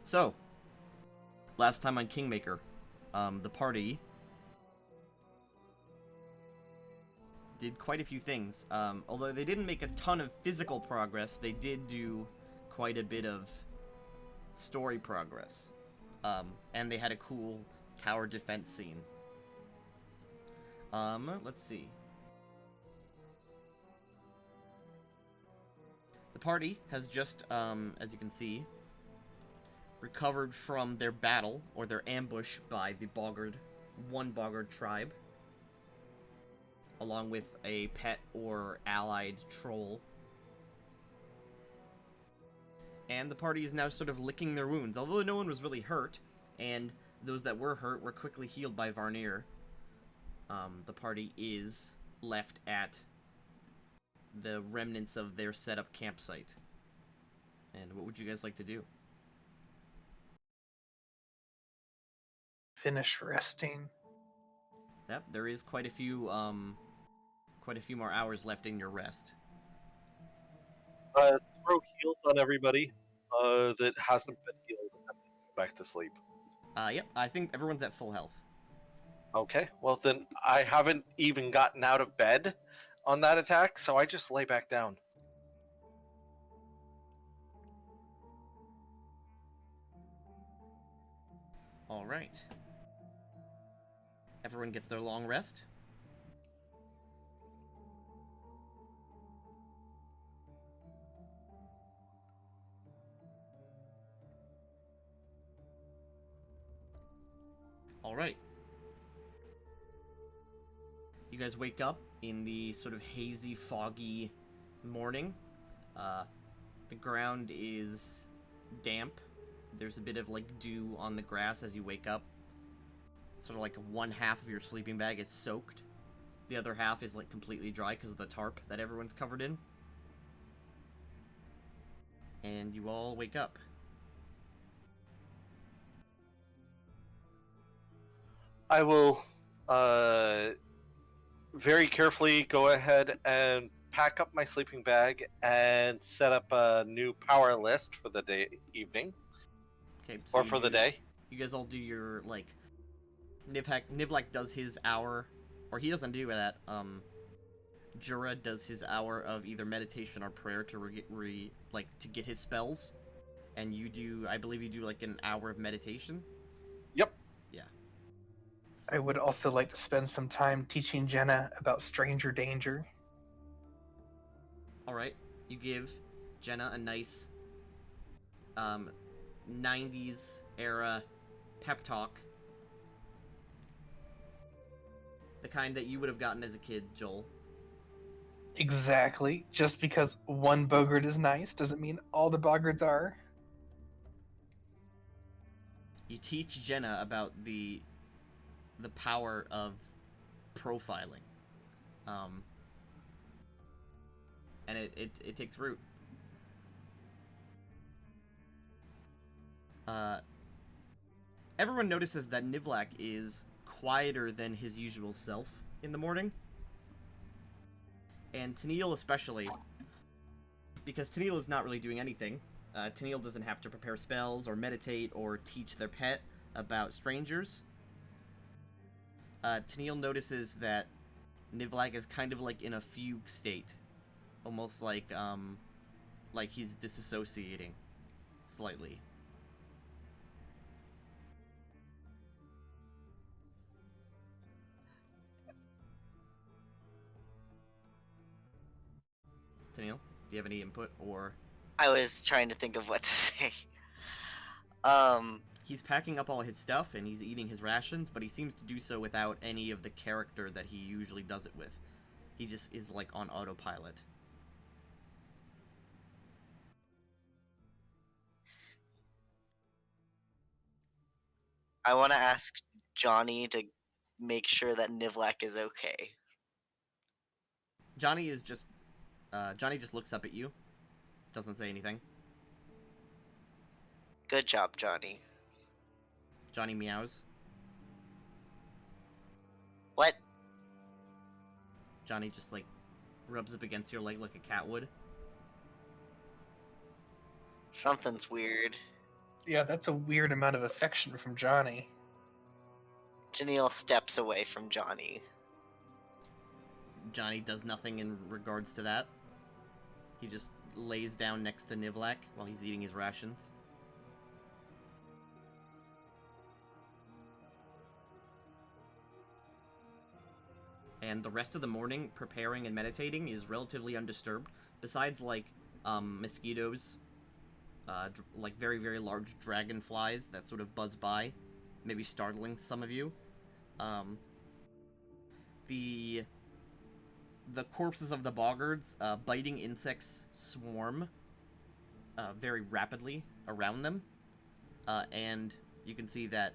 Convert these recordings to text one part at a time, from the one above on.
So, last time on Kingmaker, the party did quite a few things. Although they didn't make a ton of physical progress, they did do quite a bit of story progress. And they had a cool tower defense scene. Let's see. The party has just, as you can see, recovered from their battle, or their ambush by the one Boggard tribe, along with a pet or allied troll. And the party is now sort of licking their wounds, although no one was really hurt, and those that were hurt were quickly healed by Varnir. The party is left at the remnants of their set-up campsite. And what would you guys like to do? Finish resting. Yep, there is quite a few more hours left in your rest. Throw heals on everybody that hasn't been healed and then go back to sleep. Yep, I think everyone's at full health. Okay, well then I haven't even gotten out of bed on that attack, so I just lay back down. Alright. Everyone gets their long rest. Alright. You guys wake up in the sort of hazy, foggy morning. The ground is damp. There's a bit of, like, dew on the grass as you wake up. Sort of like one half of your sleeping bag is soaked. The other half is, like, completely dry because of the tarp that everyone's covered in. And you all wake up. I will very carefully go ahead and pack up my sleeping bag and set up a new power list for the evening. Okay, so or for the day. You guys all do your, like, Nivlak does his hour, or he doesn't do that. Jura does his hour of either meditation or prayer to to get his spells, and you do, I believe you do like an hour of meditation. Yep. Yeah. I would also like to spend some time teaching Jenna about stranger danger. All right. You give Jenna a nice 90s era pep talk. The kind that you would have gotten as a kid, Joel. Exactly. Just because one Bogart is nice doesn't mean all the Bogarts are. You teach Jenna about the power of profiling. And it takes root. Everyone notices that Nivlak is quieter than his usual self in the morning. And Tennille especially, because Tennille is not really doing anything. Tennille doesn't have to prepare spells or meditate or teach their pet about strangers. Tennille notices that Nivlak is kind of like in a fugue state. Almost like he's disassociating slightly. Tennille, do you have any input, or? I was trying to think of what to say. He's packing up all his stuff and he's eating his rations, but he seems to do so without any of the character that he usually does it with. He just is like on autopilot. I want to ask Johnny to make sure that Nivlak is okay. Johnny just looks up at you, doesn't say anything. Good job, Johnny. Johnny meows. What? Johnny just like rubs up against your leg like a cat would. Something's weird. Yeah, that's a weird amount of affection from Johnny. Janelle steps away from Johnny. Johnny does nothing in regards to that. He just lays down next to Nivlak while he's eating his rations. And the rest of the morning, preparing and meditating is relatively undisturbed. Besides, like, mosquitoes, like very, very large dragonflies that sort of buzz by, maybe startling some of you. The corpses of the boggards, biting insects swarm very rapidly around them. And you can see that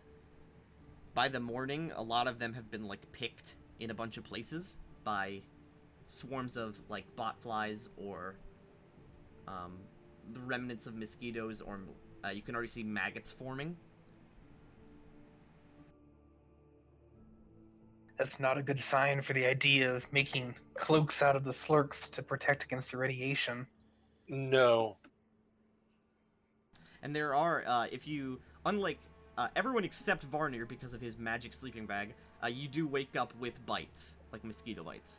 by the morning, a lot of them have been, like, picked in a bunch of places by swarms of, like, botflies or the remnants of mosquitoes, or you can already see maggots forming. That's not a good sign for the idea of making cloaks out of the slurks to protect against the radiation. No. And there are, if you, unlike everyone except Varnir because of his magic sleeping bag, you do wake up with bites, like mosquito bites.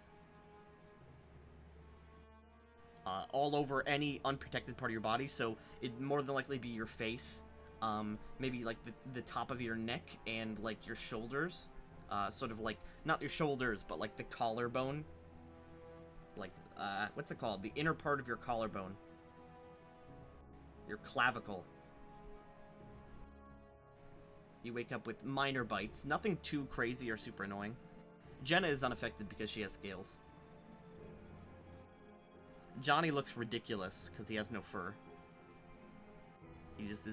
All over any unprotected part of your body, so it'd more than likely be your face, maybe like the top of your neck and like your shoulders, sort of like, not your shoulders, but like the collarbone, like, what's it called? The inner part of your collarbone. Your clavicle. You wake up with minor bites, nothing too crazy or super annoying. Jenna is unaffected because she has scales. Johnny looks ridiculous because he has no fur. He just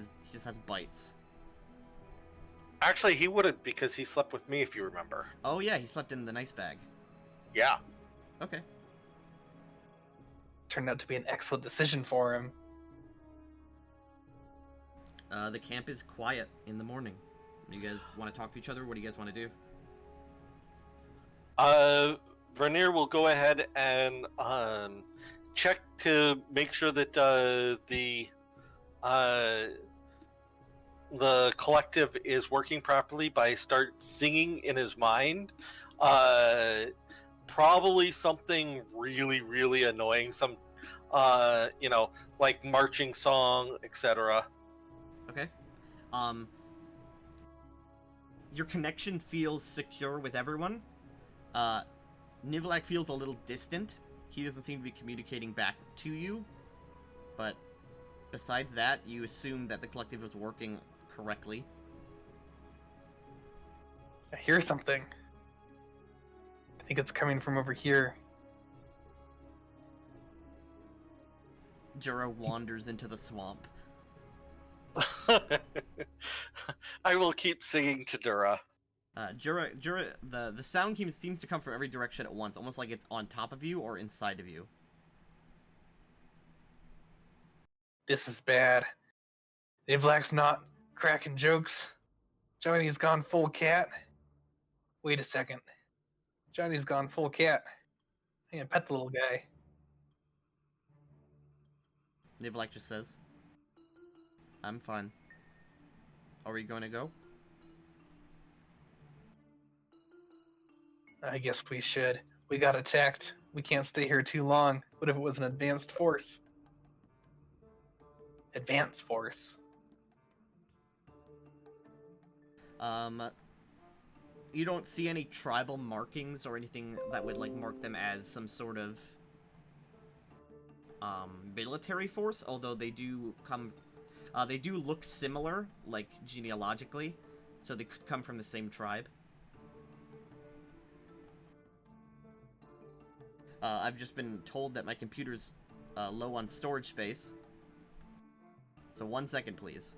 has bites. Actually, he wouldn't because he slept with me, if you remember. Oh yeah, he slept in the nice bag. Yeah. Okay. Turned out to be an excellent decision for him. The camp is quiet in the morning. You guys want to talk to each other? What do you guys want to do? Vernier will go ahead and check to make sure that the collective is working properly by start singing in his mind. Probably something really, really annoying. Some, like marching song, etc. Okay. Your connection feels secure with everyone. Nivlak feels a little distant. He doesn't seem to be communicating back to you. But besides that, you assume that the collective is working correctly. I hear something. I think it's coming from over here. Jura wanders into the swamp. I will keep singing to Dura. Jura, the sound seems to come from every direction at once, almost like it's on top of you or inside of you. This is bad. Nivlak's not cracking jokes. Johnny's gone full cat. Wait a second. Johnny's gone full cat. I'm gonna pet the little guy. Nivlak just says, I'm fine. Are we going to go? I guess we should. We got attacked. We can't stay here too long. What if it was an advanced force? Advanced force. You don't see any tribal markings or anything that would, like, mark them as some sort of, military force, although they do look similar, like, genealogically, so they could come from the same tribe. I've just been told that my computer's, low on storage space. So 1 second, please.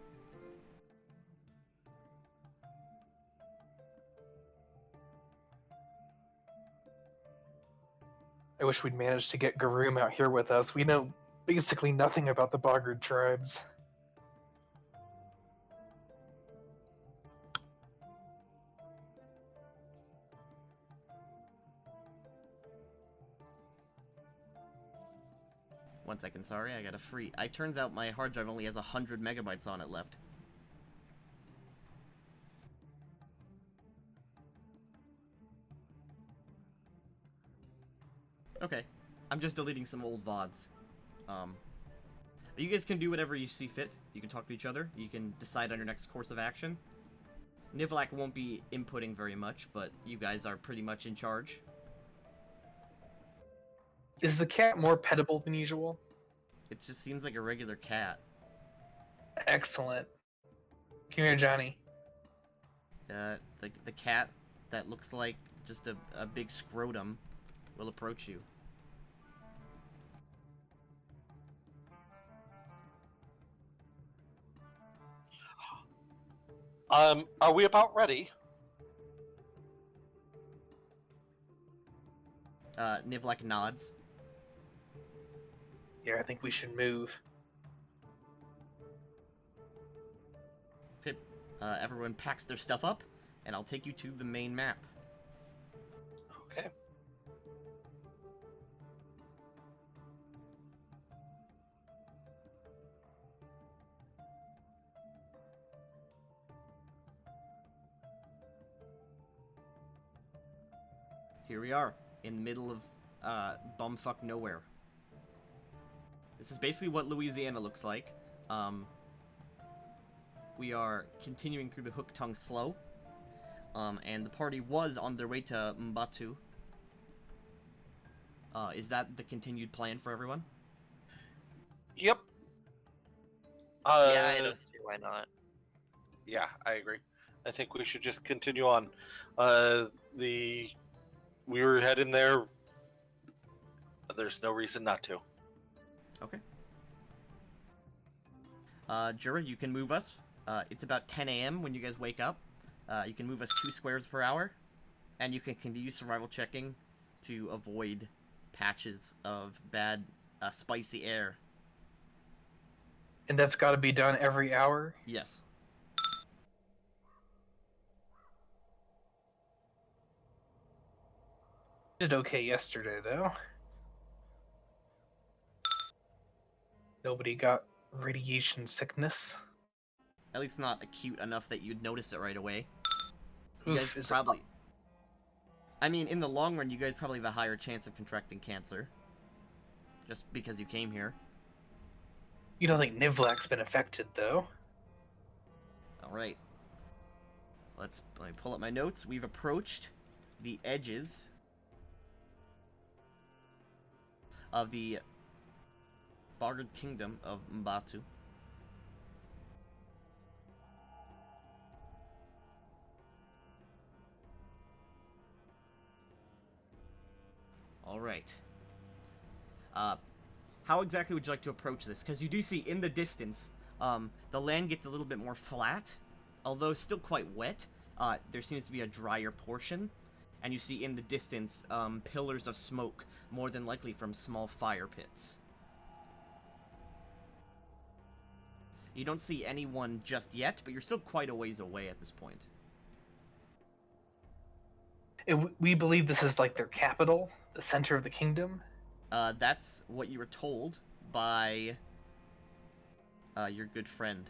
I wish we'd managed to get Garoom out here with us. We know basically nothing about the Boggard tribes. One second, sorry, I got a free. Turns out my hard drive only has 100 megabytes on it left. Okay. I'm just deleting some old VODs. You guys can do whatever you see fit. You can talk to each other. You can decide on your next course of action. Nivlak won't be inputting very much, but you guys are pretty much in charge. Is the cat more pettable than usual? It just seems like a regular cat. Excellent. Come here, Johnny. The cat that looks like just a big scrotum will approach you. Are we about ready? Nivlak nods. Yeah, I think we should move. Pip, everyone packs their stuff up, and I'll take you to the main map. Okay. Here we are, in the middle of bumfuck nowhere. This is basically what Louisiana looks like. We are continuing through the Hook Tongue Slough, and the party was on their way to Mbatu. Is that the continued plan for everyone? Yep. Yeah, I don't see why not. Yeah, I agree. I think we should just continue on. We were heading there. There's no reason not to. Okay. Jura, you can move us. It's about 10 a.m. when you guys wake up. You can move us 2 squares per hour, and you can continue survival checking to avoid patches of bad, spicy air. And that's got to be done every hour? Yes. Did okay yesterday, though. Nobody got radiation sickness. At least not acute enough that you'd notice it right away. You Oof, guys is it- probably... I mean, in the long run, you guys probably have a higher chance of contracting cancer. Just because you came here. You don't think Nivlak's been affected, though? Alright. Let me pull up my notes. We've approached the edges of the Barred Kingdom of Mbatu. Alright. How exactly would you like to approach this? Because you do see in the distance, the land gets a little bit more flat, although still quite wet. There seems to be a drier portion, and you see in the distance pillars of smoke, more than likely from small fire pits. You don't see anyone just yet, but you're still quite a ways away at this point. We believe this is like their capital, the center of the kingdom. That's what you were told by your good friend.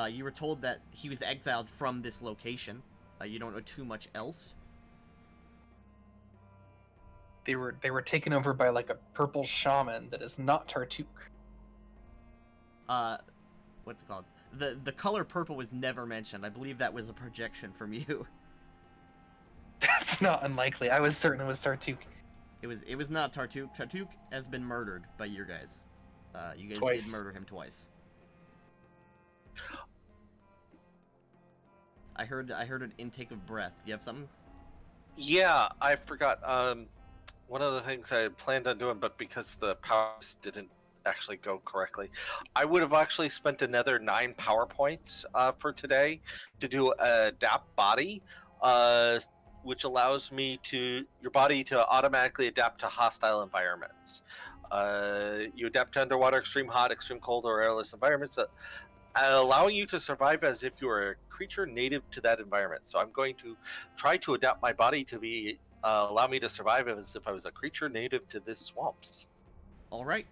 You were told that he was exiled from this location. You don't know too much else. They were taken over by like a purple shaman that is not Tartuk. What's it called? The color purple was never mentioned. I believe that was a projection from you. That's not unlikely. I was certain it was Tartuk. It was not Tartuk. Tartuk has been murdered by you guys. You guys Twice. did murder him twice. I heard an intake of breath. You have something? Yeah, I forgot. One of the things I had planned on doing, but because the powers didn't actually go correctly, I would have actually spent another 9 power points for today to do a adapt body, which allows your body to automatically adapt to hostile environments. You adapt to underwater, extreme hot, extreme cold, or airless environments, allowing you to survive as if you were a creature native to that environment. So I'm going to try to adapt my body to be allow me to survive as if I was a creature native to this swamps. All right.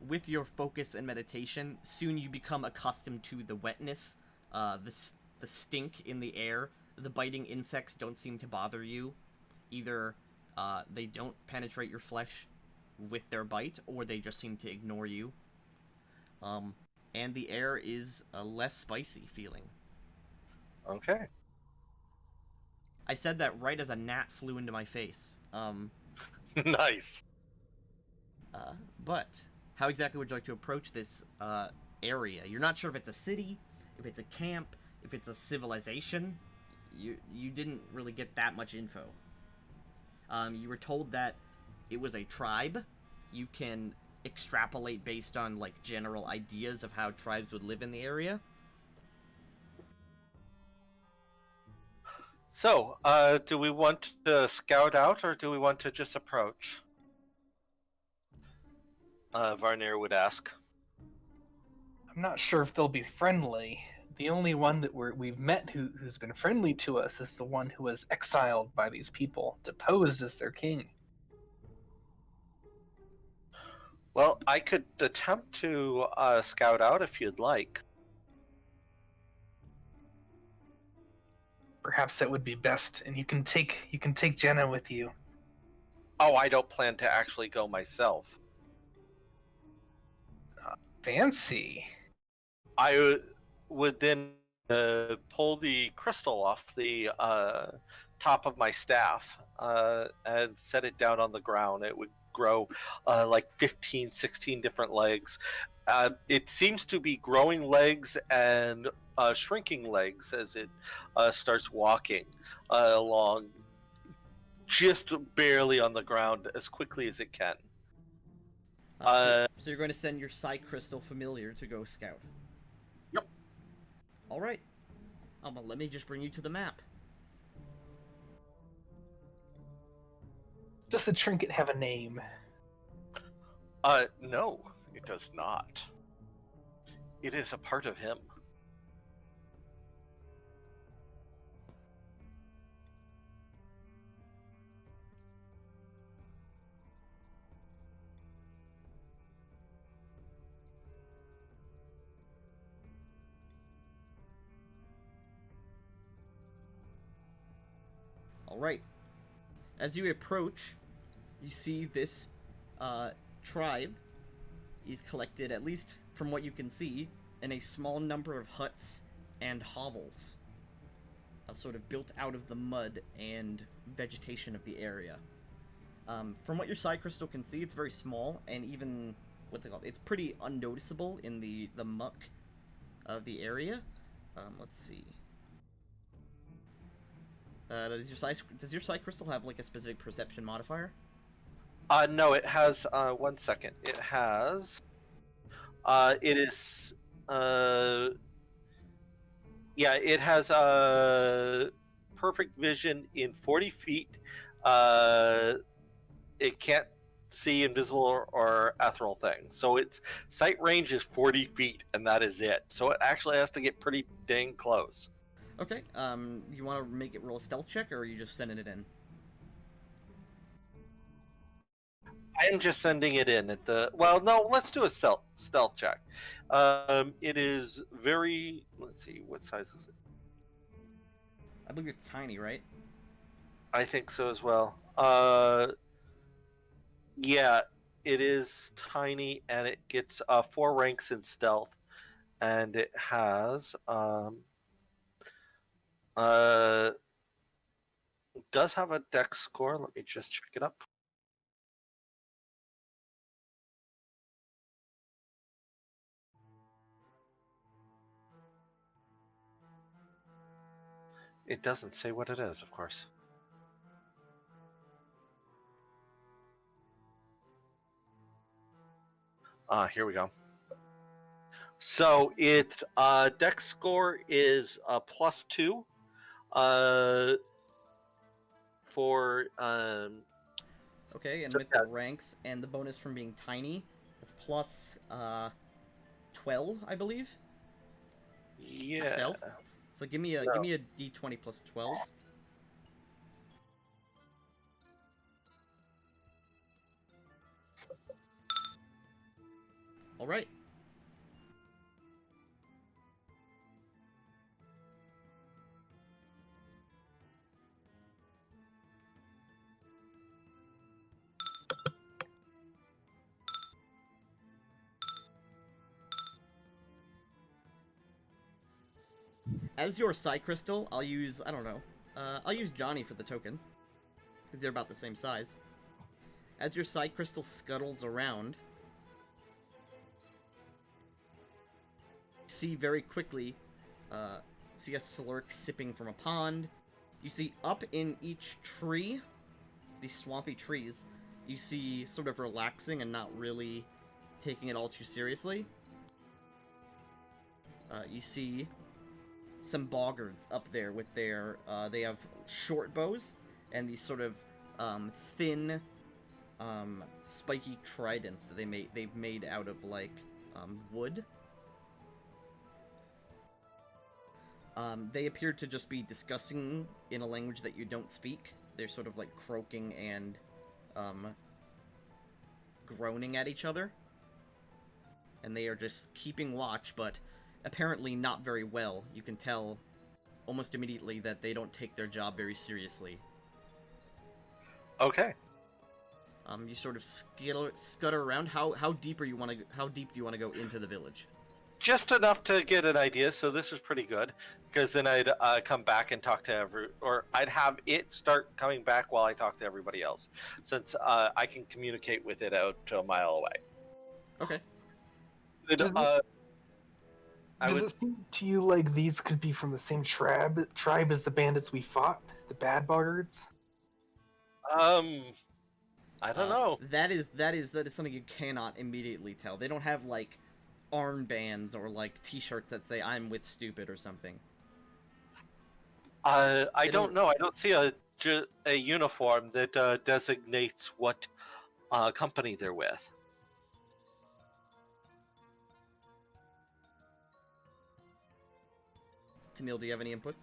With your focus and meditation, soon you become accustomed to the wetness The stink in the air, the biting insects don't seem to bother you. Either they don't penetrate your flesh with their bite, or they just seem to ignore you. And the air is a less spicy feeling. Okay. I said that right as a gnat flew into my face. Nice. But how exactly would you like to approach this area? You're not sure if it's a city, if it's a camp, if it's a civilization. You didn't really get that much info. You were told that it was a tribe. You can extrapolate based on like general ideas of how tribes would live in the area. So, do we want to scout out, or do we want to just approach? Varnir would ask. I'm not sure if they'll be friendly. The only one that we've met who's been friendly to us is the one who was exiled by these people, deposed as their king. Well, I could attempt to scout out if you'd like. Perhaps that would be best, and you can take Jenna with you. Oh, I don't plan to actually go myself. Fancy. I would then pull the crystal off the top of my staff and set it down on the ground. It would grow like 15, 16 different legs. It seems to be growing legs and shrinking legs as it starts walking along just barely on the ground as quickly as it can. So you're going to send your Psy Crystal familiar to go scout. Yep. All right. Well, let me just bring you to the map. Does the trinket have a name? No, it does not. It is a part of him. All right. As you approach, you see this tribe is collected, at least from what you can see, in a small number of huts and hovels, sort of built out of the mud and vegetation of the area. From what your side crystal can see, it's very small, and even what's it called? It's pretty unnoticeable in the muck of the area. Let's see. Does your sight crystal have like a specific perception modifier? No, it has 1 second. It has it is yeah, it has perfect vision in 40 feet. It can't see invisible or ethereal things. So its sight range is 40 feet, and that is it. So it actually has to get pretty dang close. Okay, you want to make it roll a stealth check, or are you just sending it in? I am just sending it in at the... Well, no, let's do a stealth check. It is very... Let's see, what size is it? I believe it's tiny, right? I think so as well. Yeah, it is tiny, and it gets 4 ranks in stealth. And it has... does have a dex score. Let me just check it up. It doesn't say what it is, of course. Here we go. So its dex score is +2. For Okay, and so with the ranks and the bonus from being tiny, it's plus 12, I believe. Yeah. Stealth. So give me a d20 plus 12. All right. As your Psy Crystal, I'll use, I don't know, I'll use Johnny for the token, because they're about the same size. As your Psy Crystal scuttles around, you see very quickly, see a slurk sipping from a pond. You see up in each tree, these swampy trees, you see sort of relaxing and not really taking it all too seriously. You see some boggards up there with their, they have short bows and these sort of thin, spiky tridents that they've made out of like wood. They appear to just be discussing in a language that you don't speak. They're sort of like croaking and groaning at each other. And they are just keeping watch, but apparently not very well. You can tell almost immediately that they don't take their job very seriously. Okay. You sort of scutter around. How deep do you want to go into the village? Just enough to get an idea, so this is pretty good. Because then I'd come back and talk to or I'd have it start coming back while I talk to everybody else, since I can communicate with it out to a mile away. Okay. Does it seem to you like these could be from the same tribe as the bandits we fought, the Bad Boggards? I don't know. That is something you cannot immediately tell. They don't have like armbands or like T-shirts that say "I'm with Stupid" or something. I don't know. I don't see a uniform that designates what company they're with. Tennille, do you have any input?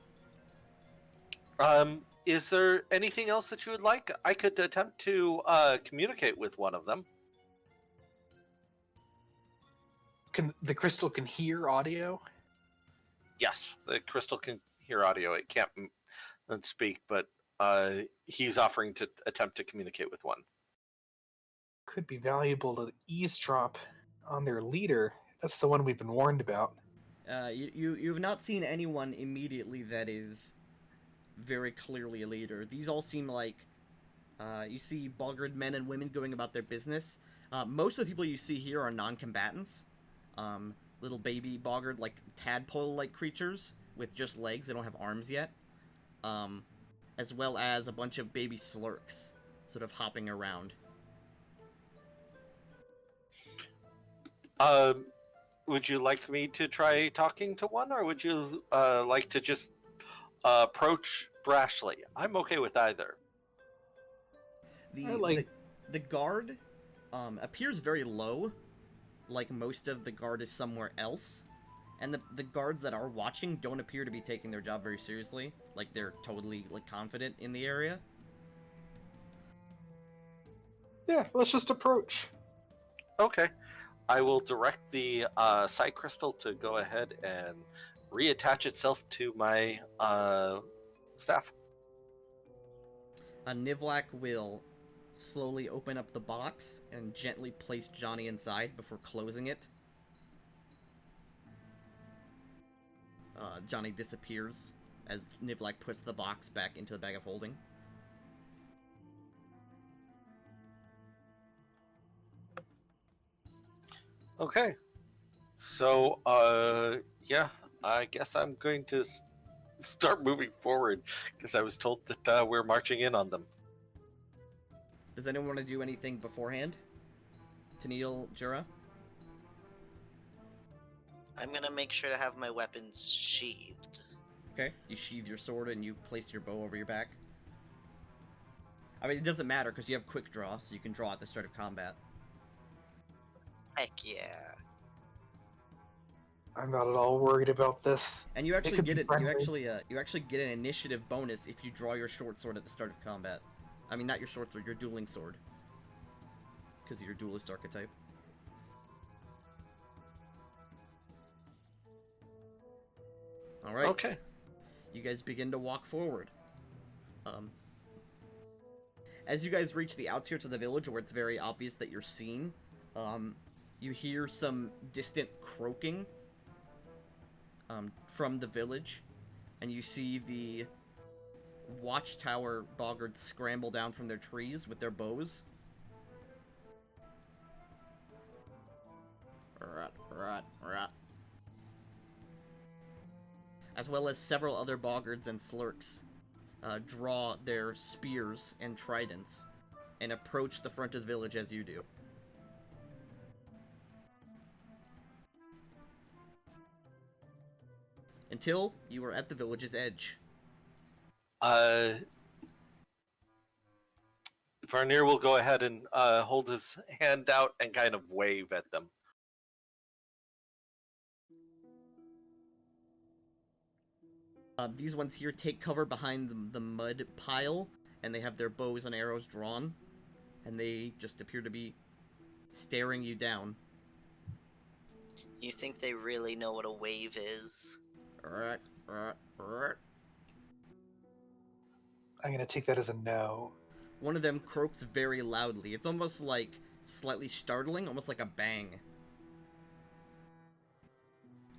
Is there anything else that you would like? I could attempt to communicate with one of them. The crystal can hear audio? Yes, the crystal can hear audio. It can't speak, but he's offering to attempt to communicate with one. Could be valuable to eavesdrop on their leader. That's the one we've been warned about. You've not seen anyone immediately that is very clearly a leader. These all seem like you see boggard men and women going about their business. Most of the people you see here are non-combatants. Little baby boggard, like tadpole-like creatures with just legs. They don't have arms yet. As well as a bunch of baby slurks sort of hopping around. Would you like me to try talking to one, or would you like to just approach brashly? I'm okay with either. The guard appears very low, like most of the guard is somewhere else, and the guards that are watching don't appear to be taking their job very seriously. Like they're totally like confident in the area. Yeah, let's just approach. Okay. I will direct the Psy Crystal to go ahead and reattach itself to my staff. Nivlak will slowly open up the box and gently place Johnny inside before closing it. Johnny disappears as Nivlak puts the box back into the bag of holding. Okay. So, yeah, I guess I'm going to start moving forward because I was told that we're marching in on them. Does anyone want to do anything beforehand? Tennille, Jura? I'm gonna make sure to have my weapons sheathed. Okay. You sheathe your sword and you place your bow over your back. I mean, it doesn't matter because you have quick draw, so you can draw at the start of combat. Heck yeah. I'm not at all worried about this. And you actually could get be it. friendly. You actually get an initiative bonus if you draw your short sword at the start of combat. I mean, not your short sword, your dueling sword, because of your duelist archetype. All right. Okay. You guys begin to walk forward. As you guys reach the outskirts of the village, where it's very obvious that you're seen, you hear some distant croaking from the village, and you see the watchtower boggards scramble down from their trees with their bows. As well as several other boggards and slurks draw their spears and tridents and approach the front of the village as you do. Until you are at the village's edge. Varnir will go ahead and hold his hand out and kind of wave at them. These ones here take cover behind the mud pile, and they have their bows and arrows drawn, and they just appear to be staring you down. You think they really know what a wave is? I'm gonna take that as a no. One of them croaks very loudly. It's almost like slightly startling, almost like a bang.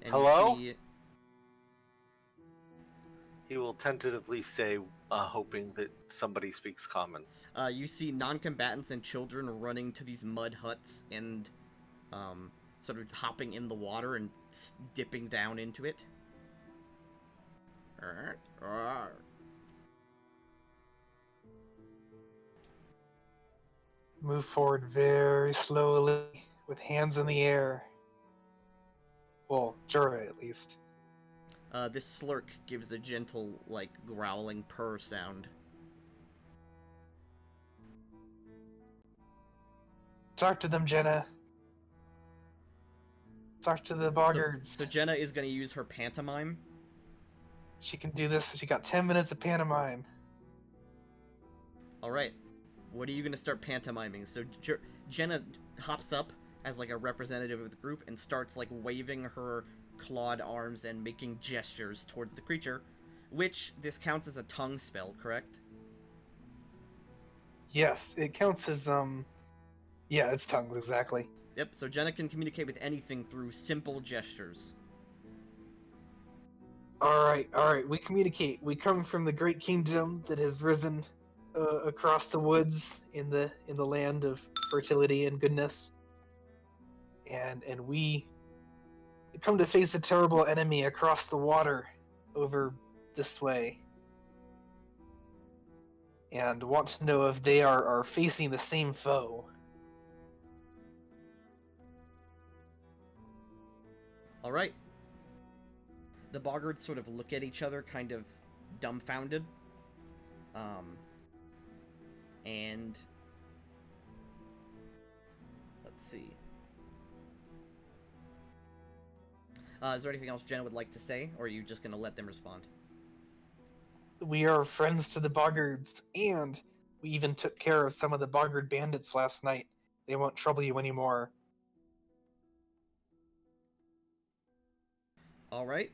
And Hello? You see, He will tentatively say, hoping that somebody speaks common. you see non-combatants and children running to these mud huts and sort of hopping in the water and dipping down into it. Move forward very slowly, with hands in the air. Well, Jura at least. This slurk gives a gentle, like, growling purr sound. Talk to them, Jenna. Talk to the boggards. So Jenna is going to use her pantomime. She can do this. She got 10 minutes of pantomime. Alright. What are you going to start pantomiming? So Jenna hops up as, like, a representative of the group and starts, like, waving her clawed arms and making gestures towards the creature, which this counts as a tongue spell, correct? Yes, it counts as, yeah, it's tongues, exactly. Yep, so Jenna can communicate with anything through simple gestures. Alright, we communicate. We come from the great kingdom that has risen across the woods in the land of fertility and goodness. And we come to face a terrible enemy across the water over this way. And want to know if they are facing the same foe. Alright. The boggards sort of look at each other, kind of dumbfounded. And let's see. Is there anything else Jenna would like to say, or are you just going to let them respond? We are friends to the boggards, and we even took care of some of the boggard bandits last night. They won't trouble you anymore. Alright.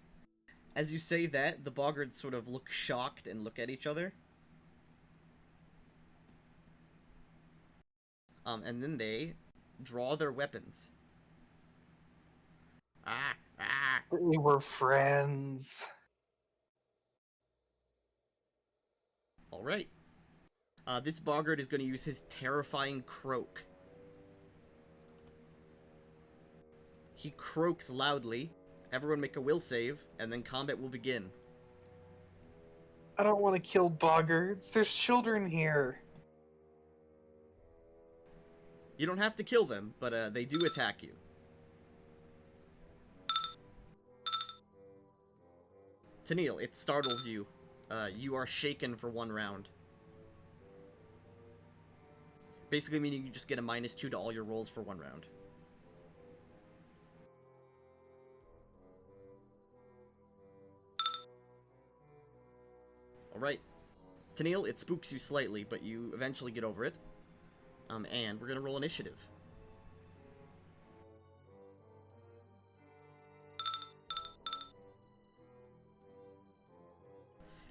As you say that, the boggards sort of look shocked and look at each other. And then they draw their weapons. We were friends. Alright. This boggard is going to use his terrifying croak. He croaks loudly. Everyone make a will save, and then combat will begin. I don't want to kill boggards. There's children here. You don't have to kill them, but they do attack you. Tennille, it startles you. You are shaken for 1 round. Basically meaning you just get a -2 to all your rolls for 1 round. Alright. Tennille, it spooks you slightly, but you eventually get over it. And we're gonna roll initiative.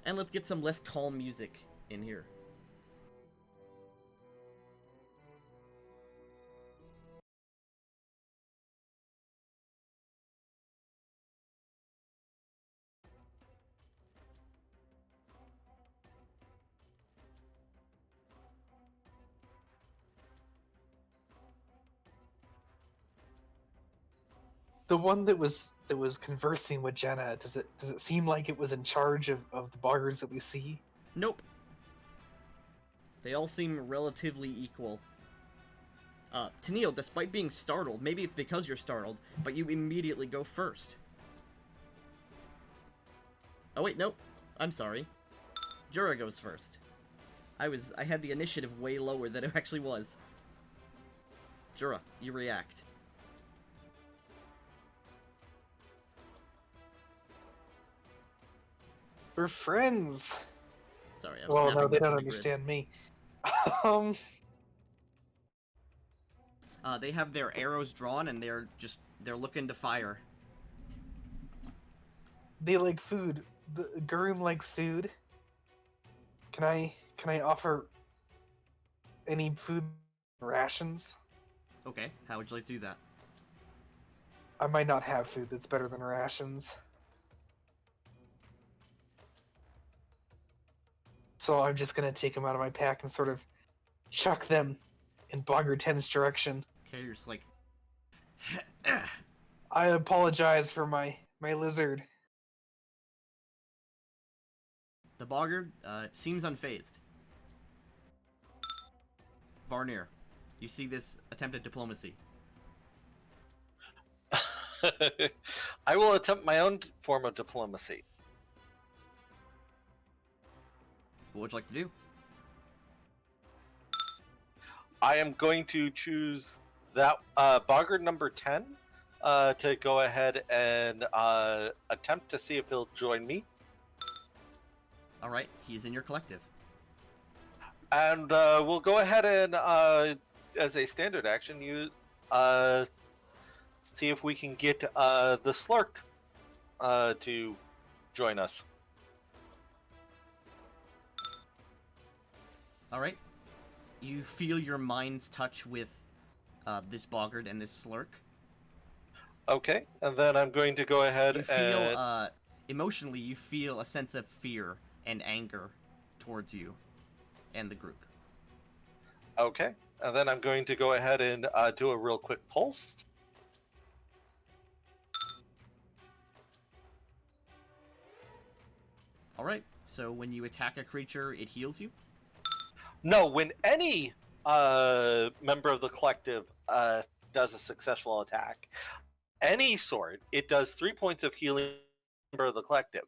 And let's get some less calm music in here. The one that was conversing with Jenna, does it seem like it was in charge of the buggers that we see? Nope. They all seem relatively equal. Tennille, despite being startled, maybe it's because you're startled, but you immediately go first. Oh wait, nope. I'm sorry. Jura goes first. I had the initiative way lower than it actually was. Jura, you react. We're friends. Sorry, I was Well, snapping no, they that to don't the grid. understand me. They have their arrows drawn and they're looking to fire. They like food. The Gurum likes food. Can I offer any food rations? Okay, how would you like to do that? I might not have food that's better than rations. So I'm just gonna take them out of my pack and sort of chuck them in Bogger 10's direction. Okay, you're just like... I apologize for my lizard. The boggard seems unfazed. Varnir, you see this attempt at diplomacy. I will attempt my own form of diplomacy. What would you like to do? I am going to choose that Boggart number 10 to go ahead and attempt to see if he'll join me. Alright, he's in your collective. And we'll go ahead and, as a standard action, see if we can get the Slurk to join us. Alright. You feel your mind's touch with this boggard and this slurk. Okay, and then I'm going to go ahead You feel, and... emotionally, you feel a sense of fear and anger towards you and the group. Okay, and then I'm going to go ahead and do a real quick pulse. Alright, so when you attack a creature, it heals you? No, when any member of the collective does a successful attack, any sort, it does 3 points of healing per member of the collective.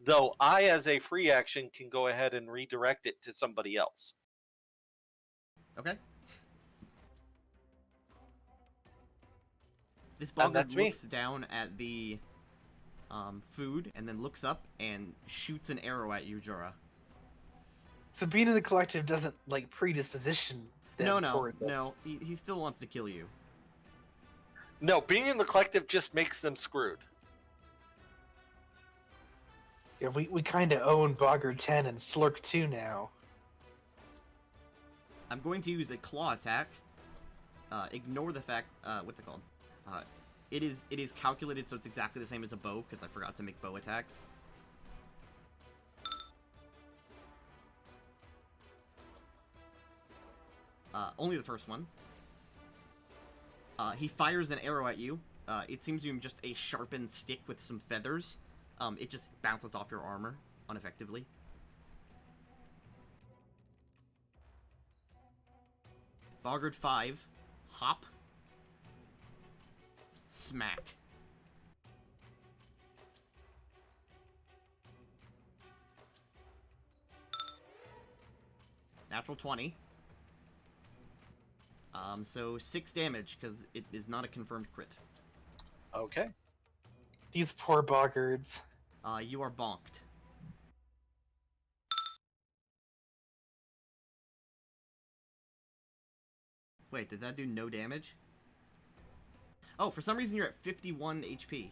Though I, as a free action, can go ahead and redirect it to somebody else. Okay. This boggard looks down at the food and then looks up and shoots an arrow at you, Jura. So being in the collective doesn't like predisposition them toward them. No. He still wants to kill you. No, being in the collective just makes them screwed. Yeah, we kind of own Bogger 10 and Slurk 2 now. I'm going to use a claw attack. Ignore the fact, what's it called? It is calculated so it's exactly the same as a bow, because I forgot to make bow attacks. Only the first one. He fires an arrow at you. It seems to be just a sharpened stick with some feathers. It just bounces off your armor ineffectively. Boggard 5. Hop. Smack. Natural 20. So 6 damage, because it is not a confirmed crit. Okay. These poor Boggards. You are bonked. Wait, did that do no damage? Oh, for some reason you're at 51 HP.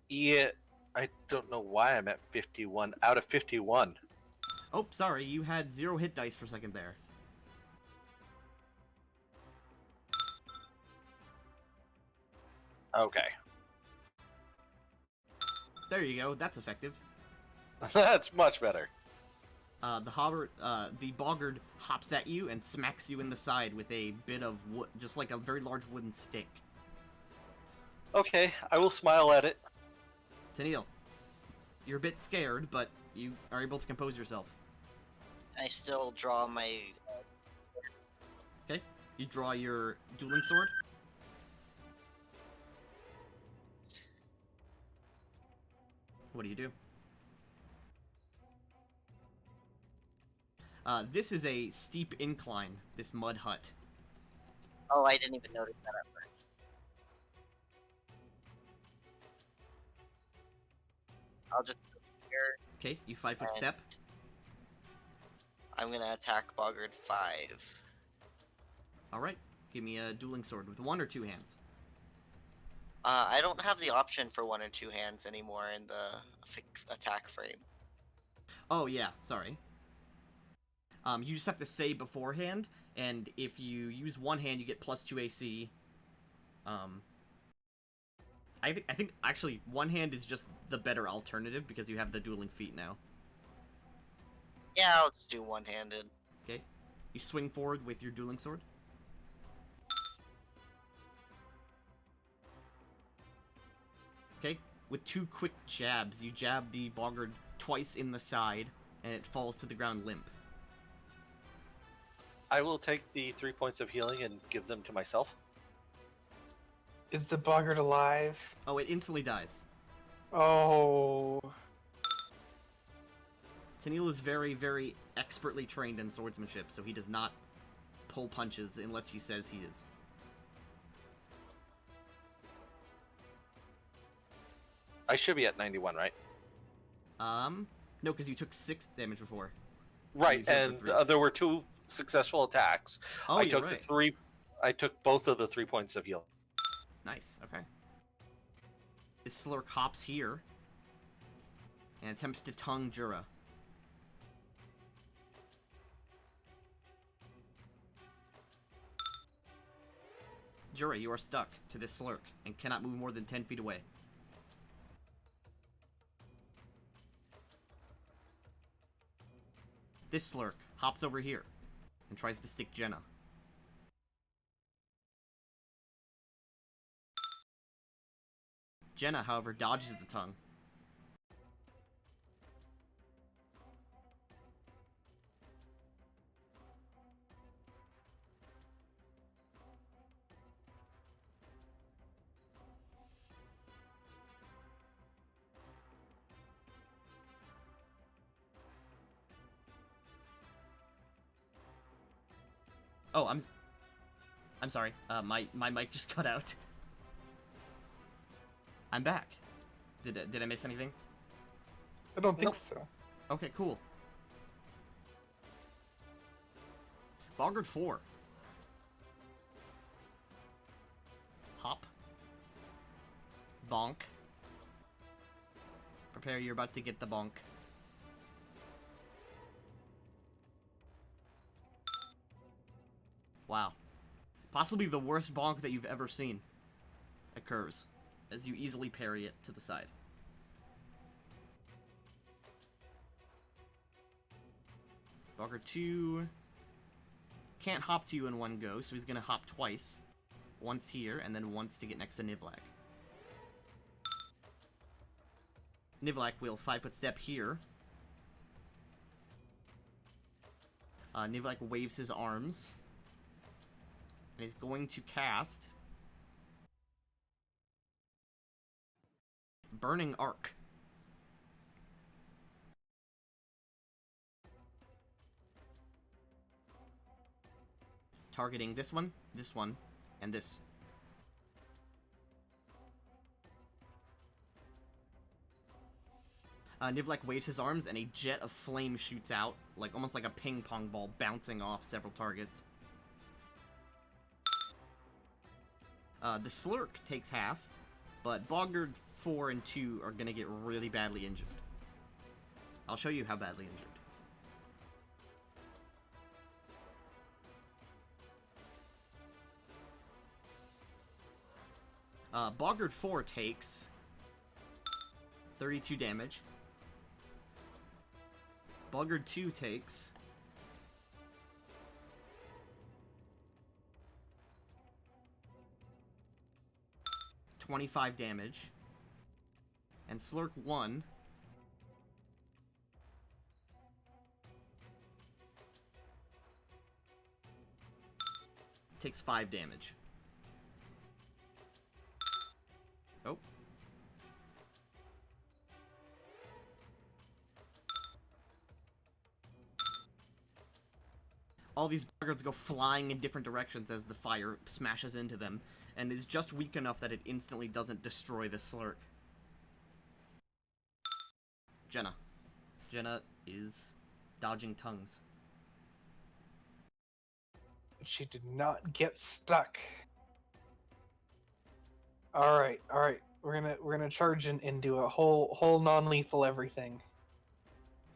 Yeah, I don't know why I'm at 51 out of 51. Oh, sorry, you had 0 hit dice for a second there. Okay. There you go, that's effective. That's much better. The boggard hops at you and smacks you in the side with a bit of wood, just like a very large wooden stick. Okay, I will smile at it. Tennille, you're a bit scared, but you are able to compose yourself. I still draw my. Okay? You draw your dueling sword. What do you do? This is a steep incline, this mud hut. Oh, I didn't even notice that at first. I'll just go here. Okay, you 5-foot And- step. I'm gonna attack Boggart 5. Alright, give me a dueling sword with 1 or 2 hands. I don't have the option for 1 or 2 hands anymore in the attack frame. Oh, yeah, sorry. You just have to say beforehand, and if you use 1 hand, you get +2 AC. I think actually 1 hand is just the better alternative because you have the dueling feat now. Yeah, I'll just do one-handed. Okay, you swing forward with your dueling sword. Okay, with 2 quick jabs, you jab the boggard twice in the side, and it falls to the ground limp. I will take the 3 points of healing and give them to myself. Is the boggart alive? Oh, it instantly dies. Oh. Tennille is very, very expertly trained in swordsmanship, so he does not pull punches unless he says he is. I should be at 91, right? No, because you took 6 damage before. Right, You healed and for 3. there were 2 successful attacks. Oh, I you're took right. the 3. I took both of the 3 points of healing. Nice, okay. This Slurk hops here and attempts to tongue Jura. Jura, you are stuck to this Slurk and cannot move more than 10 feet away. This Slurk hops over here and tries to stick Jenna. Jenna, however, dodges the tongue. Oh, I'm sorry. My mic just cut out. I'm back. Did I miss anything? I don't think Nope. so. Okay, cool. Boggart 4. Hop. Bonk. Prepare, you're about to get the bonk. Wow. Possibly the worst bonk that you've ever seen occurs, as you easily parry it to the side. Boggart 2 can't hop to you in one go, so he's gonna hop twice. Once here, and then once to get next to Nivlak. Nivlak will 5-foot step here. Nivlak waves his arms. And is going to cast Burning Arc. Targeting this one, and this. Nivlak waves his arms, and a jet of flame shoots out, like almost like a ping pong ball bouncing off several targets. The Slurk takes half, but Boggart 4 and 2 are gonna get really badly injured. I'll show you how badly injured. Boggart 4 takes 32 damage. Boggart 2 takes 25 damage. And Slurk 1 takes 5 damage. Oh. All these buggards go flying in different directions as the fire smashes into them, and is just weak enough that it instantly doesn't destroy the Slurk. Jenna. Jenna is dodging tongues. She did not get stuck. All right. We're gonna charge and do a whole non-lethal everything.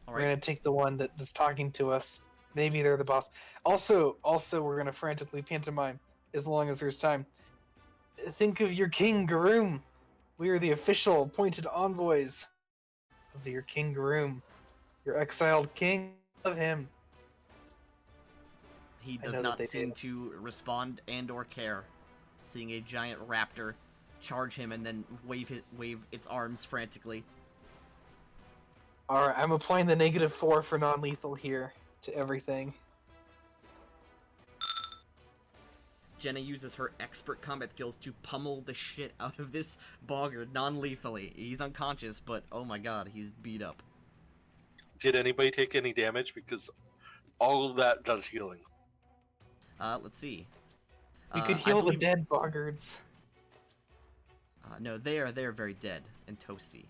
All We're right. gonna take the one that's talking to us. Maybe they're the boss. Also, we're gonna frantically pantomime as long as there's time. Think of your king, Garoom. We are the official appointed envoys of your king, Garoom. Your exiled king. Love him. He I does know that not they seem do. to respond and or care, seeing a giant raptor charge him and then wave its arms frantically. All right, I'm applying the -4 for non-lethal here to everything. Jenna uses her expert combat skills to pummel the shit out of this boggart non-lethally. He's unconscious, but oh my god, he's beat up. Did anybody take any damage? Because all of that does healing. Let's see. We could I heal believe- the dead boggards. No, they're very dead and toasty.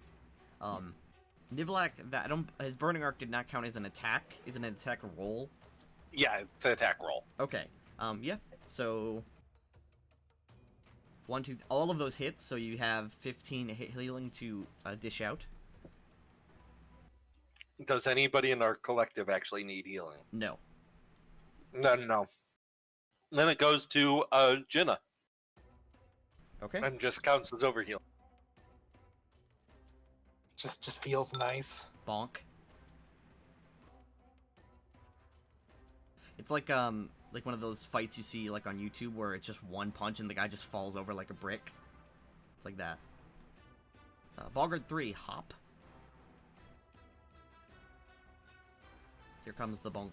Nivlak, his burning arc did not count as an attack. Is an attack roll? Yeah, it's an attack roll. Okay. Yeah. So 1, 2, all of those hits. So you have 15 healing to dish out. Does anybody in our collective actually need healing? No. No. Then it goes to Jinna, Okay. and just counts as overheal. Just feels nice. Bonk. It's like one of those fights you see like on YouTube where it's just one punch and the guy just falls over like a brick. It's like that. Boggart 3, hop. Here comes the bonk.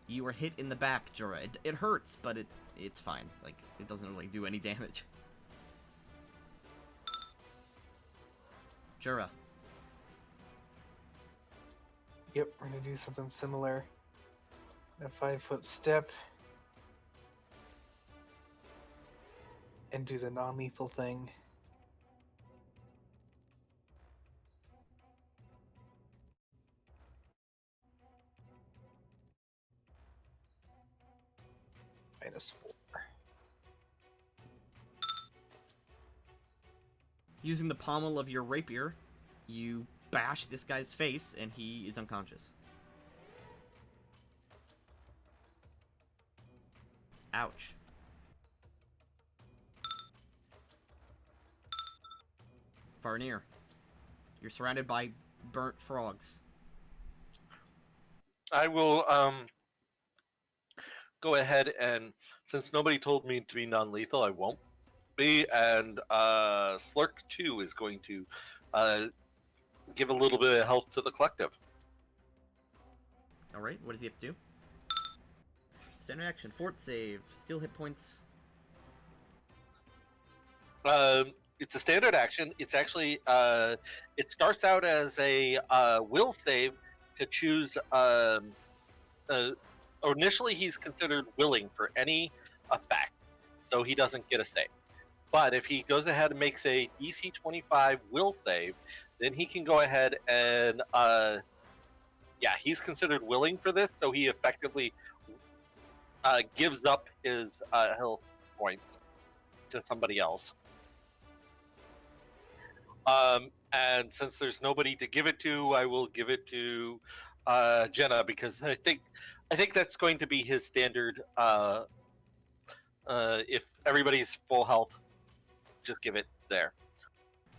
You were hit in the back, Jura. It hurts, but it's fine. Like, it doesn't really do any damage. Jura. Yep, we're gonna do something similar. A 5-foot step. And do the non-lethal thing. -4. Using the pommel of your rapier, you bash this guy's face, and he is unconscious. Ouch. Varnir, you're surrounded by burnt frogs. I will go ahead and, since nobody told me to be non-lethal, I won't be. And Slurk 2 is going to give a little bit of health to the collective. Alright, what does he have to do? Standard action, fort save, steal hit points. It's a standard action. It's actually it starts out as a will save to choose. Initially, he's considered willing for any effect, so he doesn't get a save. But if he goes ahead and makes a DC 25 will save, then he can go ahead and he's considered willing for this, so he effectively gives up his health points to somebody else. And since there's nobody to give it to, I will give it to Jenna, because I think that's going to be his standard. If everybody's full health, just give it there.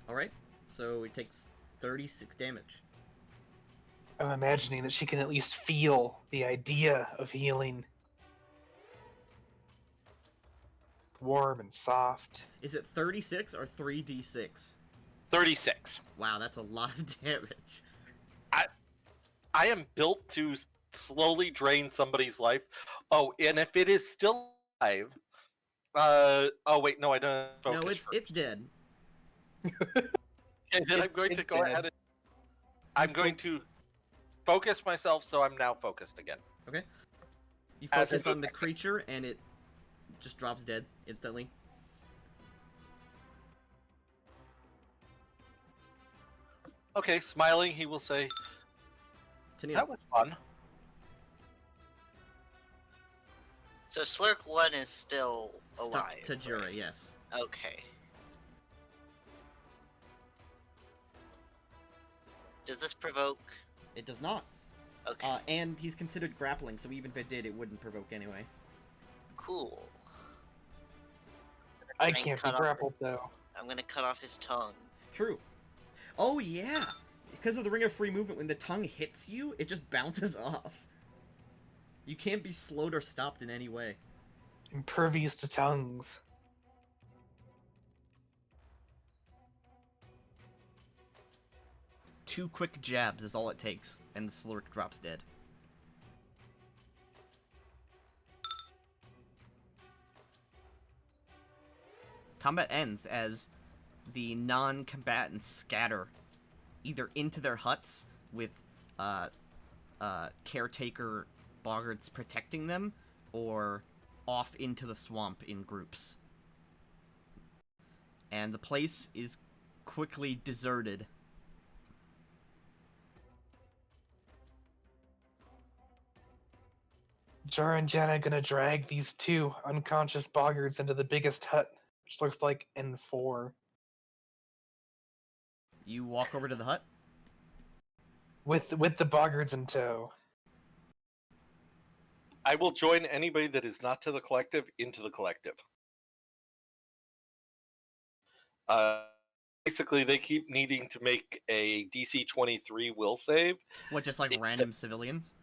Alright, so it takes 36 damage. I'm imagining that she can at least feel the idea of healing. warm and soft. Is it 36 or 3d6? 36. Wow, that's a lot of damage. I am built to slowly drain somebody's life. Oh, and if it is still alive, oh wait, no, I don't focus. No, it's first. dead. And then I'm going to go ahead and I'm going to focus myself, so I'm now focused again. Okay. You As focus a on the detective. creature, and it just drops dead instantly. Okay, smiling, he will say, Tennille. "That was fun." So Slurk 1 is still Stuck alive. to Jura, right? yes. Okay. Does this provoke? It does not. Okay, And he's considered grappling, so even if it did, it wouldn't provoke anyway. cool. I Rank can't be cut off. grappled though. I'm gonna cut off his tongue. True. Oh, yeah! Because of the Ring of Free Movement, when the tongue hits you, it just bounces off. You can't be slowed or stopped in any way. Impervious to tongues. Two quick jabs is all it takes, and the Slurk drops dead. Combat ends as the non-combatants scatter, either into their huts with caretaker boggards protecting them, or off into the swamp in groups. And the place is quickly deserted. Jar and Jana gonna drag these two unconscious boggards into the biggest hut, which looks like N4. You walk over to the hut. With the boggards in tow. I will join anybody that is not to the collective into the collective. Basically, they keep needing to make a DC 23 will save. What, just like random civilians?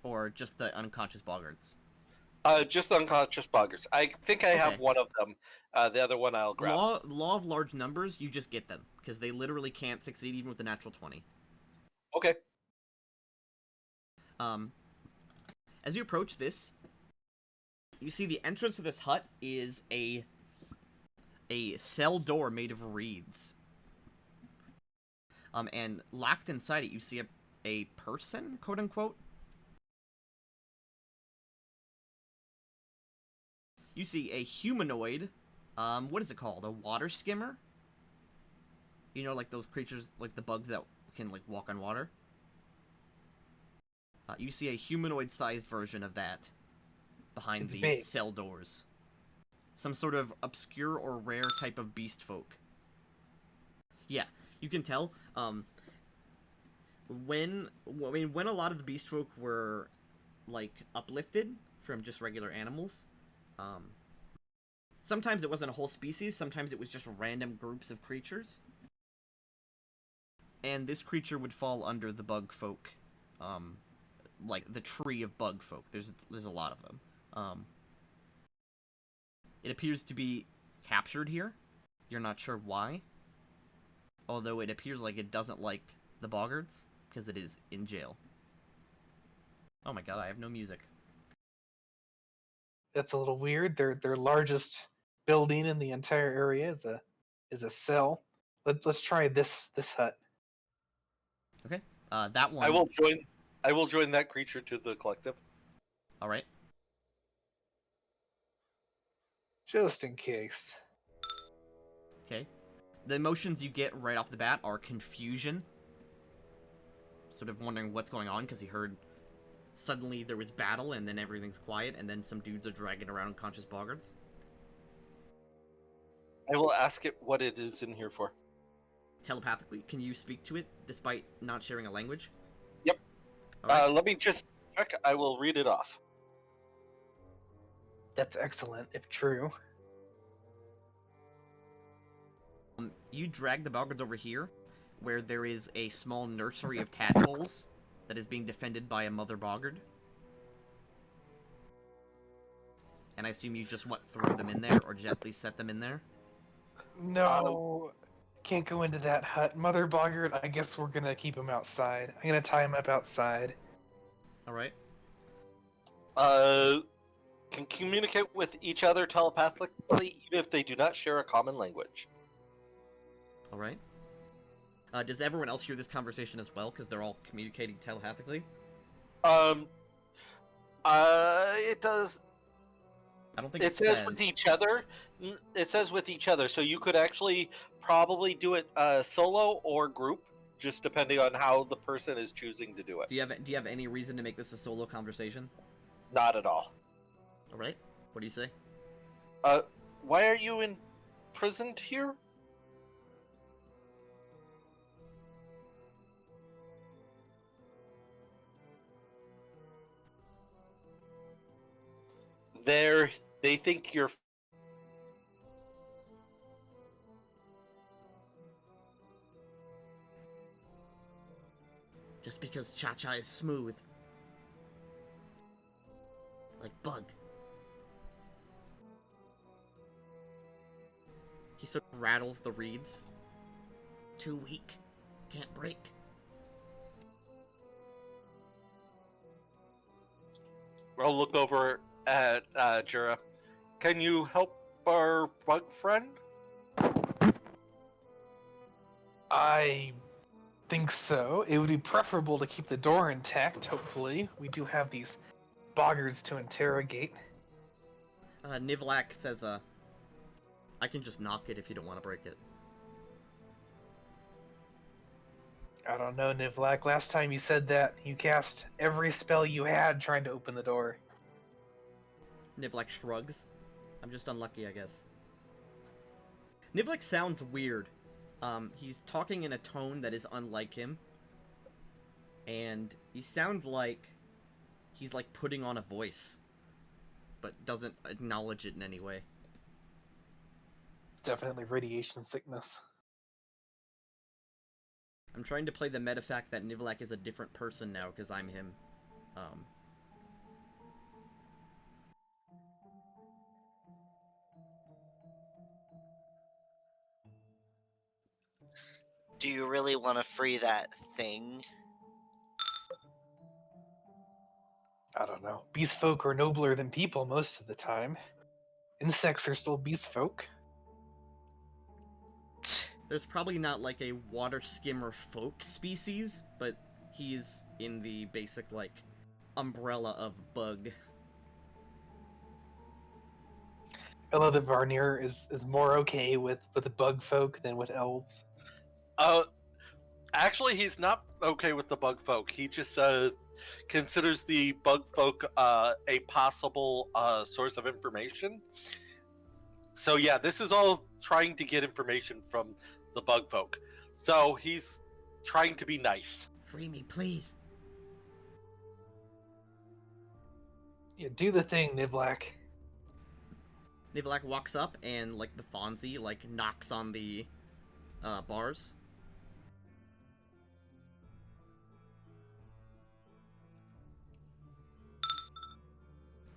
Or just the unconscious boggards? Just unconscious buggers. I think I have Okay. one of them. The other one I'll grab. Law of large numbers, you just get them. Because they literally can't succeed even with the natural 20. Okay. As you approach this, you see the entrance to this hut is a cell door made of reeds. And locked inside it, you see a person, quote unquote. You see a humanoid. What is it called? A water skimmer? You know, like those creatures, like the bugs that can like walk on water. You see a humanoid-sized version of that behind It's the big. cell doors. Some sort of obscure or rare type of beast folk. Yeah, you can tell. When a lot of the beast folk were like uplifted from just regular animals, sometimes it wasn't a whole species. Sometimes it was just random groups of creatures. And this creature would fall under the bug folk, like the tree of bug folk. There's a lot of them. It appears to be captured here. You're not sure why. Although it appears like it doesn't like the boggards, because it is in jail. Oh my god, I have no music. That's a little weird. Their largest building in the entire area is a cell. Let's try this hut. Okay. That one. I will join that creature to the collective. Alright. Just in case. Okay. The emotions you get right off the bat are confusion. Sort of wondering what's going on, because he heard suddenly there was battle, and then everything's quiet, and then some dudes are dragging around unconscious boggards. I will ask it what it is in here for. Telepathically, can you speak to it, despite not sharing a language? Yep. Alright. Let me just check. I will read it off. That's excellent, if true. You drag the boggards over here, where there is a small nursery of tadpoles that is being defended by a mother boggard. And I assume you just, throw them in there, or gently set them in there? No, can't go into that hut. Mother Boggart, I guess we're gonna keep him outside. I'm gonna tie him up outside. Alright. Can communicate with each other telepathically, even if they do not share a common language. Alright. Does everyone else hear this conversation as well, because they're all communicating telepathically? It does. I don't think It says with each other. It says with each other, so you could actually probably do it solo or group, just depending on how the person is choosing to do it. Do you have any reason to make this a solo conversation? Not at all. Alright. What do you say? Why are you imprisoned here? They think you're. Just because Cha-Cha is smooth. Like Bug. He sort of rattles the reeds. Too weak. Can't break. I'll look over at Jura. Can you help our bug friend? I think so. It would be preferable to keep the door intact, hopefully. We do have these boggards to interrogate. Nivlak says, I can just knock it if you don't want to break it. I don't know, Nivlak. Last time you said that, you cast every spell you had trying to open the door. Nivlak shrugs. I'm just unlucky, I guess. Nivlak sounds weird. He's talking in a tone that is unlike him. And he sounds like he's like putting on a voice, but doesn't acknowledge it in any way. It's definitely radiation sickness. I'm trying to play the meta fact that Nivlak is a different person now because I'm him. Do you really want to free that thing? I don't know. Beast folk are nobler than people most of the time. Insects are still beast folk. There's probably not like a water skimmer folk species, but he's in the basic like umbrella of bug. I love that Varnir is more okay with the bug folk than with elves. Actually, he's not okay with the bug folk. He just considers the bug folk a possible source of information. So yeah, this is all trying to get information from the bug folk. So he's trying to be nice. Free me, please. Yeah, do the thing, Nivlak. Nivlak walks up and, like the Fonzie, like knocks on the bars.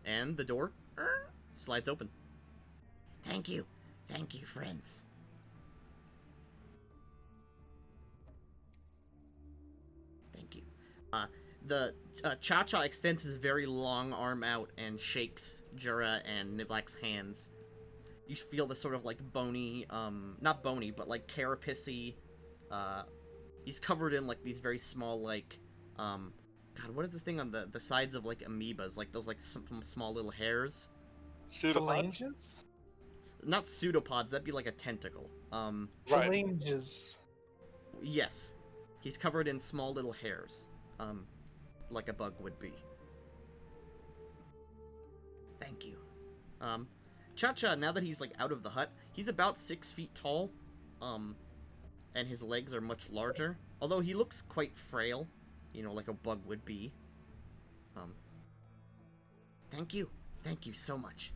And the door slides open. Thank you, friends. Thank you. The Cha-Cha extends his very long arm out and shakes Jura and Nivlak's hands. You feel this sort of like bony, not bony, but like carapacey. He's covered in like these very small like, God, what is this thing on the sides of like amoebas? Like those like small little hairs. Phalanges? Not pseudopods. That'd be like a tentacle. Right. Phalanges. Yes, he's covered in small little hairs. Like a bug would be. Thank you. Cha-Cha, now that he's like out of the hut, he's about 6 feet tall. And his legs are much larger. Although he looks quite frail, you know, like a bug would be. Thank you so much.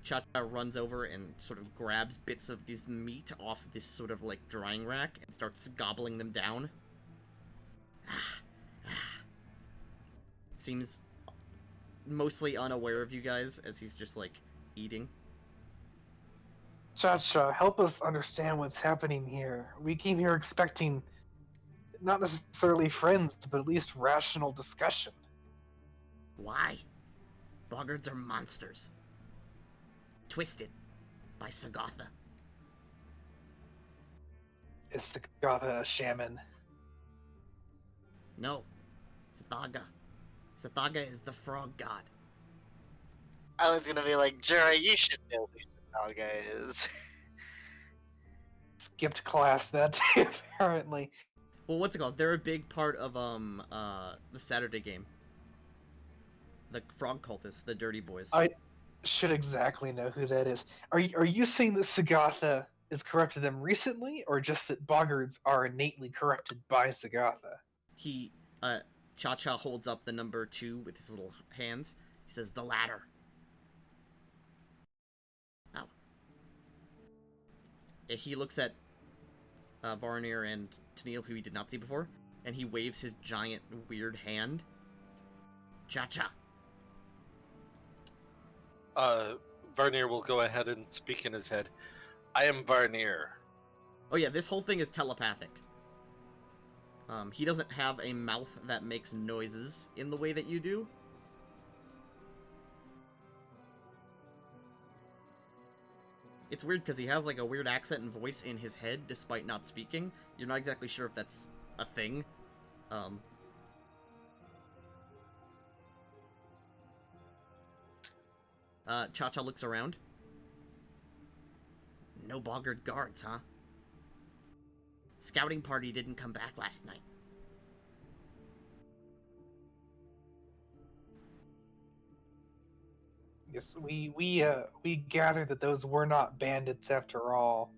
Cha-Cha runs over and sort of grabs bits of this meat off this sort of like drying rack and starts gobbling them down. Seems mostly unaware of you guys as he's just like eating. Cha-Cha, help us understand what's happening here. We came here expecting not necessarily friends, but at least rational discussion. Why? Boggards are monsters. Twisted by Sagatha. Is Sagatha a shaman? No. Sathaga. Sathaga is the frog god. I was gonna be like, Jura, you should know who Saga is. Skipped class that day, apparently. Well, what's it called? They're a big part of the Saturday game. The frog cultists, the dirty boys. I should exactly know who that is. Are you saying that Sagatha has corrupted them recently, or just that boggards are innately corrupted by Sagatha? He, Cha-Cha holds up the number 2 with his little hands. He says, the latter. Oh. He looks at Varnir and Tennille, who he did not see before, and he waves his giant, weird hand. Cha-Cha. Varnir will go ahead and speak in his head. I am Varnir. Oh yeah, this whole thing is telepathic. He doesn't have a mouth that makes noises in the way that you do. It's weird because he has like a weird accent and voice in his head despite not speaking. You're not exactly sure if that's a thing. Cha-Cha looks around. No boggart guards, huh? Scouting party didn't come back last night. Yes, we gathered that those were not bandits after all.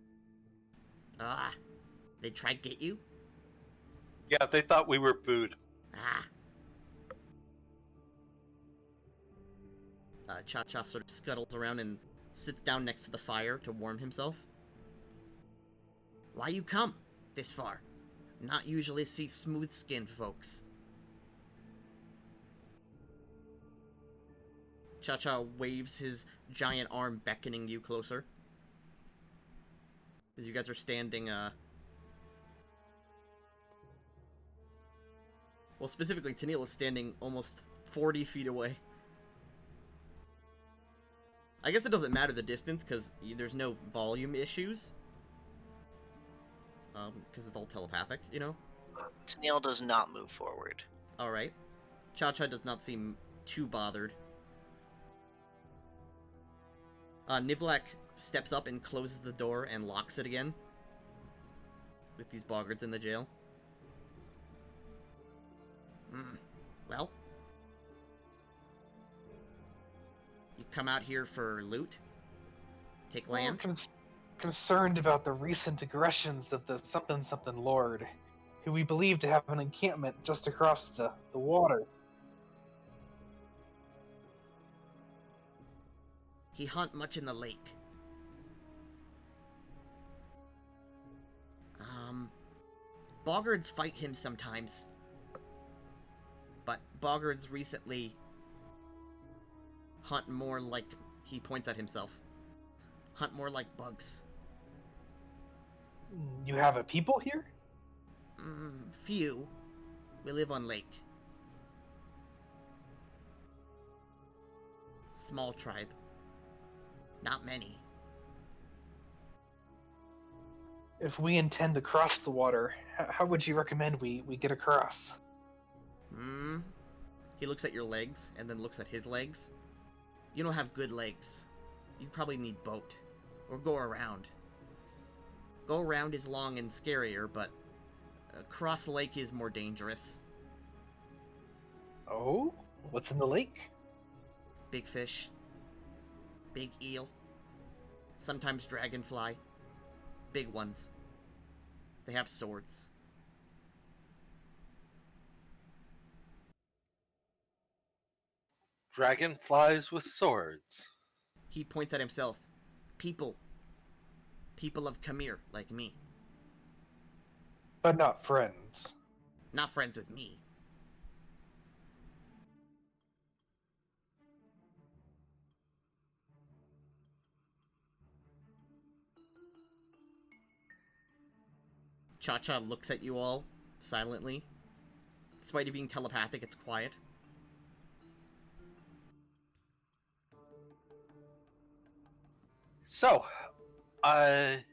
Ah, they tried to get you? Yeah, they thought we were food. Ah. Cha-Cha sort of scuttles around and sits down next to the fire to warm himself. Why you come this far? Not usually see smooth-skinned folks. Cha-Cha waves his giant arm, beckoning you closer. As you guys are standing, well, specifically, Tennille is standing almost 40 feet away. I guess it doesn't matter the distance, because there's no volume issues. Because it's all telepathic, you know? Tennille does not move forward. Alright. Cha-Cha does not seem too bothered. Nivlak steps up and closes the door and locks it again. With these boggards in the jail. Well? You come out here for loot? Take land? We're concerned about the recent aggressions of the something lord, who we believe to have an encampment just across the water. He hunt much in the lake. Boggards fight him sometimes. But boggards recently hunt more like, he points at himself, hunt more like bugs. You have a people here? Few. We live on lake. Small tribe. Not many. If we intend to cross the water, how would you recommend we get across? He looks at your legs, and then looks at his legs. You don't have good legs. You'd probably need boat. Or go around. Go around is long and scarier, but cross lake is more dangerous. Oh? What's in the lake? Big fish. Big eel. Sometimes dragonfly. Big ones. They have swords. Dragonflies with swords. He points at himself. People. People of Khmer, like me. But not friends. Not friends with me. Cha-Cha looks at you all silently. Despite it being telepathic, it's quiet. So, are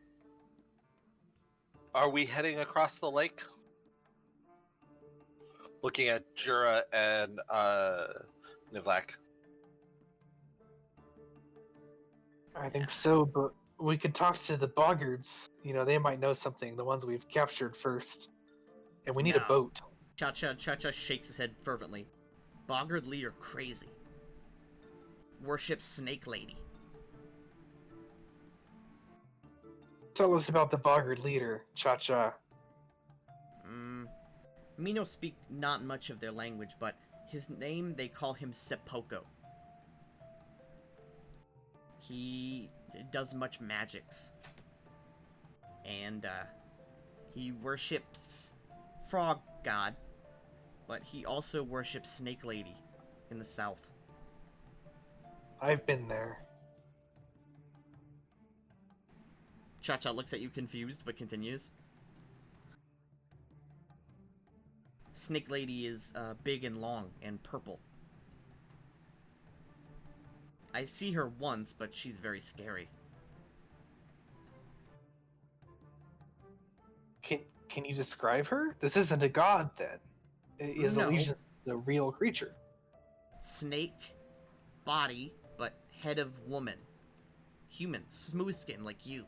we heading across the lake? Looking at Jura and Nivlak. I think so, but we could talk to the boggards. You know, they might know something, the ones we've captured first. And we need a No. boat. Cha-Cha shakes his head fervently. Boggard leader crazy. Worships Snake Lady. Tell us about the boggard leader, Cha-Cha. Mino speak not much of their language, but his name, they call him Sepoko. He does much magics. And, he worships Frog God, but he also worships Snake Lady in the south. I've been there. Cha-Cha looks at you confused, but continues. Snake Lady is big and long and purple. I see her once, but she's very scary. Can you describe her? This isn't a god, then. Is No. Allegiance a real creature? Snake, body, but head of woman. Human, smooth skin like you.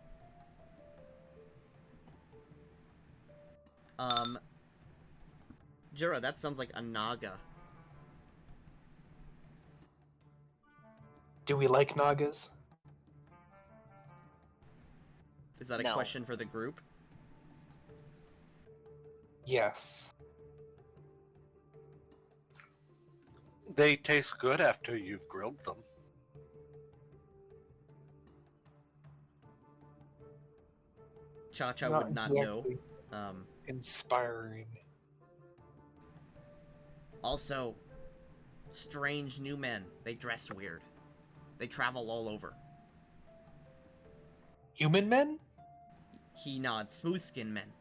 Jura, that sounds like a Naga. Do we like Nagas? Is that a No. question for the group? Yes. They taste good after you've grilled them. Cha-Cha would not know. exactly Inspiring. Also, strange new men. They dress weird. They travel all over. Human men? He nods. Smooth skin men.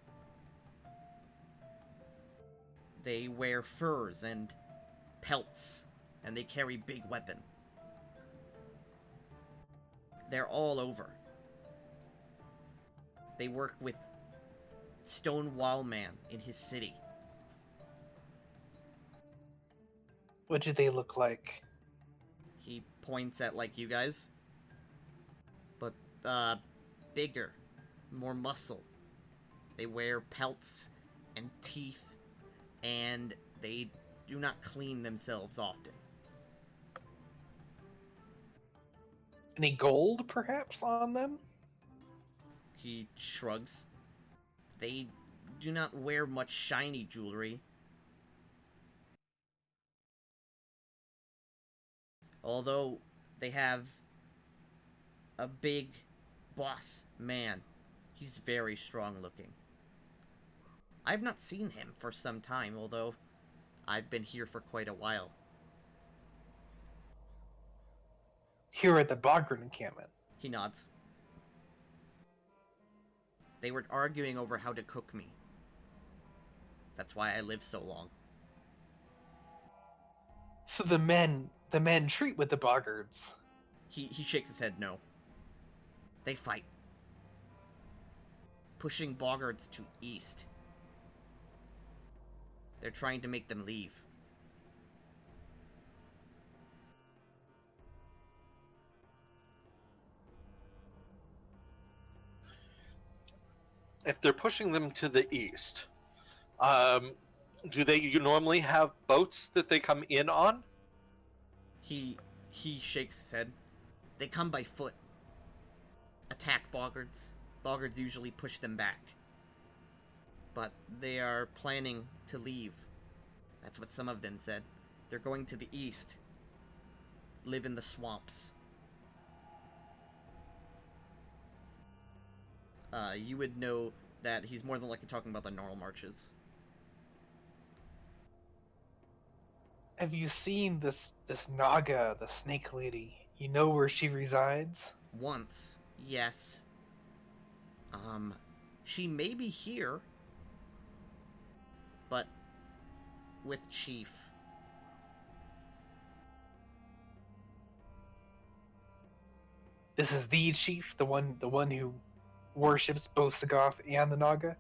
They wear furs and pelts, and they carry big weapon. They're all over. They work with Stonewall Man in his city. What do they look like? He points at, like, you guys. But, bigger. More muscle. They wear pelts and teeth, and they do not clean themselves often. Any gold, perhaps, on them? He shrugs. They do not wear much shiny jewelry. Although they have a big boss man. He's very strong looking. I've not seen him for some time, although I've been here for quite a while. Here at the Bogren encampment. He nods. They were arguing over how to cook me. That's why I live so long. So the men treat with the Boggards. He shakes his head no. They fight. Pushing Boggards to east. They're trying to make them leave. If they're pushing them to the east, do they normally have boats that they come in on? He shakes his head. They come by foot. Attack Boggards. Boggards usually push them back. But they are planning to leave. That's what some of them said. They're going to the east. Live in the swamps. You would know that he's more than likely talking about the Gnarl Marches. Have you seen this Naga, the snake lady? You know where she resides? Once, yes. She may be here. but with Chief. This is the chief, the one who worships both Sagoth and the Naga.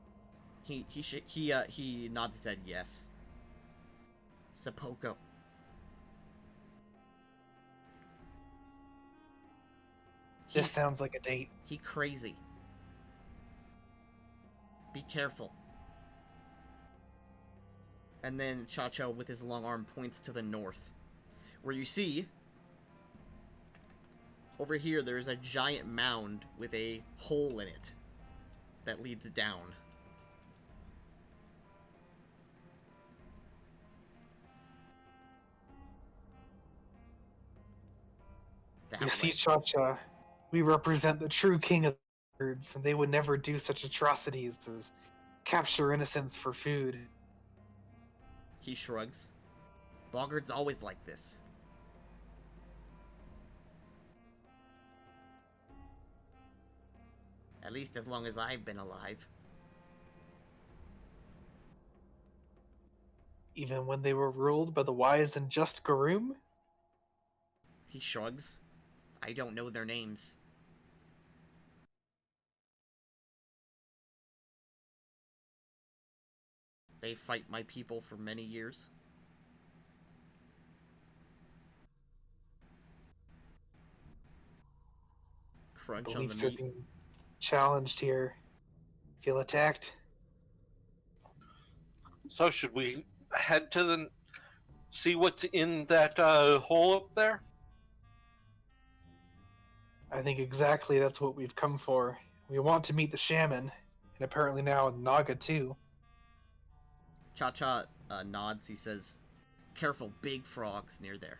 He nods his head yes. Sepoko. This sounds like a date. He crazy. Be careful. And then Cha-Cha with his long arm points to the north, where you see over here there is a giant mound with a hole in it that leads down. That You see, way. Cha-Cha, we represent the true king of the birds, and they would never do such atrocities as capture innocents for food. He shrugs. Boggart's always like this. At least as long as I've been alive. Even when they were ruled by the wise and just Garoom? He shrugs. I don't know their names. They fight my people for many years. Crunch on the Beliefs are meat. being challenged here. Feel attacked? So should we head to the see what's in that hole up there? I think exactly that's what we've come for. We want to meet the shaman, and apparently now Naga too. Cha-Cha nods. He says, careful, big frogs near there.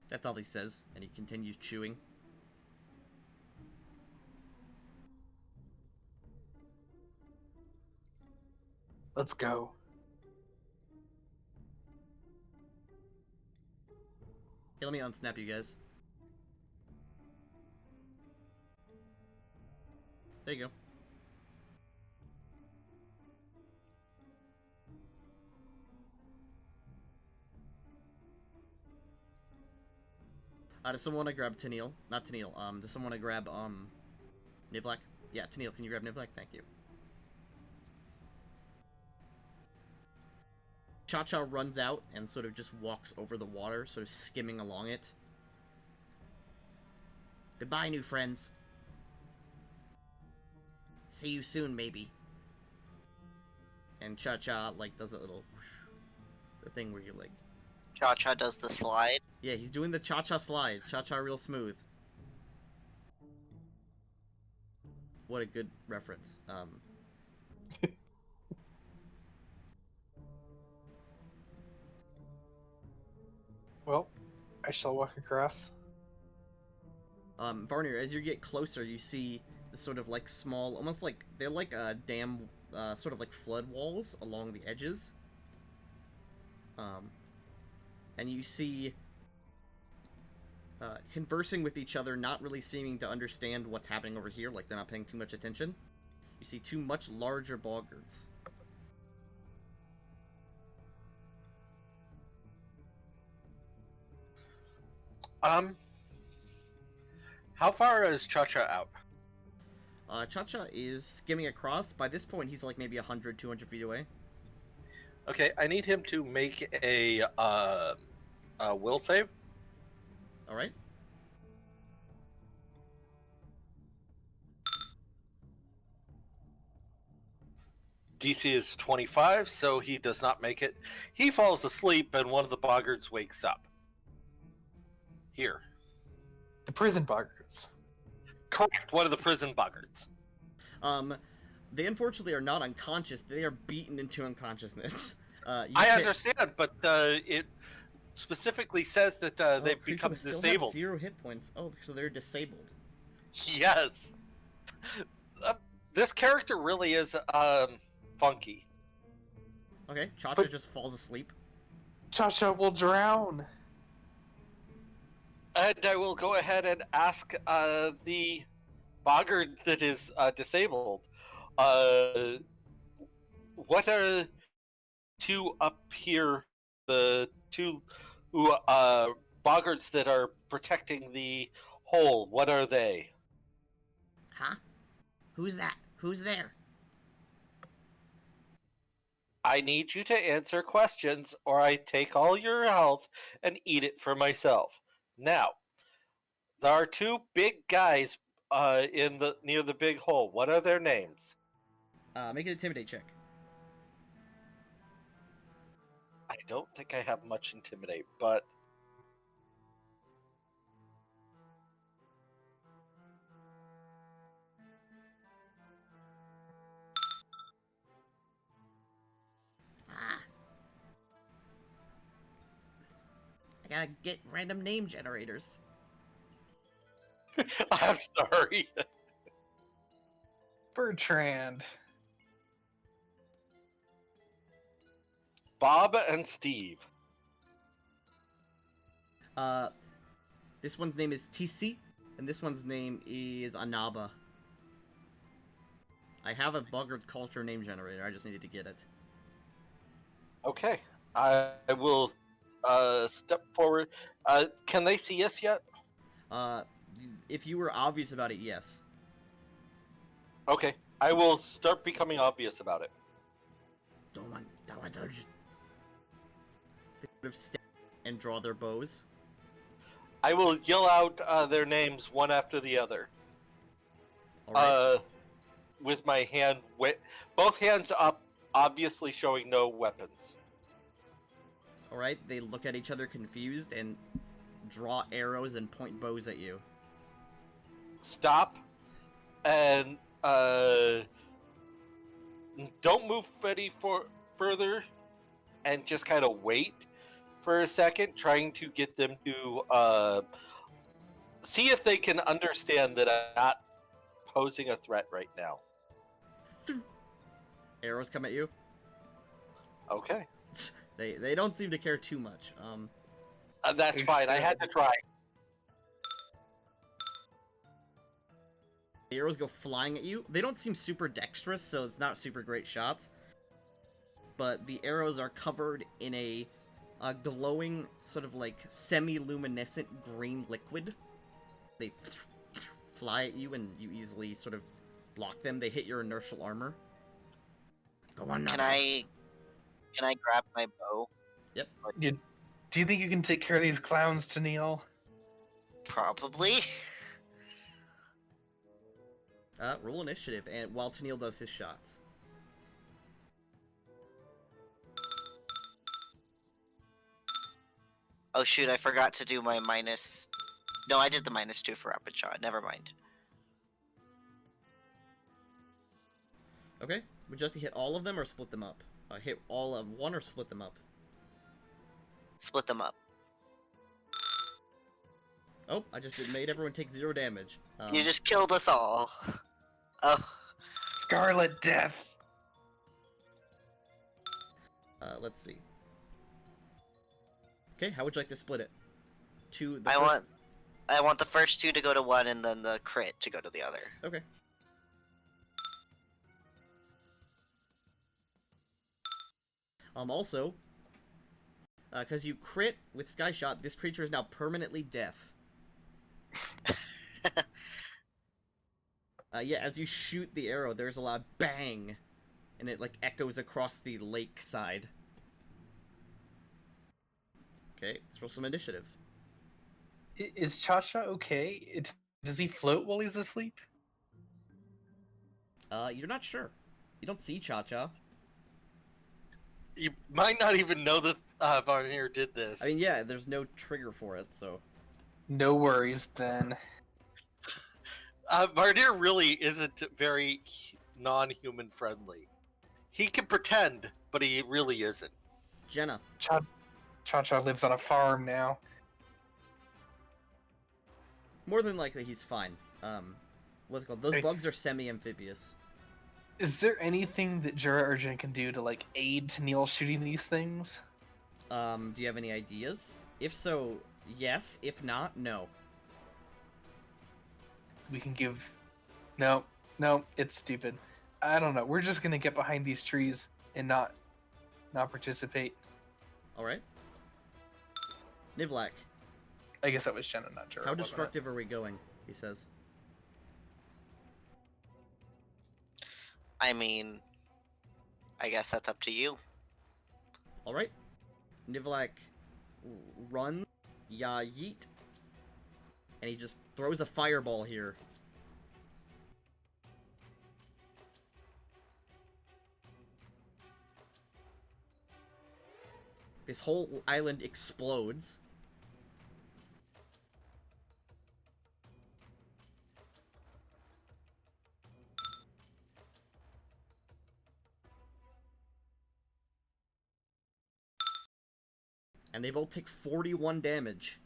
That's all he says, and he continues chewing. Let's go. Hey, let me unsnap you guys. There you go. Does someone want to grab Tennille? Not Tennille. Does someone want to grab Nivlak? Yeah, Tennille, can you grab Nivlak? Thank you. Cha-Cha runs out and sort of just walks over the water, sort of skimming along it. Goodbye, new friends. See you soon, maybe. And Cha-Cha, like, does that little... the thing where you, like... Cha-Cha does the slide. Yeah, he's doing the Cha-Cha slide. Cha-Cha real smooth. What a good reference. Well, I shall walk across. Varnir, as you get closer, you see this sort of like small, almost like they're like a dam, sort of like flood walls along the edges. And you see conversing with each other, not really seeming to understand what's happening over here, like they're not paying too much attention. You see two much larger boggards. How far is Cha-Cha out? Cha-Cha is skimming across. By this point, he's like maybe 100, 200 feet away. Okay, I need him to make a will save. Alright. DC is 25, so he does not make it. He falls asleep, and one of the boggards wakes up. Here. The prison boggards. Correct, one of the prison boggards. They unfortunately are not unconscious. They are beaten into unconsciousness. I understand, but it specifically says that they've become disabled. 0 hit points. Oh, so they're disabled. Yes. This character really is funky. Okay, Cha-Cha just falls asleep. Cha-Cha will drown. And I will go ahead and ask the boggard that is disabled. Uh, what are two up here? The two boggards that are protecting the hole. What are they? Huh? Who's that? Who's there? I need you to answer questions, or I take all your health and eat it for myself. Now, there are two big guys in the near the big hole. What are their names? Make an intimidate check. I don't think I have much intimidate, but Ah. I gotta get random name generators. I'm sorry. Bertrand. Bob and Steve. This one's name is TC, and this one's name is Anaba. I have a boggart culture name generator, I just needed to get it. Okay, I will step forward. Can they see us yet? If you were obvious about it, yes. Okay, I will start becoming obvious about it. They sort of step and draw their bows. I will yell out their names one after the other. Alright. With my hand, both hands up, obviously showing no weapons. Alright, they look at each other confused and draw arrows and point bows at you. Stop, and don't move any further, and just kind of wait for a second, trying to get them to see if they can understand that I'm not posing a threat right now. Arrows come at you. Okay. They don't seem to care too much. That's fine. I had to try. The arrows go flying at you. They don't seem super dexterous, so it's not super great shots. But the arrows are covered in a glowing, sort of like semi-luminescent green liquid. They fly at you, and you easily sort of block them. They hit your inertial armor. Go on now. Can I grab my bow? Yep. Do you think you can take care of these clowns, Tennille? Probably. Roll initiative, and while Tennille does his shots. Oh shoot, I forgot to do my minus... No, I did the -2 for rapid shot. Never mind. Okay. Would you like to hit all of them or split them up? Hit all of one or split them up? Split them up. Oh, I just made everyone take 0 damage. You just killed us all. Oh. Scarlet Death. Let's see. Okay, how would you like to split it? I want the first 2 to go to one, and then the crit to go to the other. Okay. Also, because you crit with Sky Shot, this creature is now permanently deaf. Yeah, as you shoot the arrow, there's a loud bang, and it, like, echoes across the lake side. Okay, let's roll some initiative. Is Cha-Cha okay? Does he float while he's asleep? You're not sure. You don't see Cha-Cha. You might not even know that Varnir did this. I mean, yeah, there's no trigger for it, so... No worries, then. Varnir really isn't very non-human friendly. He can pretend, but he really isn't. Jenna. Cha-Cha lives on a farm now. More than likely, he's fine. What's it called? Those bugs are semi-amphibious. Is there anything that Jura Urgent can do to, like, aid Tennille shooting these things? Do you have any ideas? If so, Yes. If not, no. We can give. No, it's stupid. I don't know. We're just gonna get behind these trees and not participate. All right. Nivlak, I guess that was Jenna, not Jura. how wasn't it? destructive are we going? He says. I mean, I guess that's up to you. All right. Nivlak runs, ya yeet, and he just throws a fireball here. This whole island explodes. And they both take 41 damage.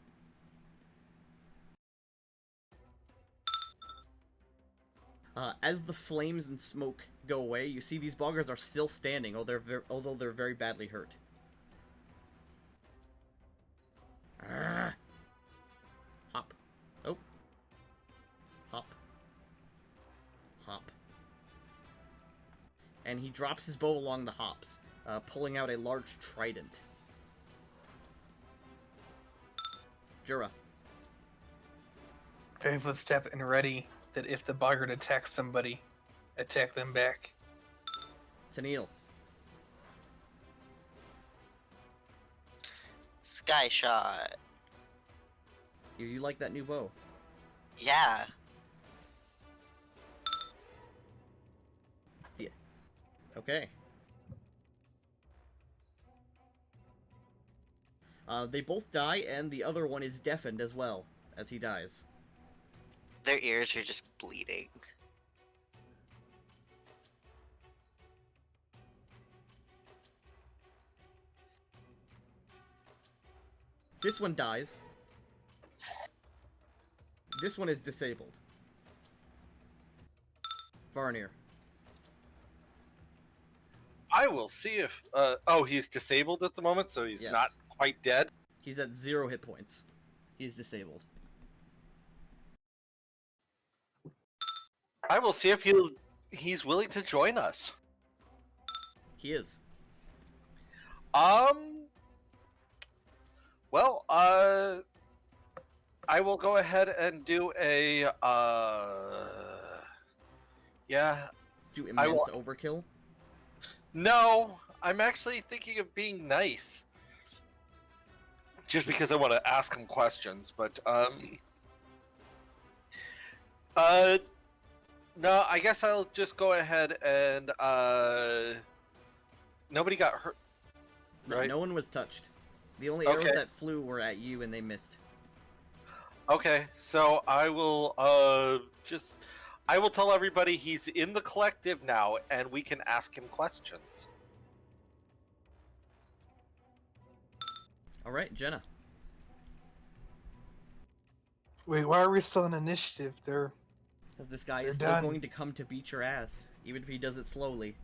As the flames and smoke go away, you see these boggers are still standing, although they're very badly hurt. Ah. Hop. Oh. Hop. Hop. And he drops his bow along the hops, pulling out a large trident. Jura. Fairy footstep and ready that if the boggart attacks somebody, attack them back. Tennille. Sky shot. You like that new bow? Yeah. Okay. They both die, and the other one is deafened as well, as he dies. Their ears are just bleeding. This one dies. This one is disabled. Varnir. I will see if. Oh, he's disabled at the moment, so he's Yes. not quite dead. He's at 0 hit points. He's disabled. I will see if he's willing to join us. He is. Well, I will go ahead and do a. Yeah. Let's do immense overkill. No, I'm actually thinking of being nice. Just because I want to ask him questions, but no, I guess I'll just go ahead and nobody got hurt. No, Right. no one was touched. The only arrows Okay. that flew were at you, and they missed. Okay, so I will I will tell everybody he's in the collective now, and we can ask him questions. All right, Jenna. Wait, why are we still in initiative? They're Because this guy They're is still done. going to come to beat your ass, even if he does it slowly.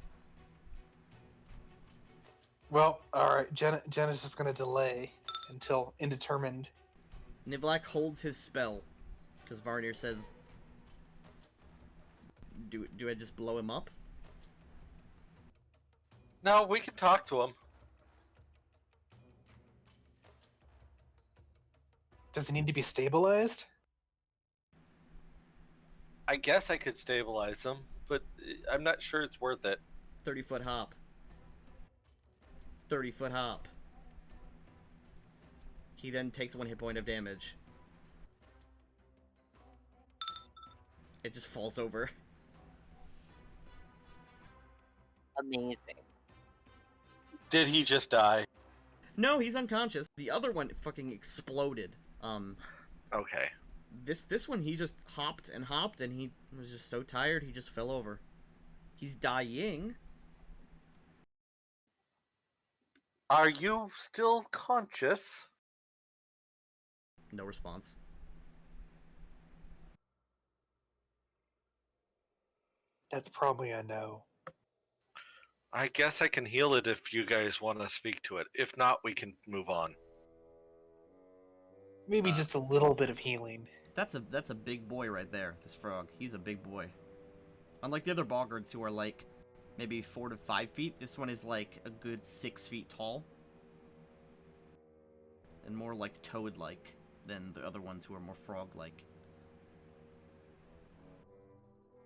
well, all right. Jenna's just gonna delay until indetermined. Nivlak holds his spell, because Varnir says, "Do I just blow him up?" No, we can talk to him. Does he need to be stabilized? I guess I could stabilize him, but I'm not sure it's worth it. 30-foot hop. 30-foot hop. He then takes 1 hit point of damage. It just falls over. Amazing. Did he just die? No, he's unconscious. The other one fucking exploded. Okay. This one he just hopped, and he was just so tired he just fell over. He's dying. Are you still conscious? No response. That's probably a no. I guess I can heal it if you guys want to speak to it. If not, we can move on. Maybe just a little bit of healing. That's a big boy right there. This frog, he's a big boy. Unlike the other boggards who are like maybe 4 to 5 feet, this one is like a good 6 feet tall, and more like toad-like than the other ones who are more frog-like.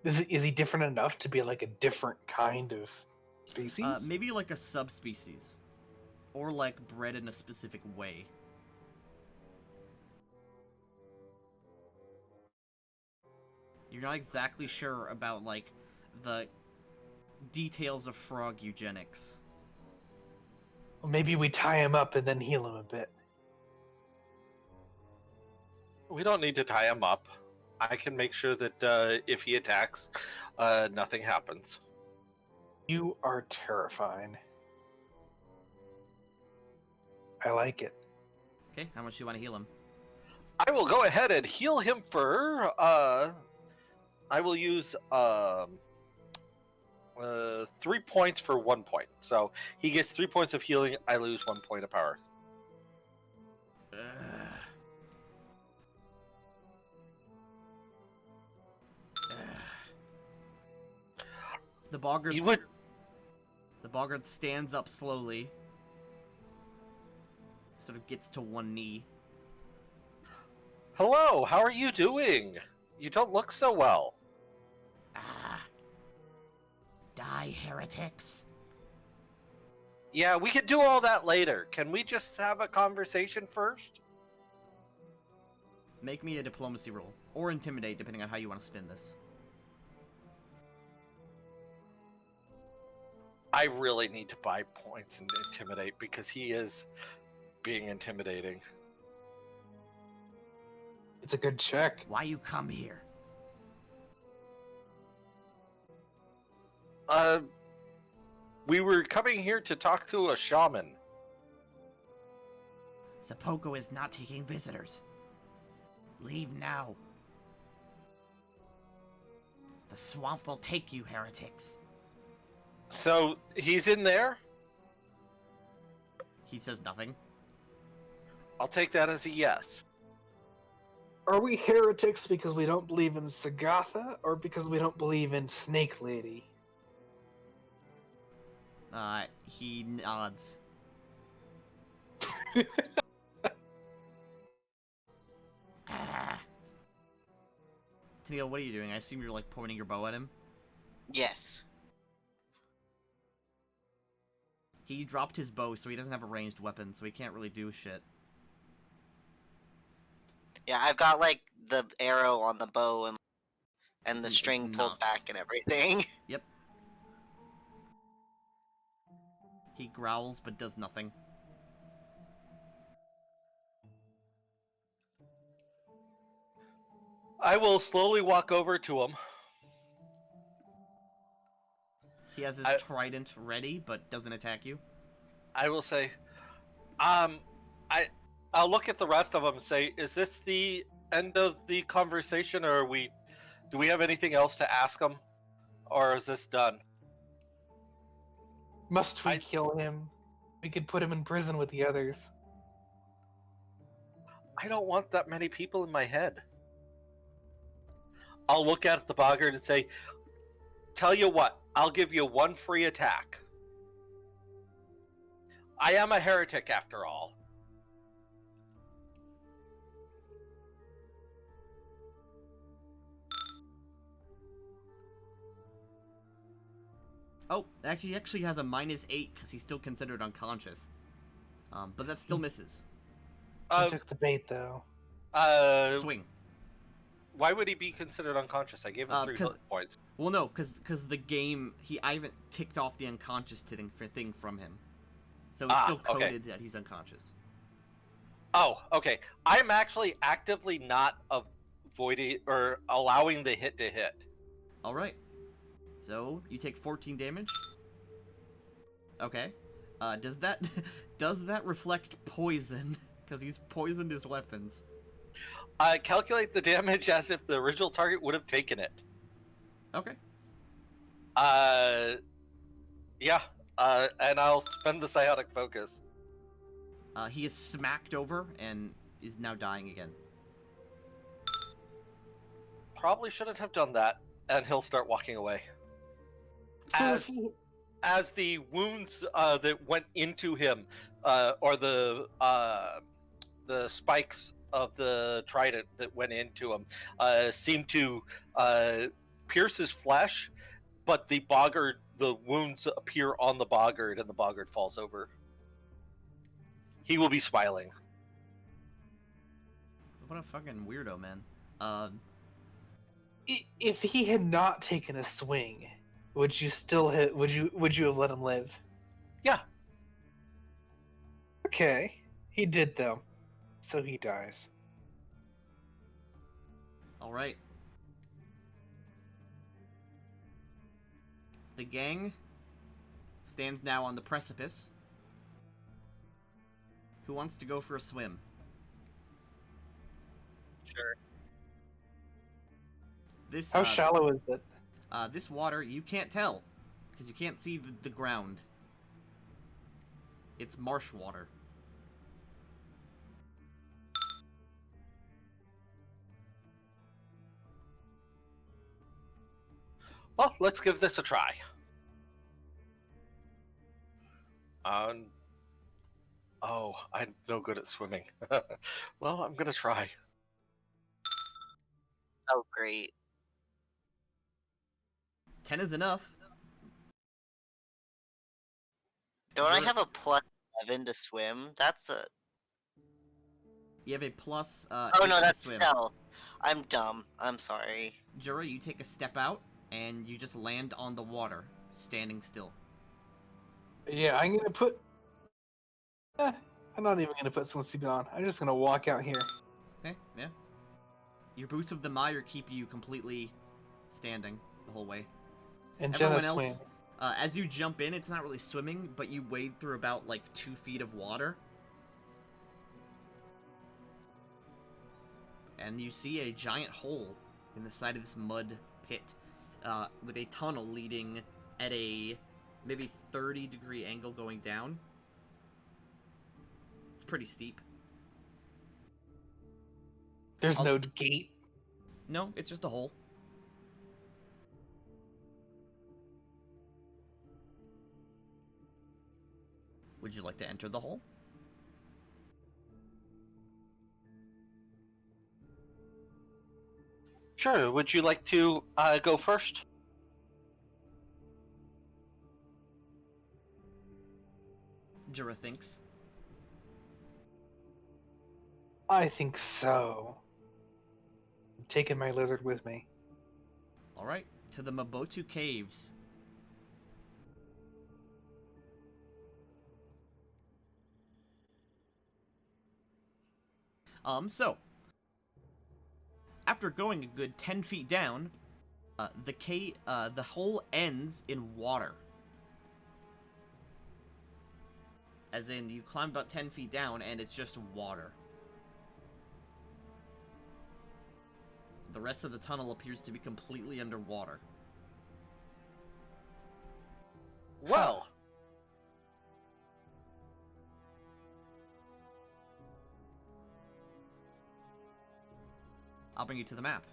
Is he different enough to be like a different kind of species? Maybe like a subspecies, or like bred in a specific way. You're not exactly sure about like the details of frog eugenics. Well, maybe we tie him up and then heal him a bit. We don't need to tie him up. I can make sure that if he attacks, nothing happens. You are terrifying. I like it. Okay, how much do you want to heal him? I will go ahead and heal him for. I will use 3 points for 1 point. So he gets 3 points of healing. I lose 1 point of power. The boggart. You would. The boggart stands up slowly. Sort of gets to one knee. Hello, how are you doing? You don't look so well. Die, heretics. Yeah, we can do all that later. Can we just have a conversation first? Make me a diplomacy roll. Or intimidate, depending on how you want to spin this. I really need to buy points and intimidate because he is being intimidating. It's a good check. Why you come here? We were coming here to talk to a shaman. Sepoko is not taking visitors. Leave now. The swamp will take you, heretics. So, he's in there? He says nothing. I'll take that as a yes. Are we heretics because we don't believe in Sagatha, or because we don't believe in Snake Lady? He nods. Tennille, what are you doing? I assume you're like pointing your bow at him? Yes. He dropped his bow, so he doesn't have a ranged weapon, so he can't really do shit. Yeah, I've got like the arrow on the bow and the It's string pulled not. back and everything. Yep. He growls, but does nothing. I will slowly walk over to him. He has his trident ready, but doesn't attack you. I will say, I'll look at the rest of them and say, is this the end of the conversation, or do we have anything else to ask him, or is this done? Must we kill him? We could put him in prison with the others. I don't want that many people in my head. I'll look at the boggart and say, tell you what, I'll give you 1 free attack. I am a heretic after all. Oh, he actually has a -8 because he's still considered unconscious. But that still misses. He took the bait, though. Swing. Why would he be considered unconscious? I gave him 3 hit points. Well, no, because the game, I haven't ticked off the unconscious thing from him. So it's still coded that he's unconscious. Oh, okay. I'm actually actively not avoiding or allowing the hit to hit. Alright. So, you take 14 damage. Okay. Does that reflect poison? Because he's poisoned his weapons. Calculate the damage as if the original target would have taken it. Okay. Yeah. And I'll spend the psionic focus. He is smacked over, and is now dying again. Probably shouldn't have done that, and he'll start walking away. So if As the wounds that went into him, or the spikes of the trident that went into him, seem to pierce his flesh, but the wounds appear on the boggart, and the boggart falls over. He will be smiling. What a fucking weirdo, man. if he had not taken a swing, would you still hit? Would you have let him live? Yeah. Okay, he did though, so he dies. All right. The gang stands now on the precipice. Who wants to go for a swim? Sure. This How shallow is it? this water you can't tell because you can't see the ground. It's marsh water. Well, let's give this a try. Oh, I'm no good at swimming. Well, I'm gonna try. Oh, great. 10 is enough. Don't I Sure. have a plus 11 to swim? That's a. You have a plus. Oh 8 no, to that's swim. spell. I'm dumb. I'm sorry. Jura, you take a step out and you just land on the water, standing still. Yeah, I'm gonna put. I'm not even gonna put swimsuit on. I'm just gonna walk out here. Okay, yeah. Your boots of the mire keep you completely standing the whole way. And Everyone Jenna else, swing. as you jump in, it's not really swimming, but you wade through about like 2 feet of water. And you see a giant hole in the side of this mud pit, with a tunnel leading at a maybe 30-degree angle going down. It's pretty steep. There's no gate. No, it's just a hole. Would you like to enter the hole? Sure. Would you like to go first? Jura thinks. I think so. I'm taking my lizard with me. Alright, to the Mabotu Caves. So, after going a good 10 feet down, the hole ends in water. As in, you climb about 10 feet down and it's just water. The rest of the tunnel appears to be completely underwater. Well, I'll bring you to the map.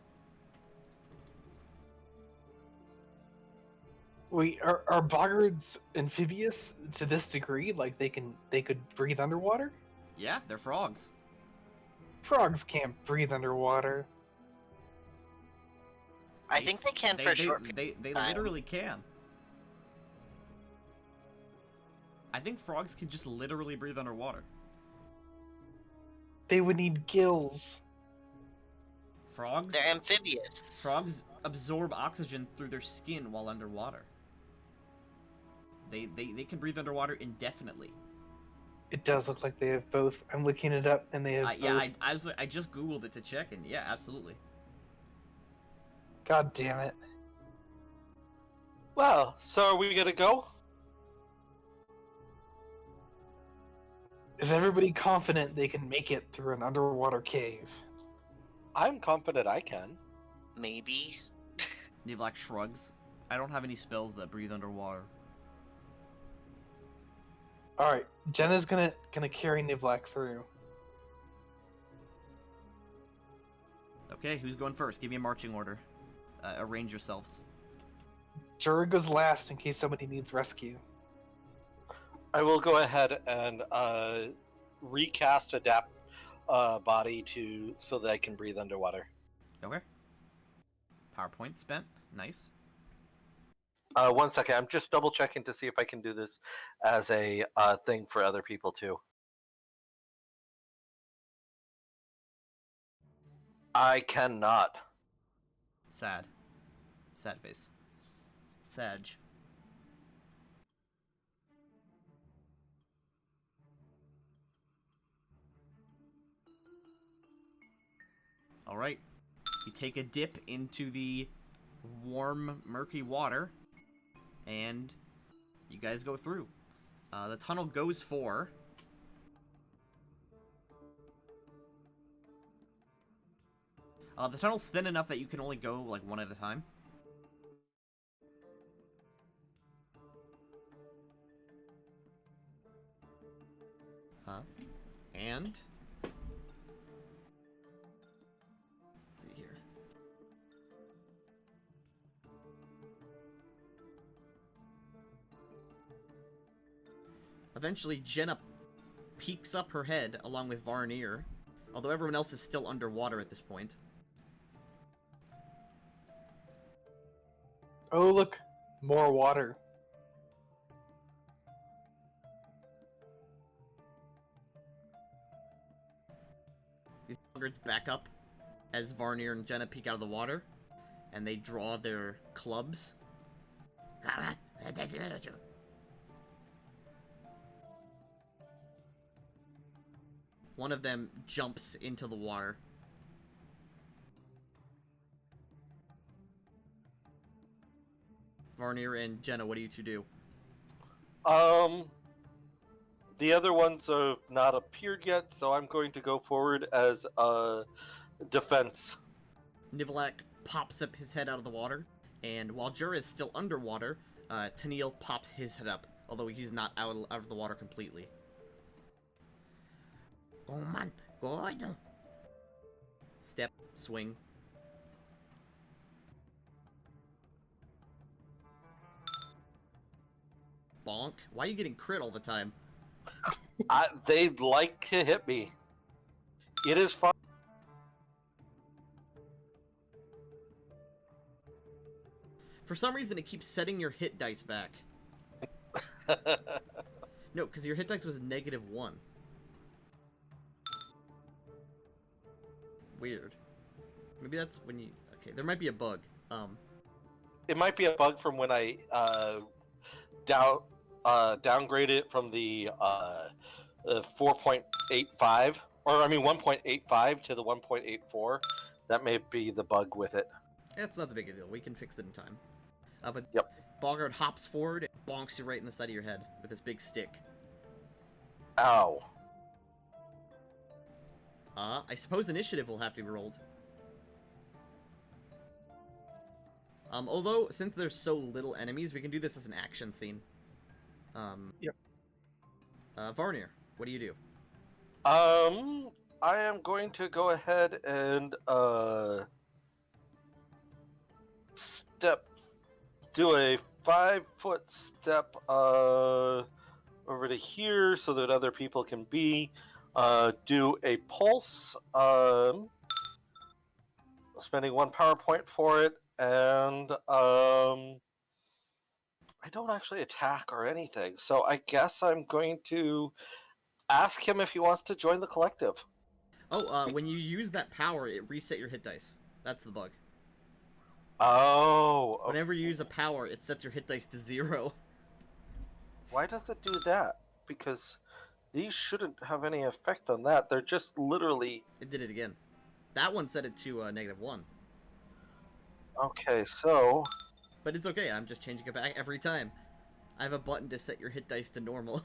Wait, are boggards amphibious to this degree? Like they could breathe underwater? Yeah, they're frogs. Frogs can't breathe underwater. I think they can for a short period. They time. literally can. I think frogs can just literally breathe underwater. They would need gills. Frogs? They're amphibious. Frogs absorb oxygen through their skin while underwater. They can breathe underwater indefinitely. It does look like they have both. I'm looking it up, and they have both. Yeah, I just googled it to check, and yeah, absolutely. God damn it. well. So are we gonna go? Is everybody confident they can make it through an underwater cave? I'm confident I can. Maybe. Nivlak shrugs. I don't have any spells that breathe underwater. All right, Jenna's gonna carry Nivlak through. Okay, who's going first? Give me a marching order. Arrange yourselves. Jura goes last in case somebody needs rescue. I will go ahead and recast adapt body to so that I can breathe underwater. Okay. PowerPoint spent. Nice. 1 second, I'm just double checking to see if I can do this as a thing for other people too. I cannot. Sad. Sad face. Sag. Alright. You take a dip into the warm, murky water, and you guys go through. The tunnel goes for... the tunnel's thin enough that you can only go, like, one at a time. And... let's see here. Eventually, Jenna peeks up her head along with Varnir, although everyone else is still underwater at this point. Oh, look, more water. These buggards back up as Varnir and Jenna peek out of the water, and they draw their clubs. One of them jumps into the water. Varnir and Jenna, what do you two do? The other ones have not appeared yet, so I'm going to go forward as a defense. Nivelak pops up his head out of the water, and while Jura is still underwater, Tennille pops his head up, although he's not out of the water completely. Go man, go on. Step, swing. Bonk. Why are you getting crit all the time? They'd like to hit me. It is fun. For some reason, it keeps setting your hit dice back. No, because your hit dice was -1. Weird. Maybe that's when you... okay, there might be a bug. It might be a bug from when I downgrade it from the 4.85, or I mean 1.85 to the 1.84. That may be the bug with it. That's not the big deal. We can fix it in time. But Yep. Bogart hops forward and bonks you right in the side of your head with his big stick. Ow. I suppose initiative will have to be rolled. Although, since there's so little enemies, we can do this as an action scene. Yep. Varnir, what do you do? I am going to go ahead and do a 5-foot step over to here so that other people can be. Do a pulse, spending 1 power point for it, and I don't actually attack or anything, so I guess I'm going to ask him if he wants to join the collective. Oh, when you use that power, it reset your hit dice. That's the bug. Oh. Whenever you use a power, it sets your hit dice to 0. Why does it do that? Because these shouldn't have any effect on that. They're just literally... It did it again. That one set it to -1. Okay, so... But it's okay, I'm just changing it back every time. I have a button to set your hit dice to normal.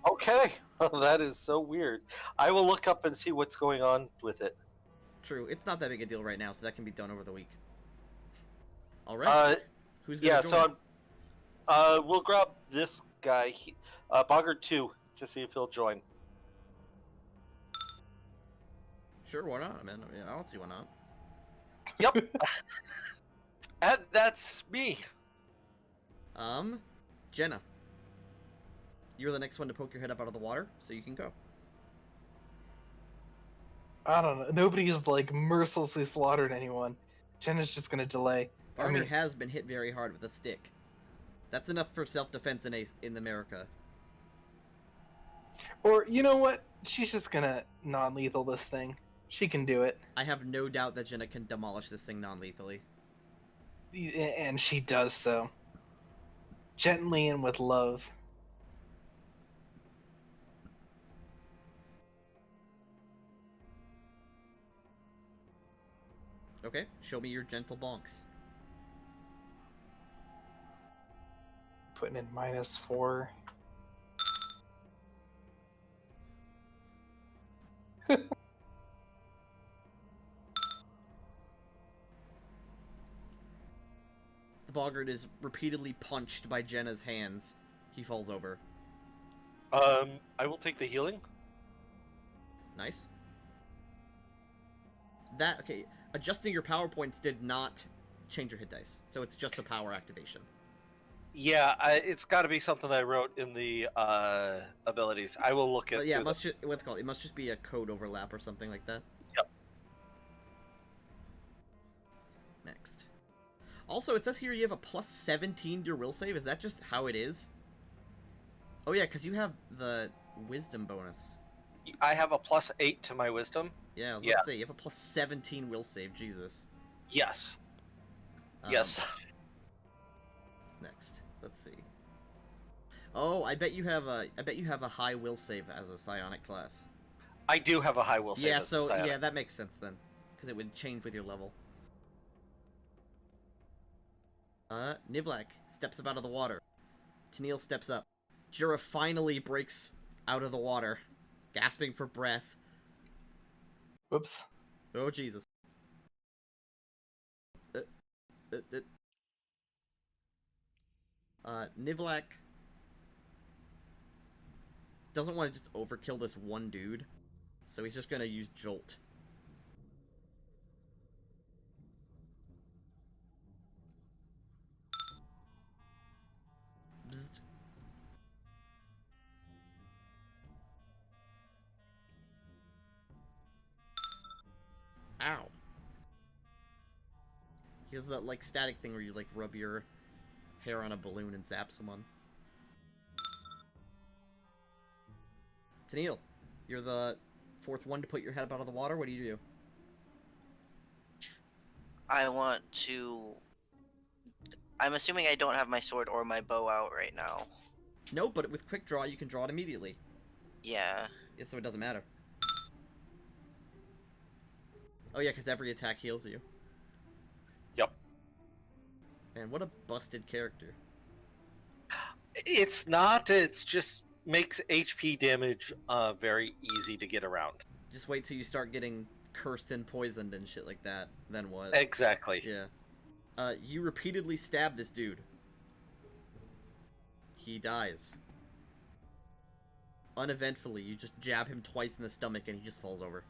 Okay, that is so weird. I will look up and see what's going on with it. True, it's not that big a deal right now, so that can be done over the week. Alright, who's gonna join? So we'll grab this guy, Boggart 2, to see if he'll join. Sure, why not, man? I mean, I don't see why not. Yep. And that's me. Jenna. You're the next one to poke your head up out of the water, so you can go. I don't know. Nobody has like mercilessly slaughtered anyone. Jenna's just gonna delay. Varner has been hit very hard with a stick. That's enough for self-defense in America. Or you know what? She's just gonna non-lethal this thing. She can do it. I have no doubt that Jenna can demolish this thing non-lethally. And she does so. Gently and with love. Okay, show me your gentle bonks. Putting in -4. The boggart is repeatedly punched by Jenna's hands. He falls over. I will take the healing. Nice. Okay, adjusting your power points did not change your hit dice, so it's just the power activation. Yeah, it's got to be something I wrote in the abilities. I will look at. But yeah, it must what's it called? It must just be a code overlap or something like that. Yep. Next. Also, it says here you have a +17 to your will save. Is that just how it is? Oh yeah, because you have the wisdom bonus. I have a +8 to my wisdom. Yeah, I was about to say, you have a +17 will save. Jesus. Yes. Yes. Next, let's see. Oh, I bet you have a high will save as a psionic class. I do have a high will save. Yeah, so yeah, that makes sense then, because it would change with your level. Nivlak steps up out of the water. Tennille steps up. Jira finally breaks out of the water, gasping for breath. Whoops. Oh, Jesus. Nivlak doesn't want to just overkill this one dude, so he's just gonna use Jolt. Bzzzt. Ow. He has that, like, static thing where you, like, rub your hair on a balloon and zap someone. Tennille, you're the fourth one to put your head up out of the water. What do you do? I want to. I'm assuming I don't have my sword or my bow out right now. No, but with quick draw, you can draw it immediately. Yeah. Yeah, so it doesn't matter. Oh yeah, because every attack heals you. Yep. Man, what a busted character. It's not. It's just makes HP damage very easy to get around. Just wait till you start getting cursed and poisoned and shit like that. Then what? Exactly. Yeah. You repeatedly stab this dude. He dies. Uneventfully, you just jab him twice in the stomach and he just falls over.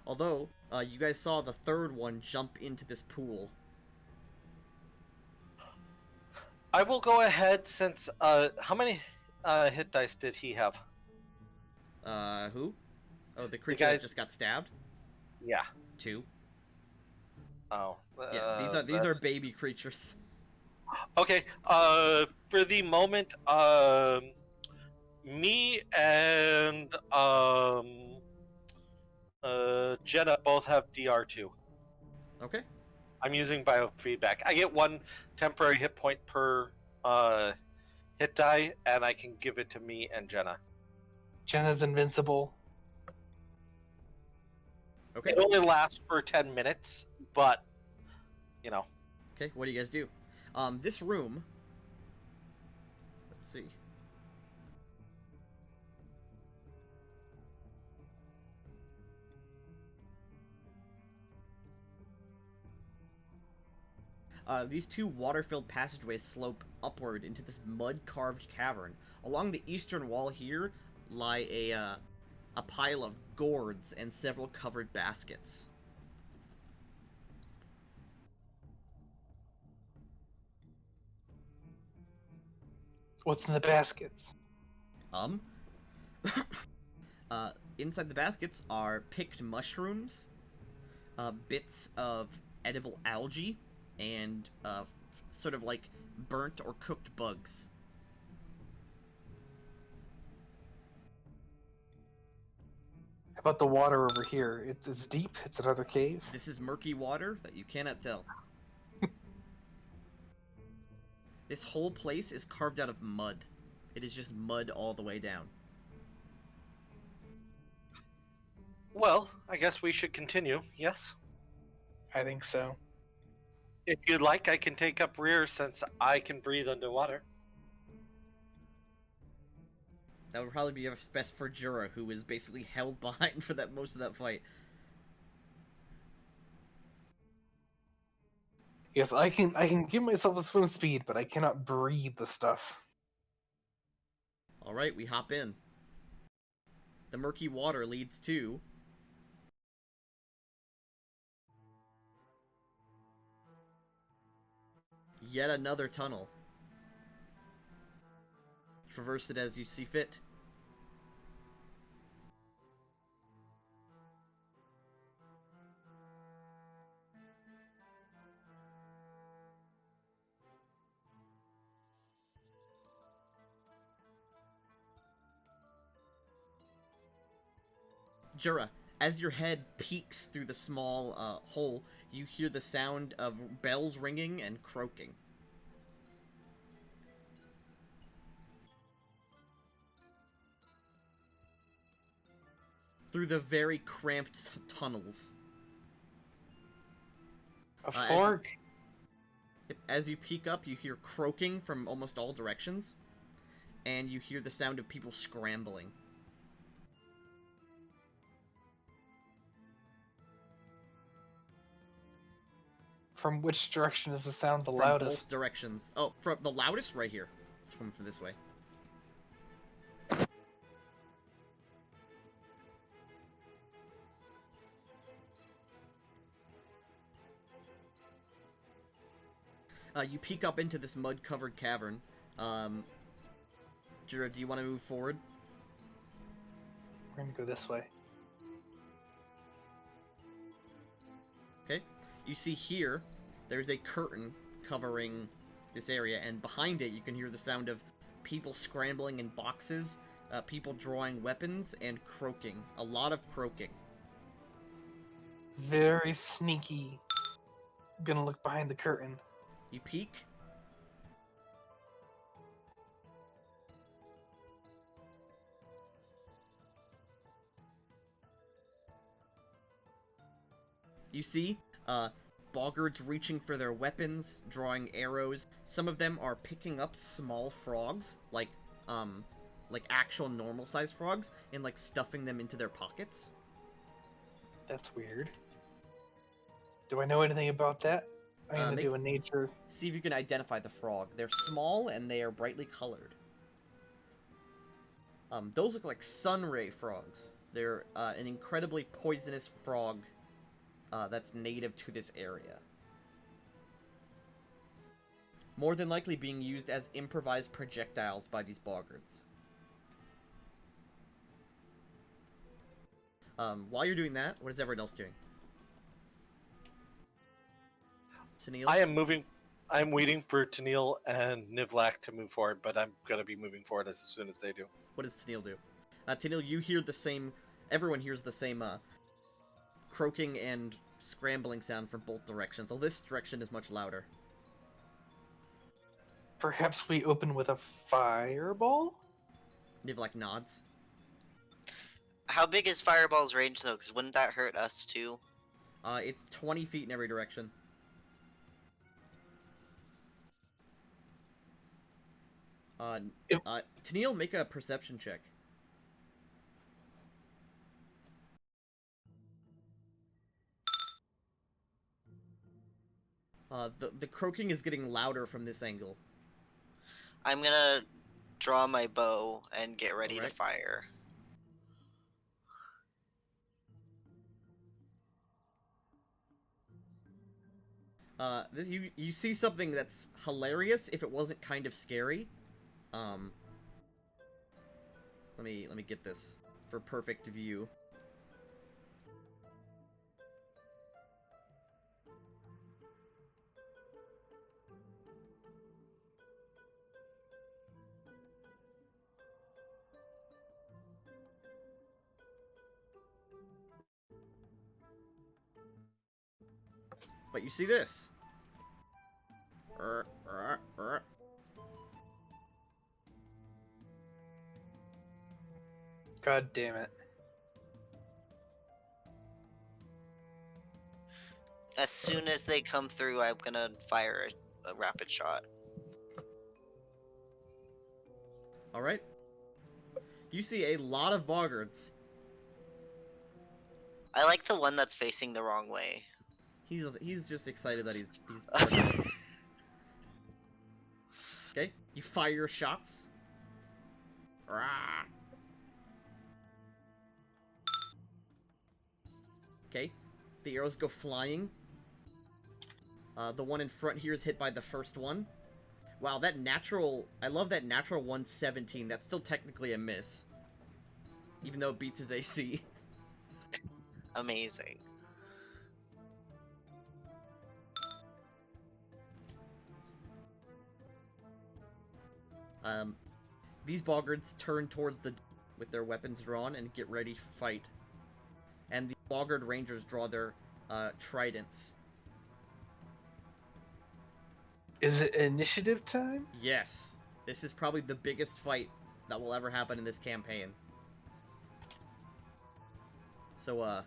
Although, you guys saw the third one jump into this pool. I will go ahead since, how many hit dice did he have? Who? Oh, the creature guy... that just got stabbed? Yeah. 2. Oh. Yeah, these are baby creatures. Okay, for the moment, me and, Jenna both have DR2. Okay. I'm using biofeedback. I get 1 temporary hit point per hit die, and I can give it to me and Jenna. Jenna's invincible. Okay. It only lasts for 10 minutes, but, you know. Okay, what do you guys do? This room... Let's see. These 2 water-filled passageways slope upward into this mud-carved cavern. Along the eastern wall here, lie a pile of gourds and several covered baskets. What's in the baskets? Um, inside the baskets are picked mushrooms, bits of edible algae, and sort of like burnt or cooked bugs. How about the water over here? It's deep. It's another cave. This is murky water that you cannot tell. This whole place is carved out of mud. It is just mud all the way down. Well, I guess we should continue, yes? I think so. If you'd like, I can take up rear since I can breathe underwater. That would probably be best for Jura, who is basically held behind for that most of that fight. Yes, I can give myself a swim speed, but I cannot breathe the stuff. Alright, we hop in. The murky water leads to... yet another tunnel. Traverse it as you see fit. Jura, as your head peeks through the small hole, you hear the sound of bells ringing and croaking. Through the very cramped tunnels. A fork? As you peek up, you hear croaking from almost all directions, and you hear the sound of people scrambling. From which direction is the sound the From loudest? both directions. Oh, from the loudest right here. It's coming from this way. You peek up into this mud-covered cavern. Jura, do you want to move forward? We're gonna go this way. Okay. You see here, there's a curtain covering this area, and behind it you can hear the sound of people scrambling in boxes, people drawing weapons, and croaking. A lot of croaking. Very sneaky. Gonna look behind the curtain. You peek. You see, boggards reaching for their weapons, drawing arrows. Some of them are picking up small frogs, like actual normal-sized frogs, and, like, stuffing them into their pockets. That's weird. Do I know anything about that? I'm gonna do a nature. See if you can identify the frog. They're small, and they are brightly colored. Those look like sunray frogs. They're an incredibly poisonous frog that's native to this area. More than likely being used as improvised projectiles by these boggards. While you're doing that, what is everyone else doing? Tennille? I'm waiting for Tennille and Nivlak to move forward, but I'm gonna be moving forward as soon as they do. What does Tennille do? Tennille, you hear the same... Everyone hears the same, croaking and scrambling sound from both directions, although this direction is much louder. Perhaps we open with a fireball? Nivlak nods. How big is Fireball's range, though? Because wouldn't that hurt us, too? It's 20 feet in every direction. Tennille, make a perception check. The croaking is getting louder from this angle. I'm gonna draw my bow and get ready to fire. You see something that's hilarious if it wasn't kind of scary. Let me get this for perfect view. But you see this. God damn it. As soon as they come through, I'm gonna fire a rapid shot. Alright. You see a lot of boggards. I like the one that's facing the wrong way. He's just excited that he's Okay, you fire your shots. Okay, the arrows go flying. The one in front here is hit by the first one. Wow, that natural... I love that natural 117. That's still technically a miss. Even though it beats his AC. Amazing. These boggards turn towards the with their weapons drawn and get ready to fight. And the boggard rangers draw their tridents. Is it initiative time? Yes, this is probably the biggest fight that will ever happen in this campaign. So, what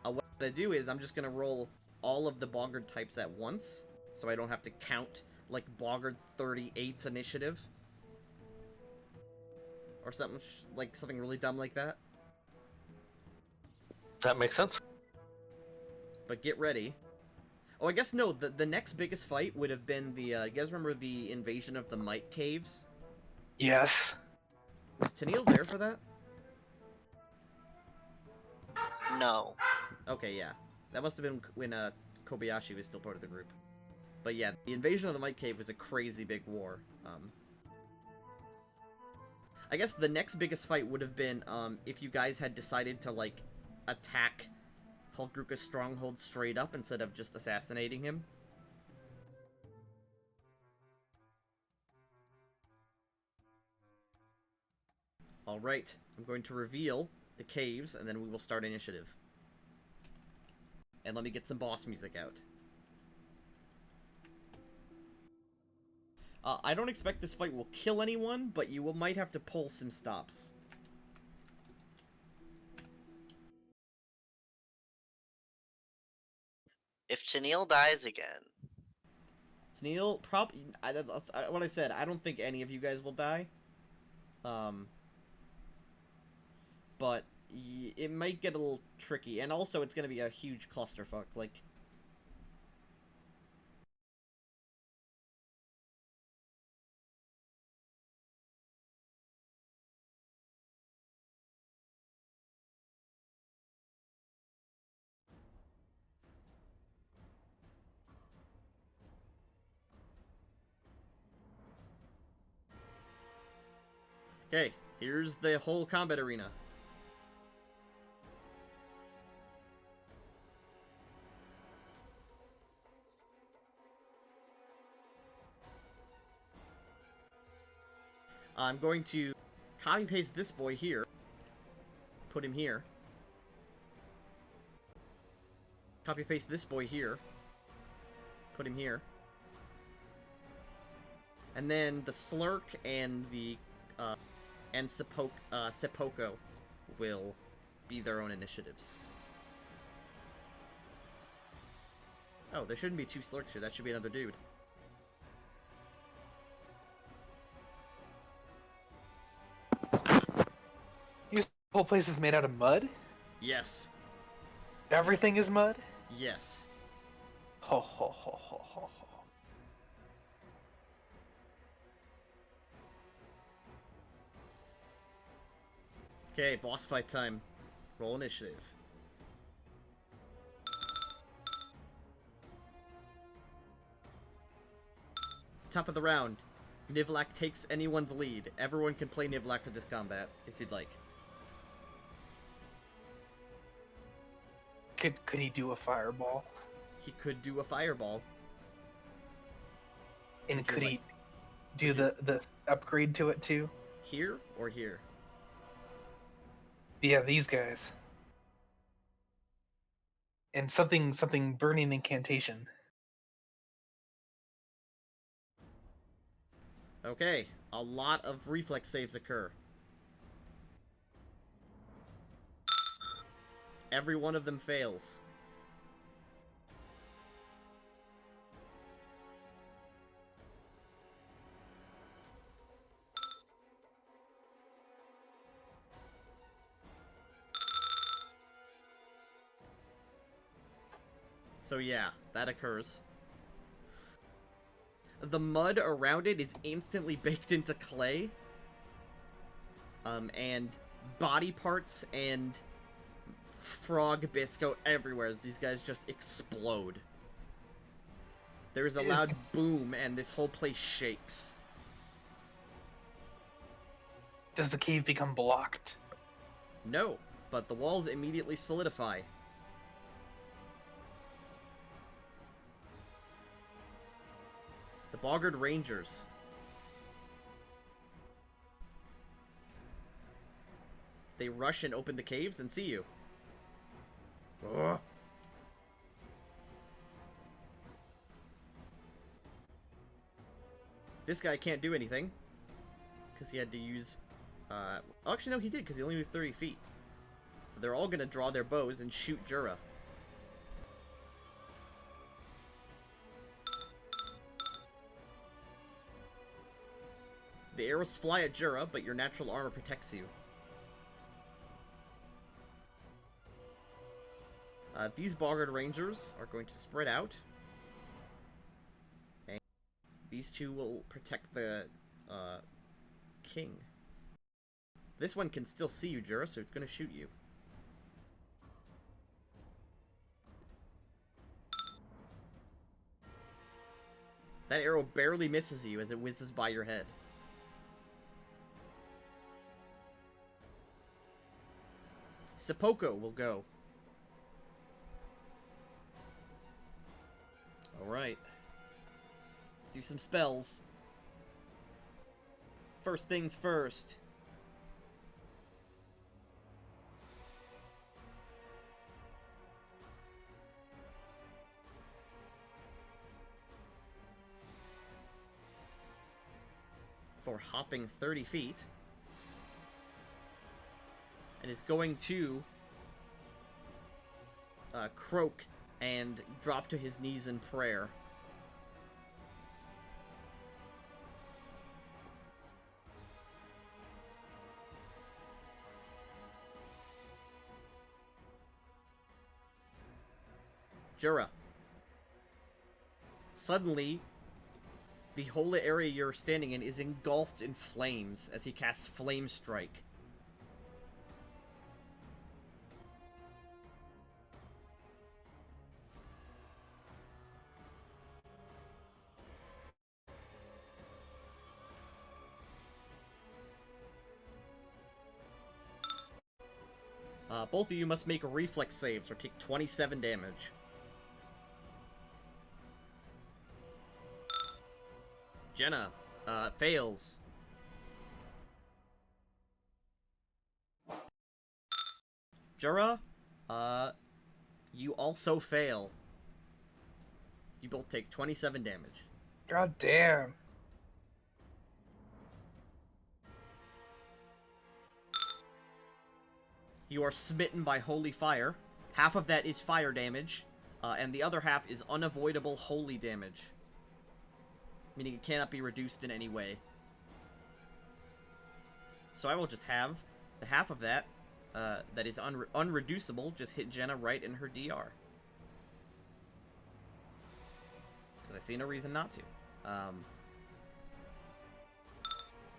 I'm gonna do is I'm just gonna roll all of the boggard types at once, so I don't have to count, like, boggard 38's initiative. Or something, like, something really dumb like that. That makes sense. But get ready. Oh, I guess no, the next biggest fight would have been the, you guys remember the invasion of the Mite Caves? Yes. Was Tennille there for that? No. Okay, yeah. That must have been when, Kobayashi was still part of the group. But yeah, the invasion of the Mite Cave was a crazy big war. I guess the next biggest fight would have been, if you guys had decided to, like, attack Hulkruka's stronghold straight up instead of just assassinating him. Alright, I'm going to reveal the caves, and then we will start initiative. And let me get some boss music out. I don't expect this fight will kill anyone, but you might have to pull some stops. If Tennille dies again, Tennille, that's what I said. I don't think any of you guys will die. But it might get a little tricky, and also it's gonna be a huge clusterfuck. Like, okay, here's the whole combat arena. I'm going to copy paste this boy here, put him here. Copy paste this boy here, put him here. And then the Slurk and the Sepoko will be their own initiatives. Oh, there shouldn't be two Slurks here. That should be another dude. This whole place is made out of mud? Yes. Everything is mud? Yes. Ho ho ho ho ho ho. Okay, boss fight time. Roll initiative. Top of the round. Nivlak takes anyone's lead. Everyone can play Nivlak for this combat, if you'd like. Could he do a fireball? He could do a fireball. And Would you could he like- do would you- the upgrade to it too? Here or here? Yeah, these guys. And something burning incantation. Okay, a lot of reflex saves occur. Every one of them fails. So yeah, that occurs. The mud around it is instantly baked into clay. And body parts and frog bits go everywhere as these guys just explode. There is a loud boom and this whole place shakes. Does the cave become blocked? No, but the walls immediately solidify. The Boggard Rangers. They rush and open the caves and see you. Ugh. This guy can't do anything because he had to use actually no, he did because he only moved 30 feet. So they're all gonna draw their bows and shoot Jura. The arrows fly at Jura, but your natural armor protects you. These Boggard Rangers are going to spread out. And these two will protect the king. This one can still see you, Jura, so it's going to shoot you. That arrow barely misses you as it whizzes by your head. Sepoko will go. Alright. Let's do some spells. First things first. For hopping 30 feet. And is going to croak and drop to his knees in prayer. Jura. Suddenly, the whole area you're standing in is engulfed in flames as he casts Flame Strike. Both of you must make reflex saves or take 27 damage. Jenna, fails. Jura, you also fail. You both take 27 damage. God damn. You are smitten by holy fire. Half of that is fire damage, and the other half is unavoidable holy damage. Meaning it cannot be reduced in any way. So I will just have the half of that, that is unreducible, just hit Jenna right in her DR. Because I see no reason not to.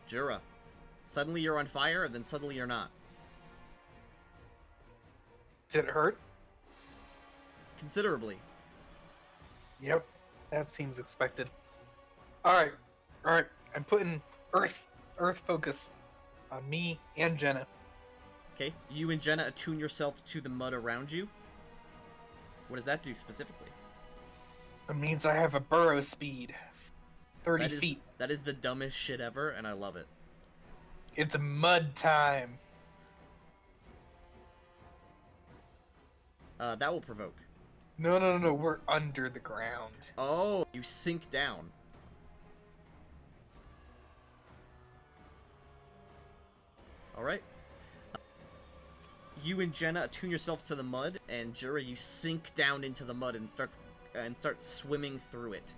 Jura. Suddenly you're on fire, and then suddenly you're not. Did it hurt? Considerably. Yep. That seems expected. Alright. Alright, I'm putting Earth focus on me and Jenna. Okay, you and Jenna attune yourselves to the mud around you. What does that do specifically? It means I have a burrow speed. 30 That is, feet. that is the dumbest shit ever, and I love it. It's mud time. That will provoke. No. We're under the ground. Oh, you sink down. Alright. You and Jenna attune yourselves to the mud, and Jura, you sink down into the mud and start swimming through it.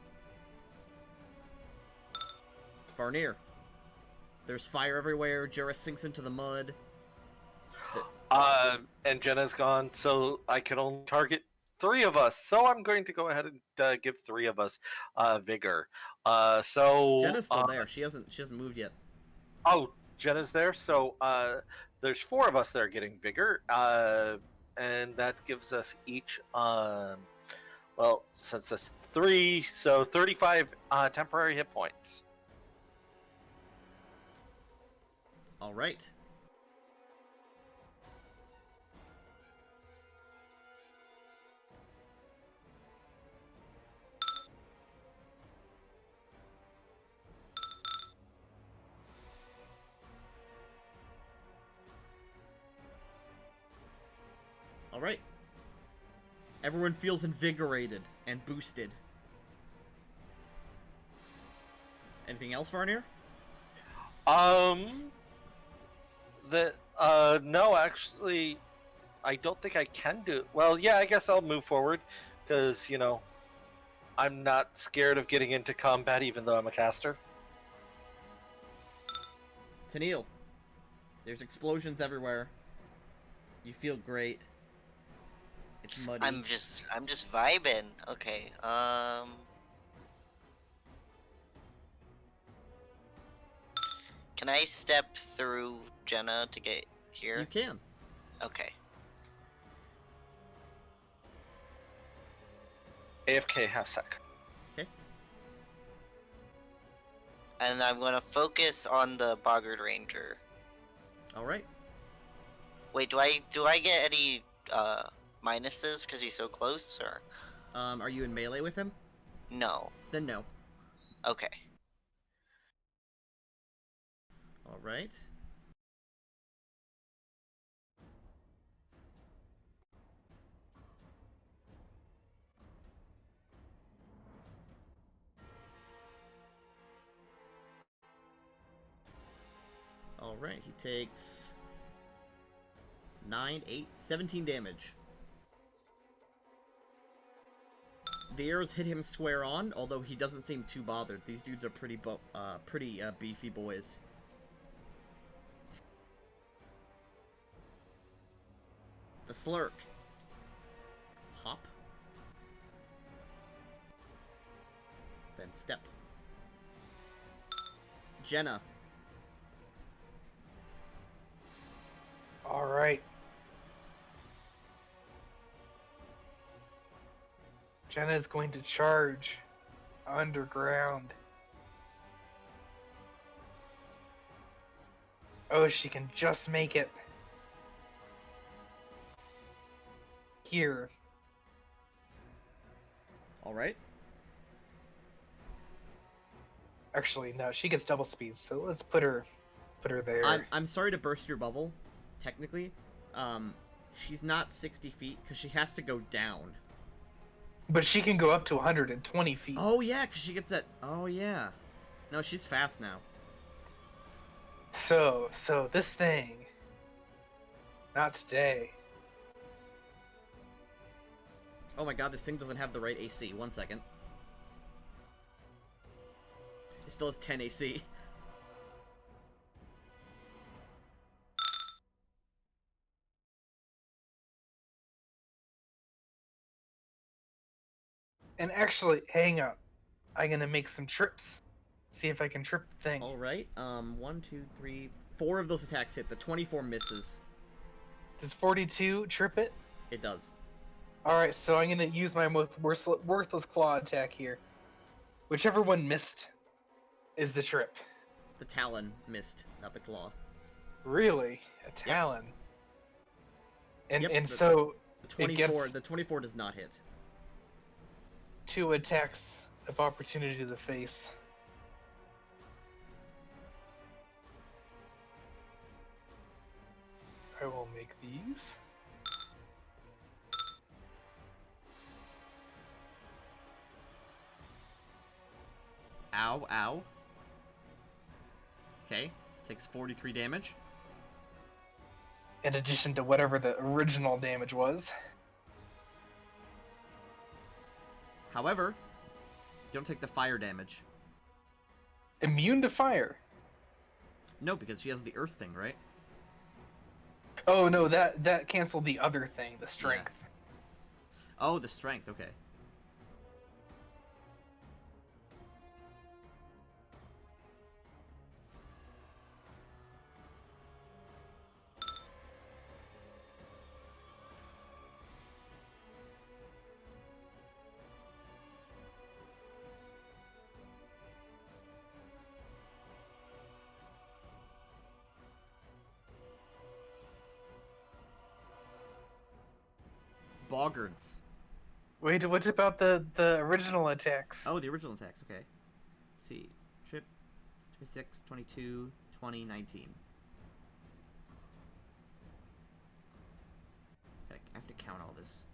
Farnir. There's fire everywhere. Jura sinks into the mud. And Jenna's gone, so I can only target 3 of us. So I'm going to go ahead and give 3 of us vigor. Jenna's still there. She hasn't moved yet. Oh, Jenna's there. So there's 4 of us that are getting vigor, and that gives us each. Well, since that's 3, so 35 temporary hit points. All right. All right. Everyone feels invigorated and boosted. Anything else, Varnir? No, actually, I don't think I can do it. Well, yeah, I guess I'll move forward, because, I'm not scared of getting into combat, even though I'm a caster. Tennille. There's explosions everywhere. You feel great. It's muddy. I'm just vibing. Okay. Can I step through Jenna to get here? You can. Okay. AFK half sec. Okay. And I'm gonna focus on the Boggart Ranger. All right. Wait, do I get any minuses because he's so close, or? Are you in melee with him? No. Then no. Okay. All right. All right, he takes 9, 8, 17 damage. The arrows hit him square on, although he doesn't seem too bothered. These dudes are pretty beefy boys. The Slurk. Hop. Then step. Jenna. Alright. Jenna is going to charge underground. Oh, she can just make it. Here. All right. Actually, no, she gets double speed, so let's put her there. I'm sorry to burst your bubble. Technically, she's not 60 feet because she has to go down. But she can go up to 120 feet. Oh yeah, because she gets that. Oh yeah. No, she's fast now. So this thing. Not today. Oh my god, this thing doesn't have the right AC. 1 second. It still has 10 AC. And actually, hang up. I'm gonna make some trips. See if I can trip the thing. Alright, 1, 2, 3, 4 of those attacks hit. The 24 misses. Does 42 trip it? It does. Alright, so I'm gonna use my most worthless claw attack here. Whichever one missed. is the trip. The talon missed, not the claw. Really? A talon? And Yep, and the- so The 24, gets- the 24 does not hit. 2 attacks of opportunity to the face. I will make these. Ow, ow. Okay, takes 43 damage. In addition to whatever the original damage was. However, you don't take the fire damage. Immune to fire. No, because she has the earth thing, right? Oh no, that canceled the other thing, the strength. Oh, the strength, okay. Boggards. Wait, what about the original attacks? Oh, the original attacks, okay. Let's see. Trip 26, 22, 20, 19. I have to count all this.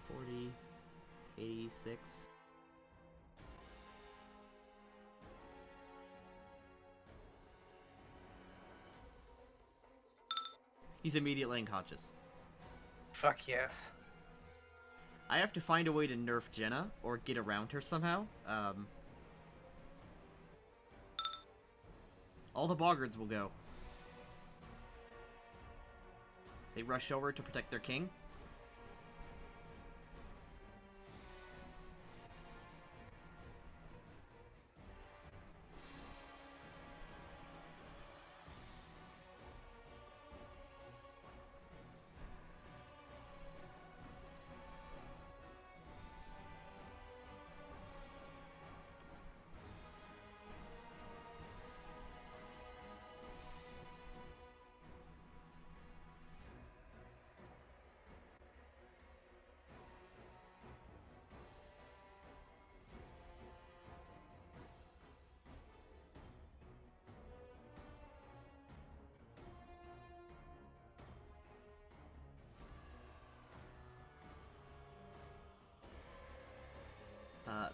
40, 86. He's immediately unconscious. Fuck yes. I have to find a way to nerf Jenna, or get around her somehow. All the Boggards will go. They rush over to protect their king.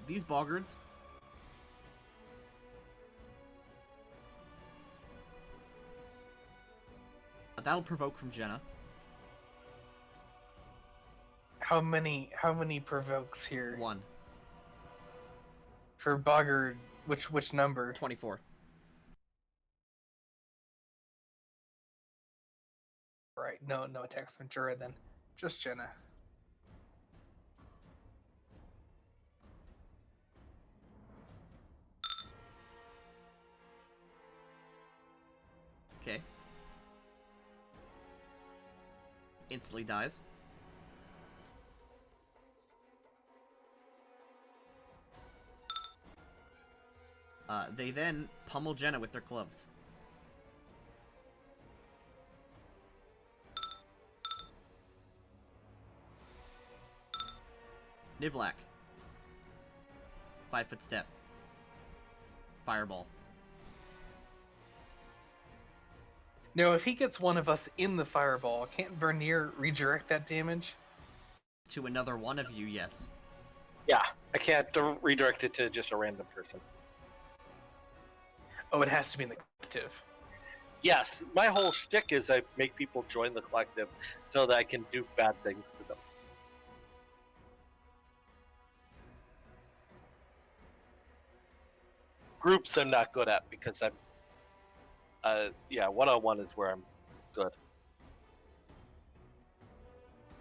These Boggards. That'll provoke from Jenna. How many provokes here? 1. For Boggart, which number? 24. Right, no attacks Ventura then. Just Jenna. Okay. Instantly dies. They then pummel Jenna with their clubs. Nivlak. 5-foot step. Fireball. Now, if he gets one of us in the fireball, can't Vernier redirect that damage? To another one of you, yes. Yeah, I can't redirect it to just a random person. Oh, it has to be in the collective. Yes, my whole shtick is I make people join the collective so that I can do bad things to them. Groups I'm not good at because I'm yeah, one-on-one is where I'm good.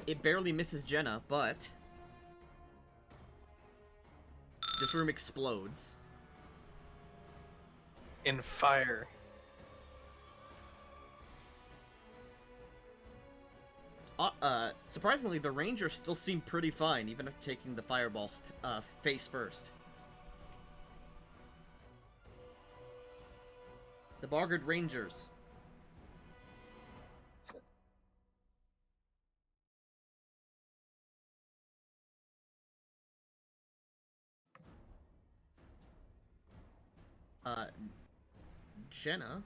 It barely misses Jenna, but this room explodes. In fire. Surprisingly, the Rangers still seem pretty fine, even after taking the fireball face first. The Boggard Rangers. Jenna.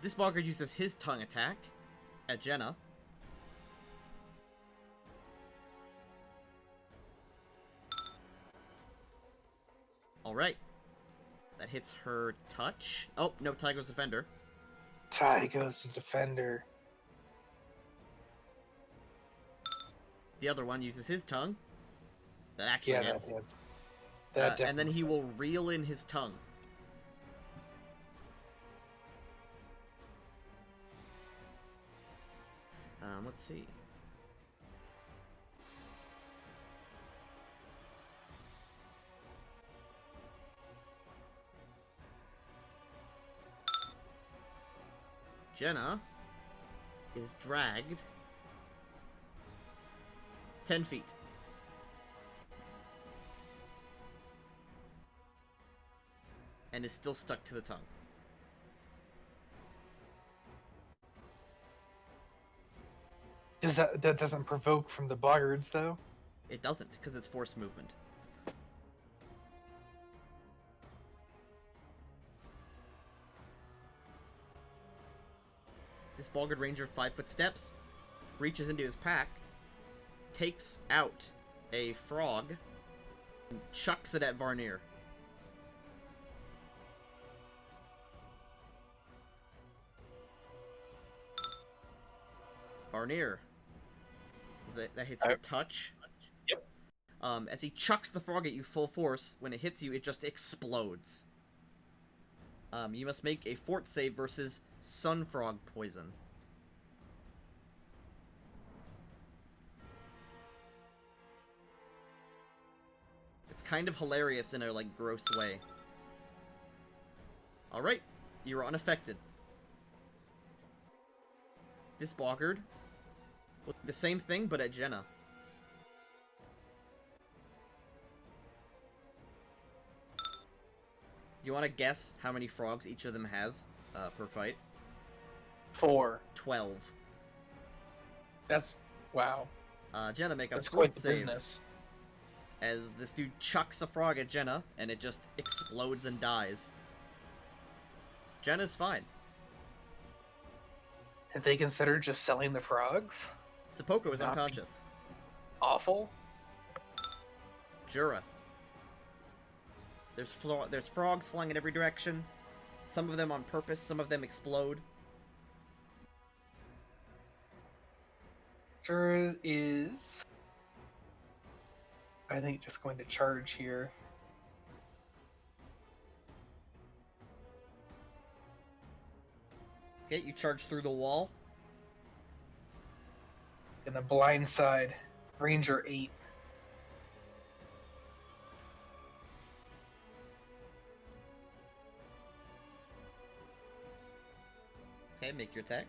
This Boggard uses his tongue attack at Jenna. Alright. That hits her touch. Oh, no, Tiger's Defender. Ty goes to defender. The other one uses his tongue. That actually Yeah, hits. that And then definitely- he will reel in his tongue. Let's see. Jenna is dragged 10 feet. And is still stuck to the tongue. That doesn't provoke from the Boggards though? It doesn't, because it's force movement. This Boggard Ranger 5-foot steps, reaches into his pack, takes out a frog, and chucks it at Varnir. Varnir. That hits your touch. Yep. As he chucks the frog at you full force, when it hits you, it just explodes. You must make a fort save versus Sun Frog poison. It's kind of hilarious in a, like, gross way. Alright, you're unaffected. This Boggard, the same thing, but at Jenna. You want to guess how many frogs each of them has per fight? 4. 12. That's wow. Jenna, make a That's fort quite the save. business. As this dude chucks a frog at Jenna, and it just explodes and dies. Jenna's fine. Have they considered just selling the frogs? Sepoko is Not be- unconscious. Awful. Jura. There's frogs flying in every direction. Some of them on purpose, some of them explode. Sure is, I think, just going to charge here. Okay, you charge through the wall. In the blind side, Ranger 8. Okay, make your attack.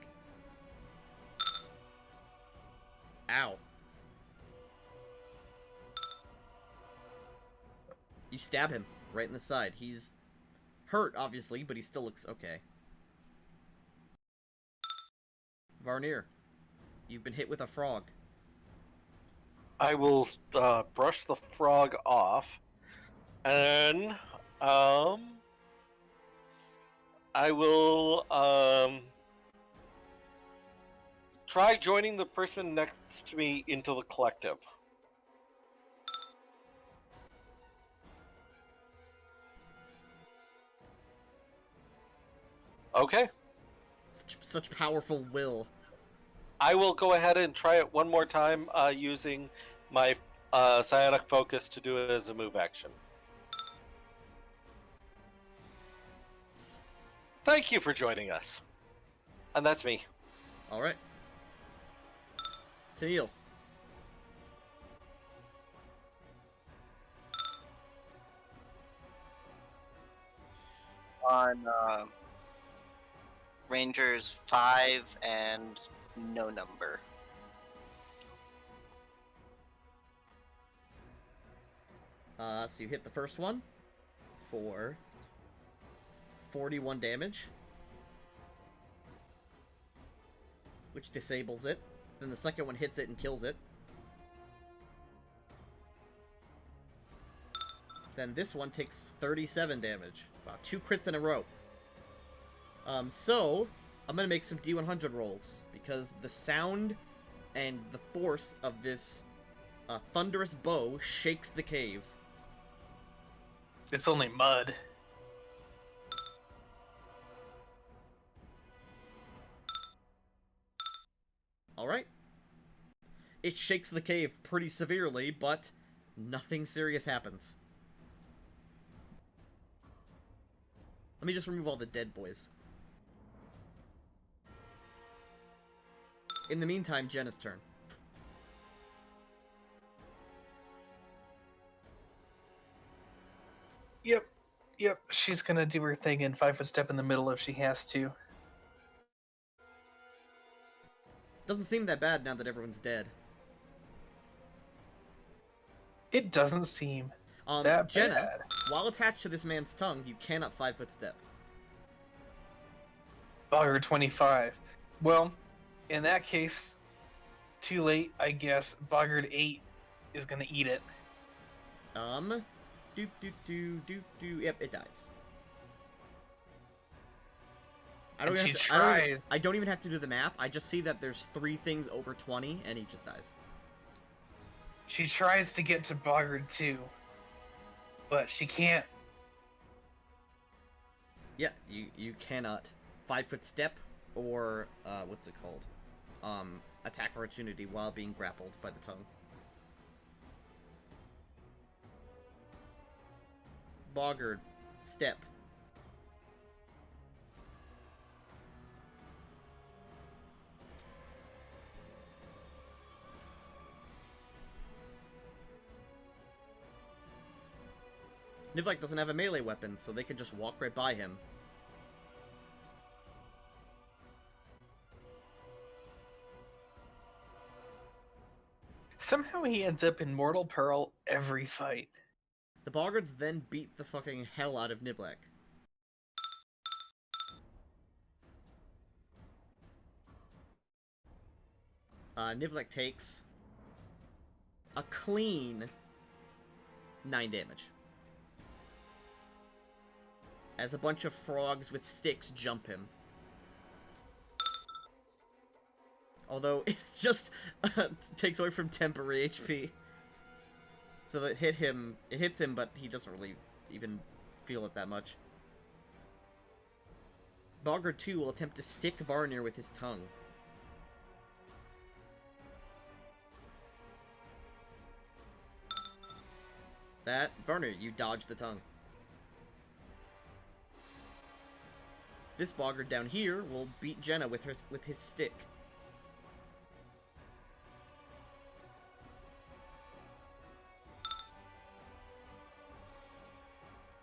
Ow. You stab him right in the side. He's hurt, obviously, but he still looks okay. Varnir, you've been hit with a frog. I will brush the frog off, and I will try joining the person next to me into the collective. Okay. Such powerful will. I will go ahead and try it one more time using my psionic focus to do it as a move action. Thank you for joining us. And that's me. Alright. Tennille. On Rangers 5 and no number. So you hit the first one for 41 damage, which disables it. Then the second one hits it and kills it. Then this one takes 37 damage. Wow, 2 crits in a row. So, I'm gonna make some D100 rolls, because the sound and the force of this thunderous bow shakes the cave. It's only mud. Alright. It shakes the cave pretty severely, but nothing serious happens. Let me just remove all the dead boys. In the meantime, Jenna's turn. Yep, she's gonna do her thing and 5-foot step in the middle if she has to. Doesn't seem that bad now that everyone's dead. It doesn't seem that Jenna, bad. while attached to this man's tongue, you cannot 5-foot step. Bogger 25. Well, in that case, too late, I guess. Boggard 8 is gonna eat it. Yep, it dies. I don't even have to do the math. I just see that there's 3 things over 20, and he just dies. She tries to get to Boggard 2, but she can't. Yeah, you cannot 5-foot step or what's it called? Attack opportunity while being grappled by the tongue. Boggard, step. Nivlek doesn't have a melee weapon, so they can just walk right by him. Somehow he ends up in Mortal Peril every fight. The Boggards then beat the fucking hell out of Nivlek. Nivlek takes a clean 9 damage. As a bunch of frogs with sticks jump him. Although, it's just takes away from temporary HP. So it hits him, but he doesn't really even feel it that much. Boggart 2 will attempt to stick Varnir with his tongue. Varnir, you dodge the tongue. This Boggart down here will beat Jenna with his stick.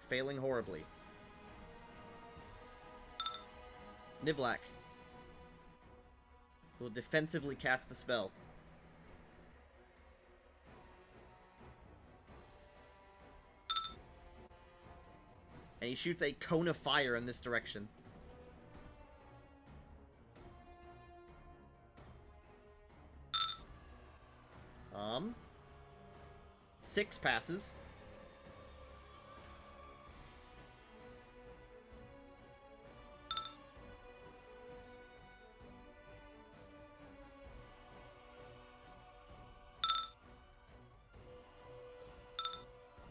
Failing horribly. Nivlak will defensively cast the spell. And he shoots a cone of fire in this direction. Six passes.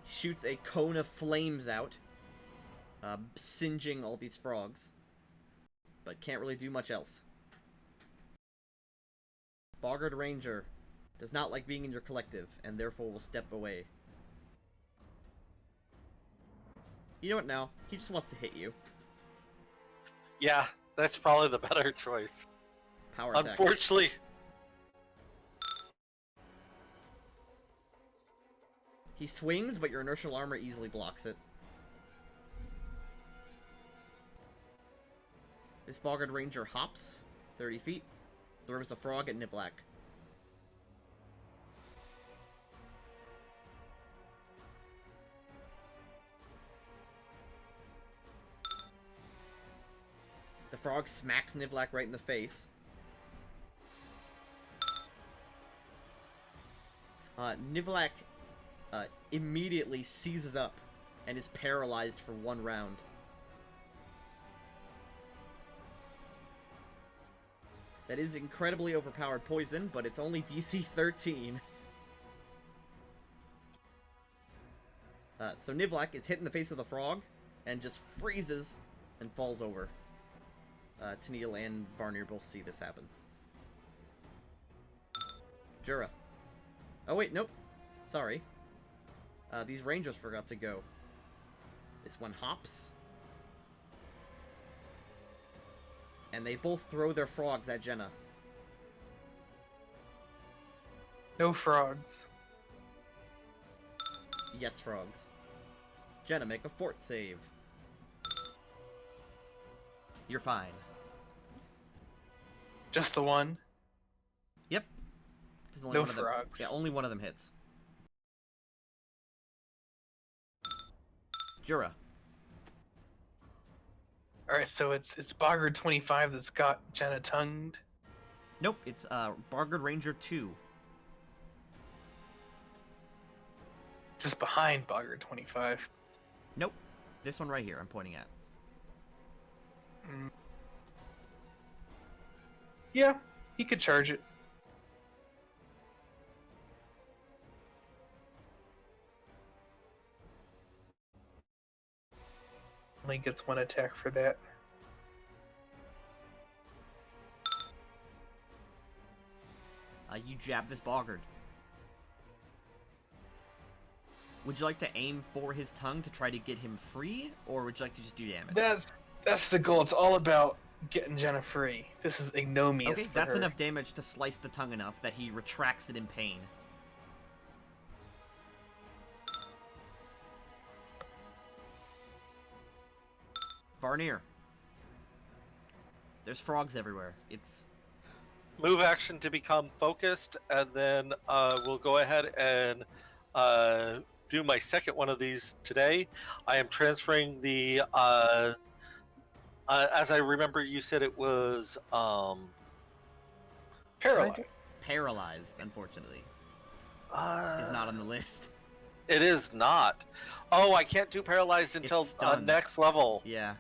Shoots a cone of flames out, singeing all these frogs, but can't really do much else. Boggart Ranger does not like being in your collective, and therefore will step away. You know what now? He just wants to hit you. Yeah, that's probably the better choice. Power attack. Unfortunately. He swings, but your inertial armor easily blocks it. This Boggart Ranger hops 30 feet, throws a frog at Nivlak. frog smacks Nivlak right in the face. Nivlak immediately seizes up and is paralyzed for 1 round. That is incredibly overpowered poison, but it's only DC 13. So Nivlak is hit in the face with a frog and just freezes and falls over. Tennille and Varnir both see this happen. Jura. Oh wait, nope. Sorry. These rangers forgot to go. This one hops. And they both throw their frogs at Jenna. No frogs. Yes, frogs. Jenna, make a fort save. You're fine. Just the one. Yep. 'Cause only No one of them, frogs. yeah, only one of them hits. Jura. Alright, so it's Boggard 25 that's got Jenna tongued. Nope, it's Bargard Ranger 2. Just behind Boggard 25. Nope. This one right here I'm pointing at. Mm. Yeah, he could charge it. Only gets 1 attack for that. You jab this Boggard. Would you like to aim for his tongue to try to get him free, or would you like to just do damage? That's the goal. It's all about getting Jenna free. This is ignominious. Okay, for that's her. enough damage to slice the tongue enough that he retracts it in pain. Varnir. There's frogs everywhere. It's... Move action to become focused, and then we'll go ahead and do my second one of these today. I am transferring the... as I remember, you said it was... Paralyzed. paralyzed, unfortunately. Is not on the list. It is not. Oh, I can't do paralyzed until stunned. next level. Yeah.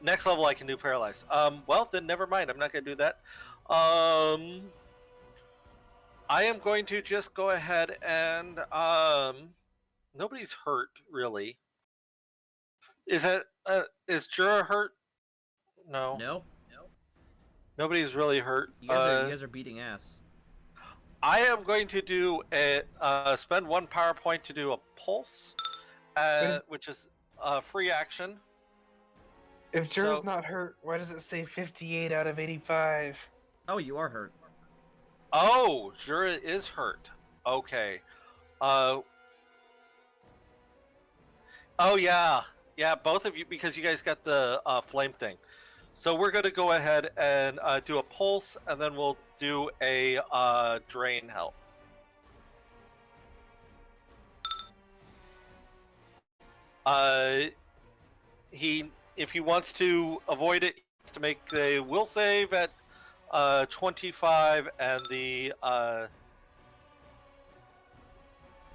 Next level I can do paralyzed. Well, then never mind. I'm not going to do that. I am going to just go ahead and nobody's hurt really. Is Jura hurt? No. No? Nobody's really hurt. You guys are beating ass. I am going to do a spend 1 power point to do a pulse, which is a free action. If Jura's not hurt, why does it say 58 out of 85? Oh, you are hurt. Oh, Jura is hurt. Okay. Oh yeah, both of you, because you guys got the flame thing. So we're going to go ahead and do a pulse, and then we'll do a drain health. If he wants to avoid it, he has to make the will save at 25, and the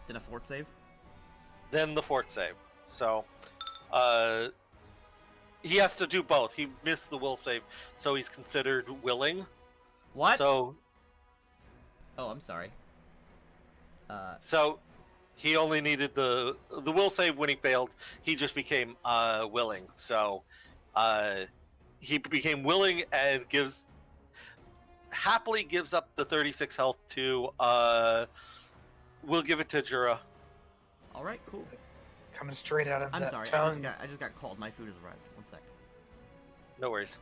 Did a fort save? then the fort save. So he has to do both. He missed the will save, so he's considered willing. What? So Oh, I'm sorry. so he only needed the will save when he failed. He just became willing. So he became willing and happily gives up the 36 health to we'll give it to Jura. All right, cool. Coming straight out of I'm that sorry. tongue. I just got called. My food has arrived. 1 sec. No worries.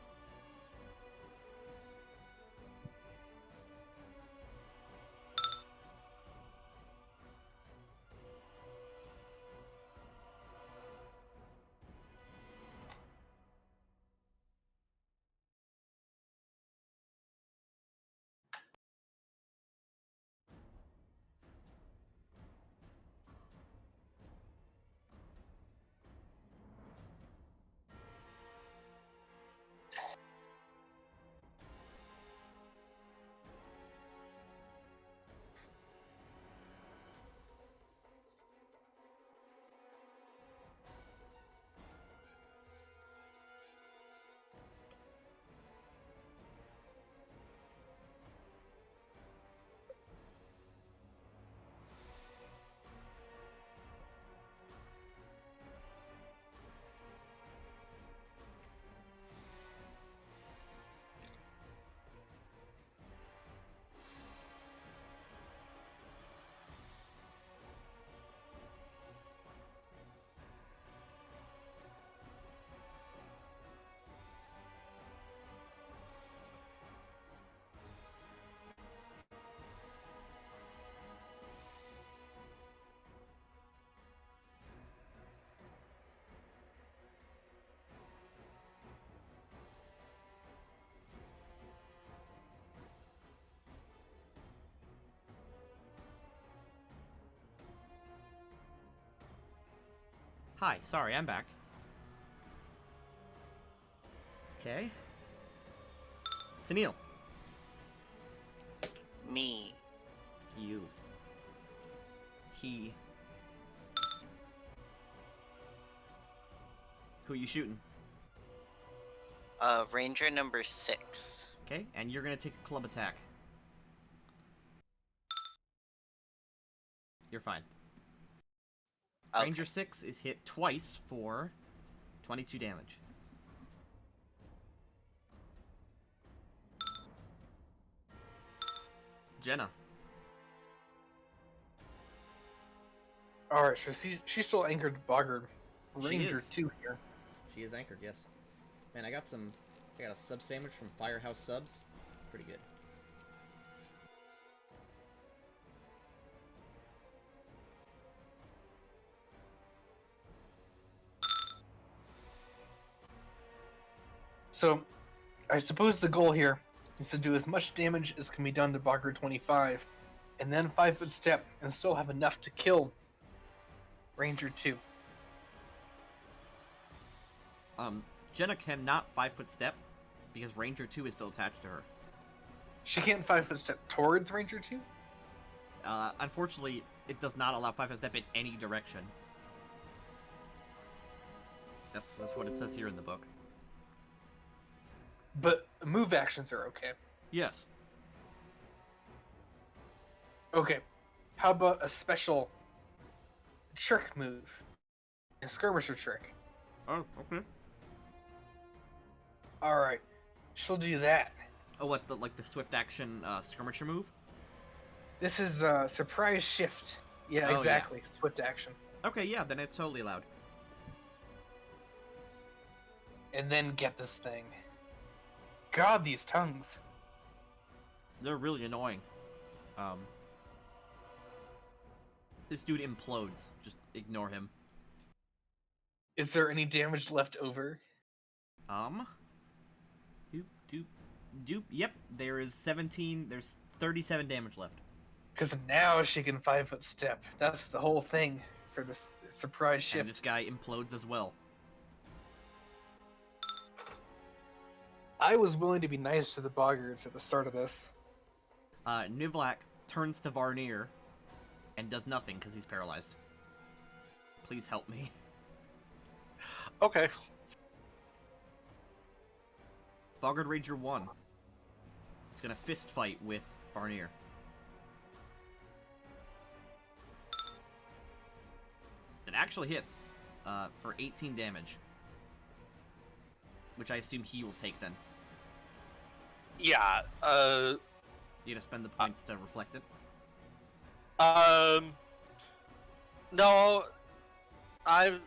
Hi, sorry, I'm back. Okay. Tennille. Me. You. He. Who you shooting? Ranger number 6. Okay, and you're gonna take a club attack. You're fine. Okay. Ranger 6 is hit twice for 22 damage. Jenna. Alright, so she's still anchored to Boggart. She Ranger is. 2 here. She is anchored, yes. Man, I got a sub sandwich from Firehouse Subs. It's pretty good. So, I suppose the goal here is to do as much damage as can be done to Boggart 25, and then 5-foot step, and still have enough to kill Ranger 2. Jenna cannot 5-foot step because Ranger 2 is still attached to her. She can't 5-foot step towards Ranger 2? Unfortunately, it does not allow 5-foot step in any direction. That's what it says here in the book. But move actions are okay. Yes. Okay, how about a special trick move? A skirmisher trick. Oh, okay. Alright, she'll do that. Oh, what, the swift action skirmisher move? This is surprise shift. Yeah, Oh, yeah. exactly. Swift action. Okay, yeah, then it's totally allowed. And then get this thing. God, these tongues. They're really annoying. This dude implodes. Just ignore him. Is there any damage left over? Doop. Yep, there's 37 damage left. Because now she can 5-foot step. That's the whole thing for this surprise shift. And this guy implodes as well. I was willing to be nice to the Boggarts at the start of this. Nivlak turns to Varnir and does nothing because he's paralyzed. Please help me. Okay. Boggart Ranger 1. He's gonna fist fight with Varnir. That actually hits for 18 damage. Which I assume he will take then. Yeah. You gonna spend the points to reflect it? No. I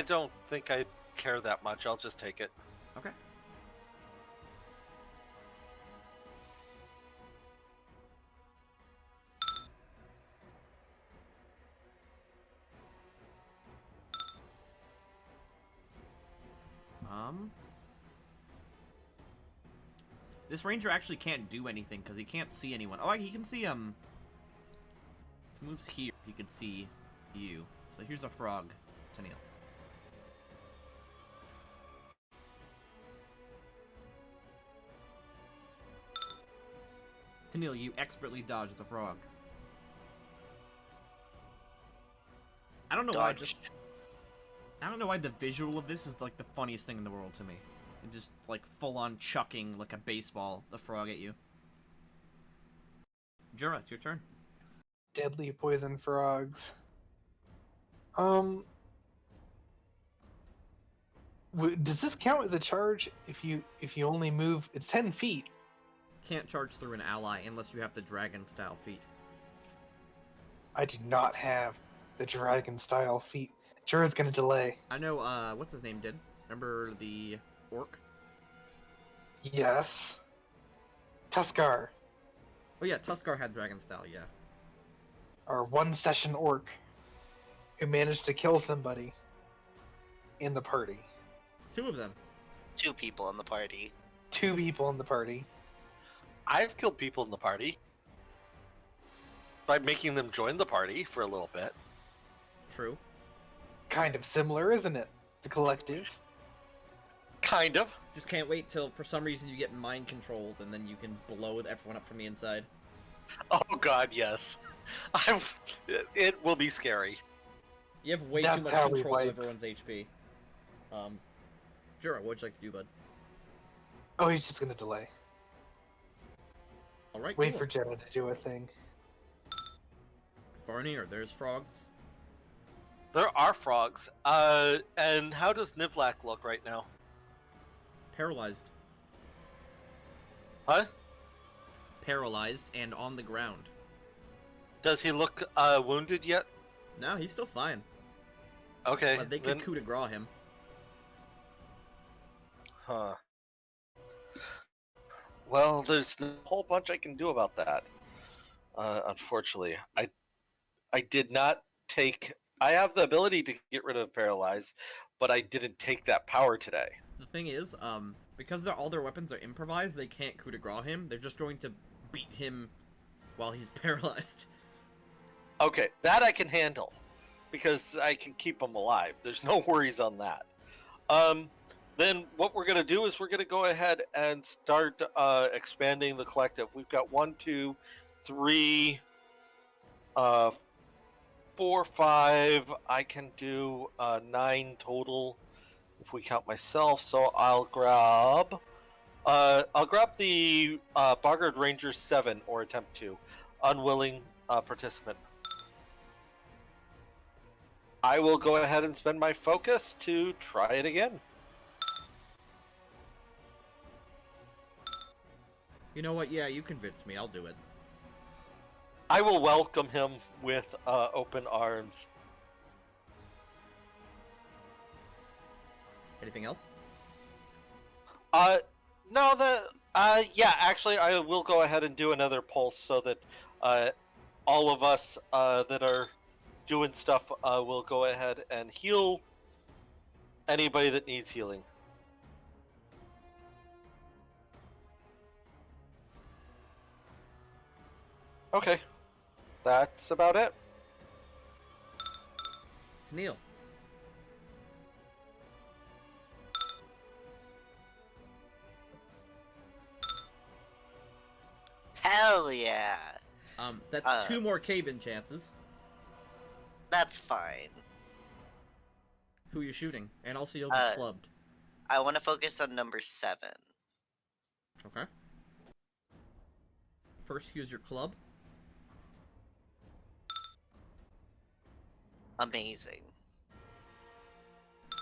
don't think I care that much. I'll just take it. Okay. This ranger actually can't do anything because he can't see anyone. Oh, he can see, if he moves here, he can see you. So here's a frog, Tennille. Tennille, you expertly dodge the frog. I don't know why I don't know why the visual of this is like the funniest thing in the world to me. And just like full on chucking like a baseball, the frog at you. Jura, it's your turn. Deadly poison frogs. Does this count as a charge if you only move? It's 10 feet. Can't charge through an ally unless you have the dragon style feat. I do not have the dragon style feat. Jura's gonna delay. I know, what's his name did? Remember the orc? Yes. Tuskar, Oh yeah, Tuskar had dragon style, yeah. our one-session orc, who managed to kill somebody in the party. 2 of them. 2 people in the party. 2 people in the party. I've killed people in the party by making them join the party for a little bit. True. kind of similar, isn't it? The collective. Kind of. Just can't wait till, for some reason, you get mind controlled, and then you can blow everyone up from the inside. Oh god, yes. It will be scary. You have way That's too much how we control of wipe. everyone's HP. Jura, what'd you like to do, bud? Oh, he's just gonna delay. Alright, Wait cool. for Jenna to do a thing. Varnir, there's frogs. There are frogs. And how does Nivlak look right now? Paralyzed. Huh? Paralyzed and on the ground. Does he look wounded yet? No, he's still fine. Okay. But they could coup de grace him. Huh. Well, there's a whole bunch I can do about that. Unfortunately, I did not take. I have the ability to get rid of paralyze, but I didn't take that power today. The thing is, because all their weapons are improvised, they can't coup de grace him. They're just going to beat him while he's paralyzed. Okay, that I can handle because I can keep him alive. There's no worries on that. Then what we're gonna do is we're gonna go ahead and start expanding the collective. We've got 1, 2, 3, 4, 5. I can do 9 total if we count myself. So I'll grab the Boggart Ranger 7 or attempt to. Unwilling participant. I will go ahead and spend my focus to try it again. You know what? Yeah, you convinced me. I'll do it. I will welcome him with open arms. Anything else? No, yeah, actually, I will go ahead and do another pulse so that all of us that are doing stuff will go ahead and heal anybody that needs healing. Okay, that's about it. It's Neil. Hell yeah. That's 2 more cave-in chances. That's fine. Who you shooting? And also you'll be clubbed. I want to focus on number 7. Okay. First, use your club. Amazing.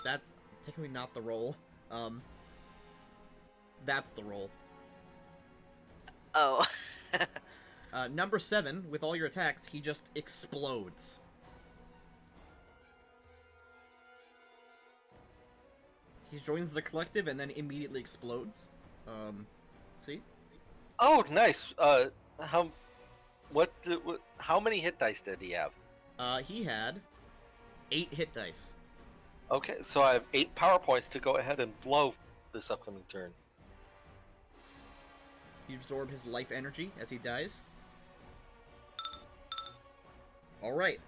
That's technically not the roll. That's the roll. Oh. Number 7, with all your attacks, he just explodes. He joins the collective and then immediately explodes. See? Oh, nice. How many hit dice did he have? He had 8 hit dice. Okay, so I have 8 power points to go ahead and blow this upcoming turn. You absorb his life energy as he dies. Alright.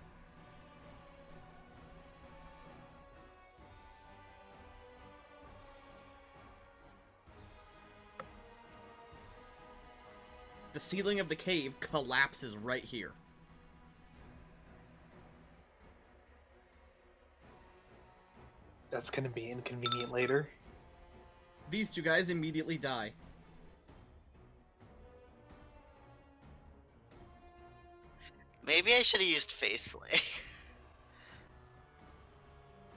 The ceiling of the cave collapses right here. That's gonna be inconvenient later. These 2 guys immediately die. Maybe I should have used Facelay.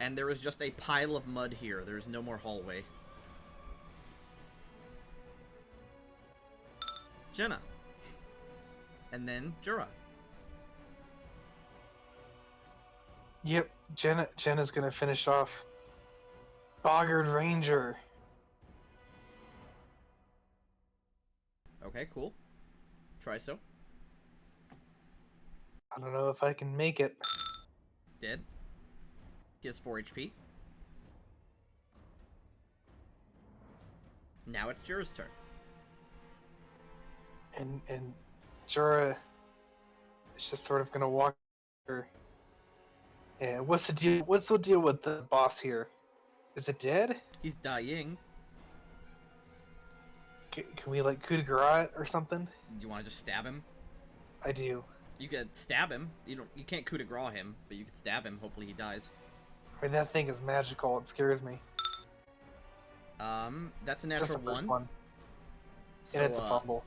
And there is just a pile of mud here. There's no more hallway. Jenna. And then Jura. Yep, Jenna's gonna finish off Boggart Ranger. Okay, cool. Try so. I don't know if I can make it. Dead. He has 4 HP. Now it's Jura's turn. And Jura is just sort of gonna walk her And what's the deal? What's the deal with the boss here? Is it dead? He's dying. Can we like coup de grace it or something? You want to just stab him? I do. You could stab him. You can't coup de grace him, but you could stab him. Hopefully he dies. I mean, that thing is magical. It scares me. That's a Just natural the first one. one. So, And it's a fumble.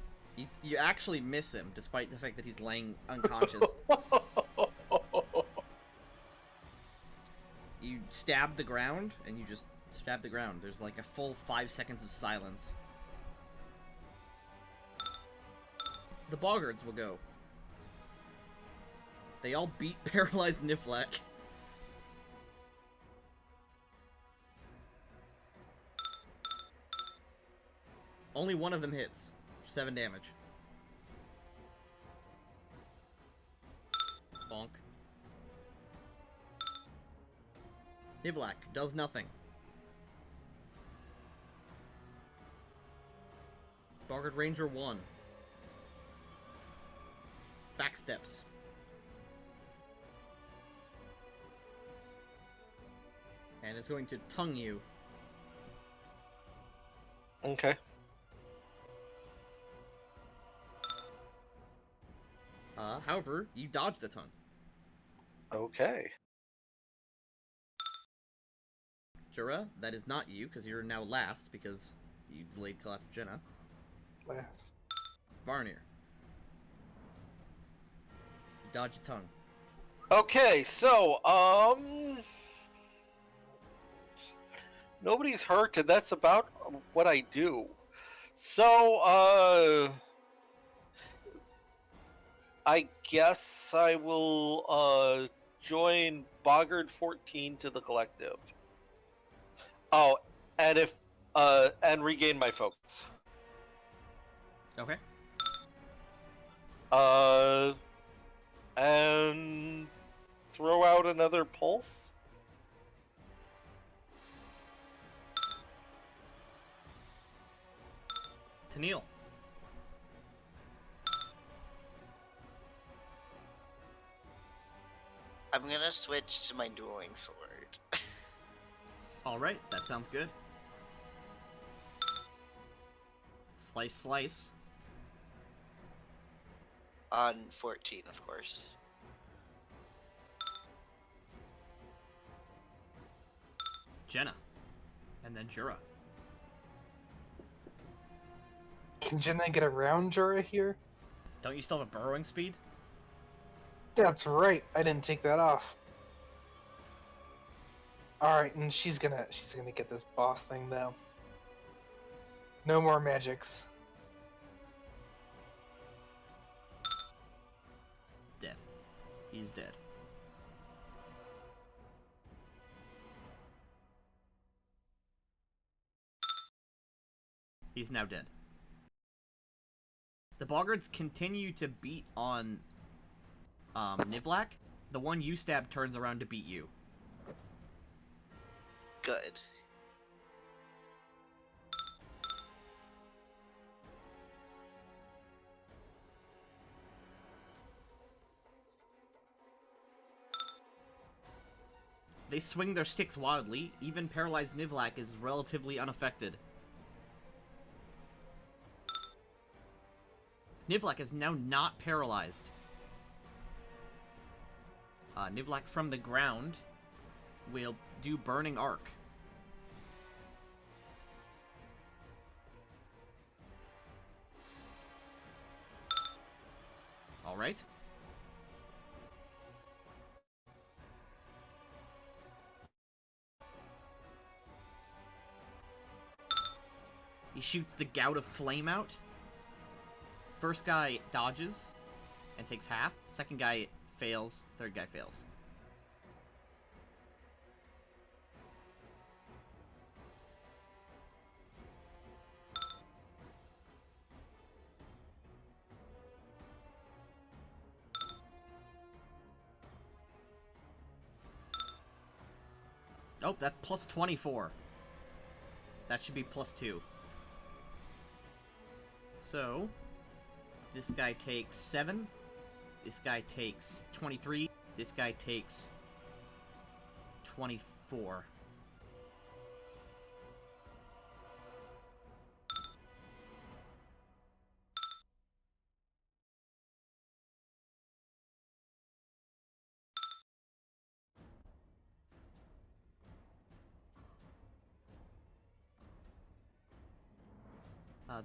you actually miss him, despite the fact that he's laying unconscious. You stab the ground, and you just stab the ground. There's like a full 5 seconds of silence. The Boggards will go. They all beat paralyzed Niflak. Only one of them hits. 7 damage. Bonk. Nivlak does nothing. Boggart Ranger 1. Backsteps. And it's going to tongue you. Okay. However, you dodged a ton. Okay. Jura, that is not you, because you're now last, because you delayed till after Jenna. Last. Varnir. You dodge a tongue. Okay, so, nobody's hurt, and that's about what I do. So, I guess I will, join Boggart 14 to the collective. Oh, and and regain my focus. Okay. And throw out another pulse. Tennille. I'm gonna switch to my dueling sword. Alright, that sounds good. Slice, slice. On 14, of course. Jenna. And then Jura. Can Jenna get around Jura here? Don't you still have a burrowing speed? That's right. I didn't take that off. All right, and she's gonna get this boss thing though. No more magics. Dead. He's dead. He's now dead. The Boggards continue to beat on Nivlak. The one you stabbed turns around to beat you. Good. They swing their sticks wildly. Even paralyzed Nivlak is relatively unaffected. Nivlak is now not paralyzed. Nivlak from the ground will do Burning Arc. Alright. He shoots the Gout of Flame out. First guy dodges and takes half. Second guy fails. Third guy fails. Oh, that's plus 24. That should be plus 2. So, this guy takes 7. This guy takes 23. This guy takes 24.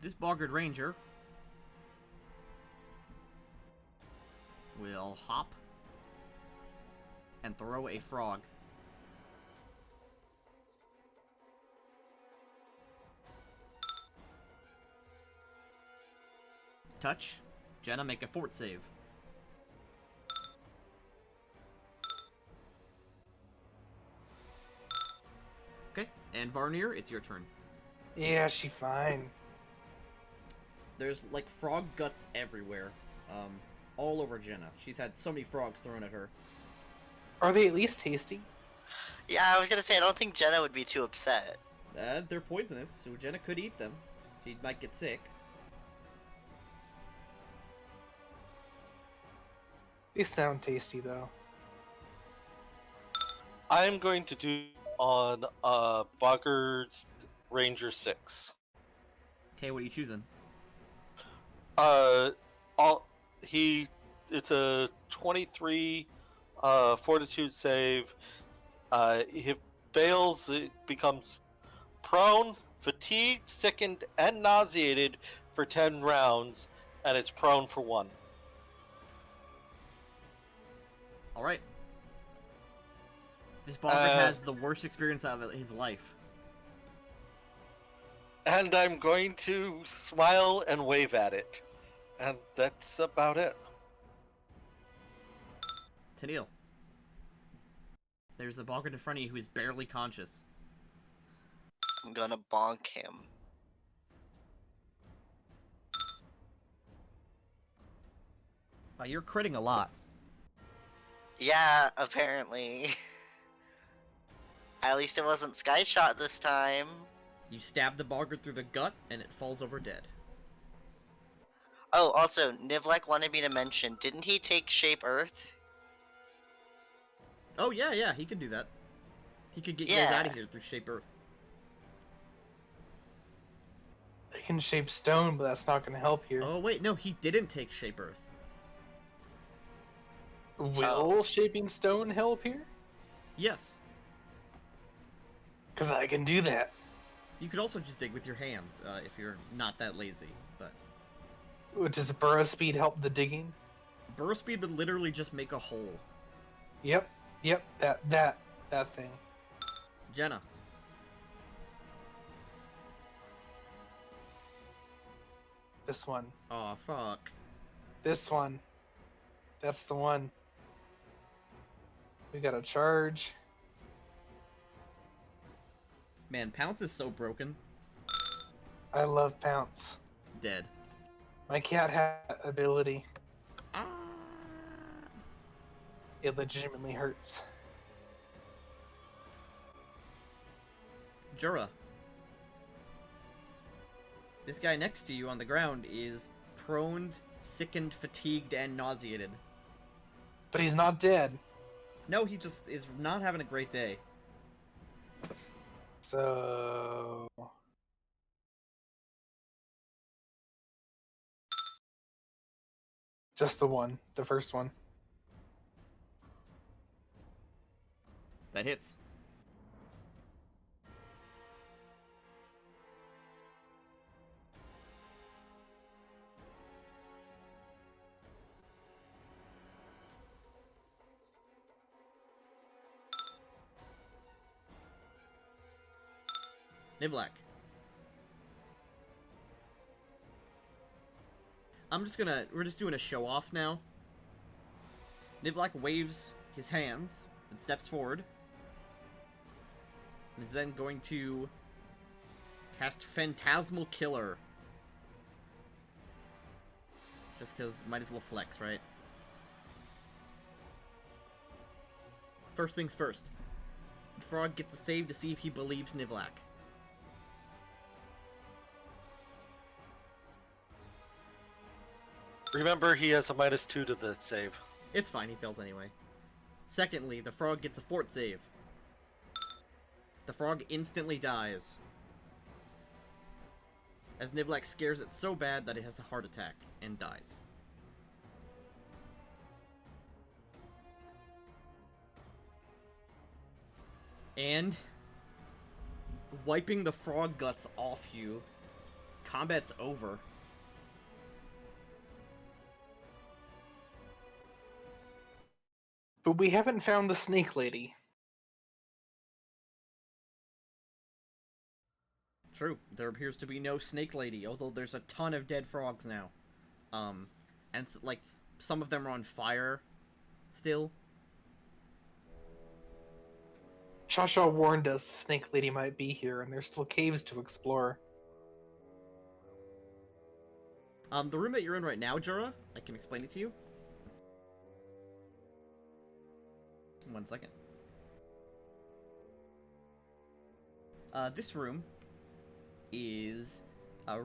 This Boggart Ranger will hop and throw a frog. Touch. Jenna, make a fort save. Okay, and Varnir, it's your turn. Yeah, she fine. There's like frog guts everywhere, all over Jenna. She's had so many frogs thrown at her. Are they at least tasty? Yeah, I was gonna say I don't think Jenna would be too upset. They're poisonous, so Jenna could eat them. She might get sick. They sound tasty though. I'm going to do on Boggart's Ranger 6. Okay, what are you choosing? It's a 23 fortitude save. He fails, it becomes prone, fatigued, sickened, and nauseated for 10 rounds, and it's prone for 1. Alright. This Boggart has the worst experience of his life. And I'm going to smile and wave at it. And that's about it. Tennille. There's a Boggart in front of you who is barely conscious. I'm gonna bonk him. You're critting a lot. Yeah, apparently. At least it wasn't Sky Shot this time. You stab the Boggart through the gut, and it falls over dead. Oh, also, Nivlek wanted me to mention, didn't he take Shape Earth? Oh, yeah, he could do that. He could get you guys out of here through Shape Earth. They can shape stone, but that's not gonna help here. Oh, wait, no, he didn't take Shape Earth. Will shaping stone help here? Yes. Because I can do that. You could also just dig with your hands, if you're not that lazy, but... Does burrow speed help the digging? Burrow speed would literally just make a hole. Yep, that thing. Jenna. This one. Aw, fuck. This one. That's the one. We got a charge. Man, Pounce is so broken. I love Pounce. Dead. My cat had that ability. Ah. It legitimately hurts. Jura. This guy next to you on the ground is prone, sickened, fatigued, and nauseated. But he's not dead. No, he just is not having a great day. So... Just the one. The first one. That hits. Nivlak. We're just doing a show off now. Nivlak waves his hands and steps forward. And is then going to cast Phantasmal Killer. Just because might as well flex, right? First things first. The frog gets a save to see if he believes Nivlak. Remember, he has a -2 to the save. It's fine, he fails anyway. Secondly, the frog gets a fort save. The frog instantly dies, as Nivlak scares it so bad that it has a heart attack and dies. And wiping the frog guts off you, combat's over. But we haven't found the snake lady. True, there appears to be no snake lady, although there's a ton of dead frogs now. And like, some of them are on fire still. Shasha warned us the snake lady might be here, and there's still caves to explore. The room that you're in right now, Jura, I can explain it to you. 1 second. This room is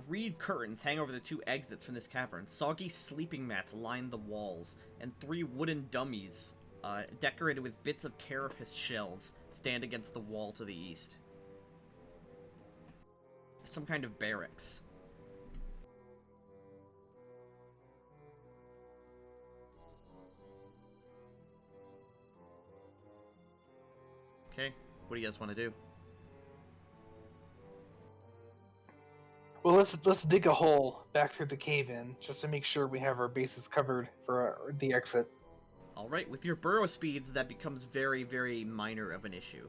reed curtains hang over the 2 exits from this cavern. Soggy sleeping mats line the walls, and 3 wooden dummies, decorated with bits of carapace shells, stand against the wall to the east. Some kind of barracks. Okay, what do you guys want to do? Well, let's dig a hole back through the cave-in just to make sure we have our bases covered for the exit. Alright, with your burrow speeds, that becomes very, very minor of an issue.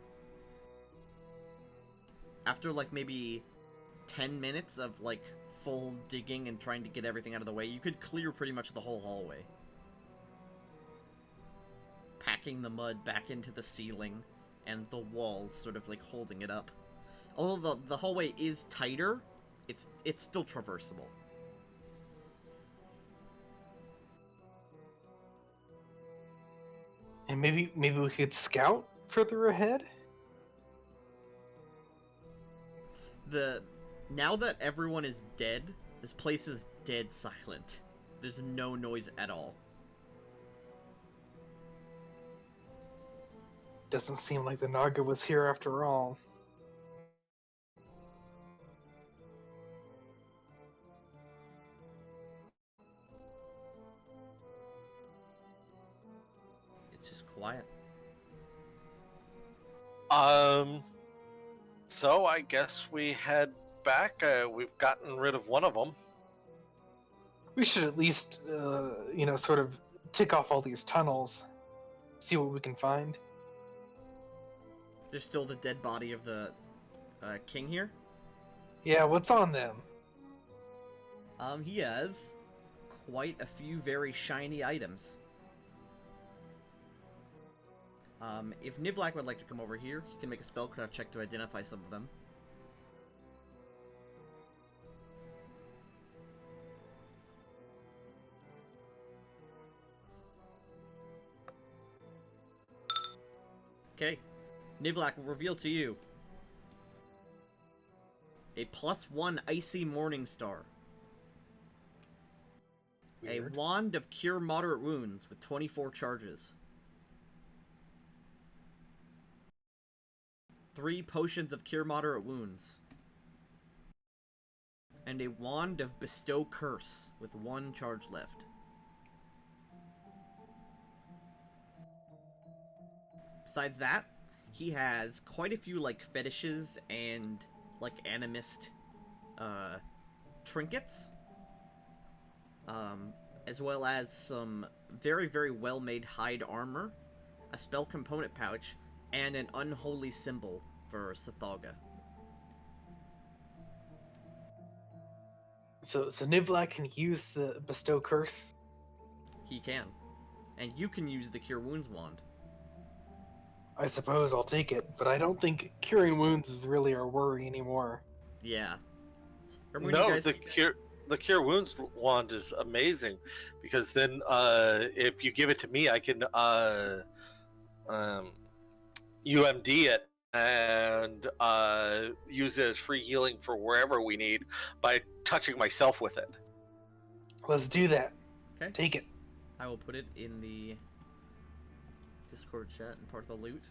After, like, maybe 10 minutes of, like, full digging and trying to get everything out of the way, you could clear pretty much the whole hallway. Packing the mud back into the ceiling, and the walls sort of, like, holding it up. Although the hallway is tighter, it's still traversable. And maybe we could scout further ahead? Now that everyone is dead, this place is dead silent. There's no noise at all. Doesn't seem like the Naga was here after all. It's just quiet. So I guess we head back. We've gotten rid of one of them. We should at least, sort of tick off all these tunnels, see what we can find. There's still the dead body of the king here. Yeah, what's on them? He has quite a few very shiny items. If Nivlak would like to come over here, he can make a spellcraft check to identify some of them. Okay. Nivlak will reveal to you a +1 Icy Morning Star. Weird. A Wand of Cure Moderate Wounds with 24 charges. 3 Potions of Cure Moderate Wounds. And a Wand of Bestow Curse with 1 charge left. Besides that, he has quite a few, like, fetishes and, like, animist, trinkets. As well as some very, very well-made hide armor, a spell component pouch, and an unholy symbol for Sathaga. So Nivlak can use the Bestow Curse? He can. And you can use the Cure Wounds wand. I suppose I'll take it, but I don't think curing wounds is really our worry anymore. Yeah. Remember when No, you guys... the cure wounds wand is amazing, because then if you give it to me, I can UMD it and use it as free healing for wherever we need by touching myself with it. Let's do that. Okay. Take it. I will put it in the Discord chat and part of the loot.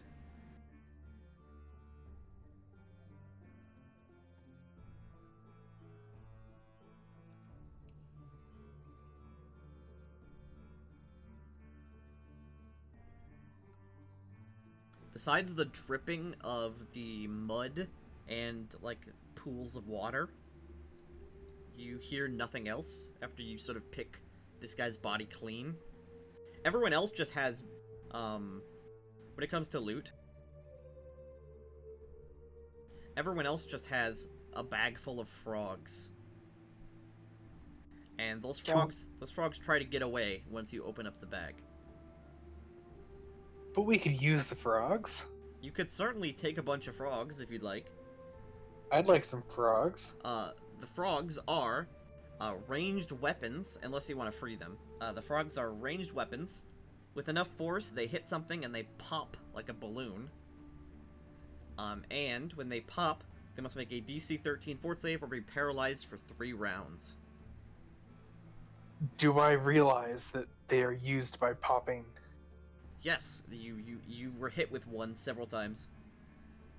Besides the dripping of the mud and, like, pools of water, you hear nothing else after you sort of pick this guy's body clean. Everyone else just has, when it comes to loot, everyone else just has a bag full of frogs. And those frogs try to get away once you open up the bag. But we could use the frogs. You could certainly take a bunch of frogs if you'd like. I'd like some frogs. The frogs are ranged weapons, unless you want to free them. The frogs are ranged weapons. With enough force, they hit something and they pop like a balloon. And when they pop, they must make a DC 13 fort save or be paralyzed for 3 rounds. Do I realize that they are used by popping? Yes, you were hit with one several times.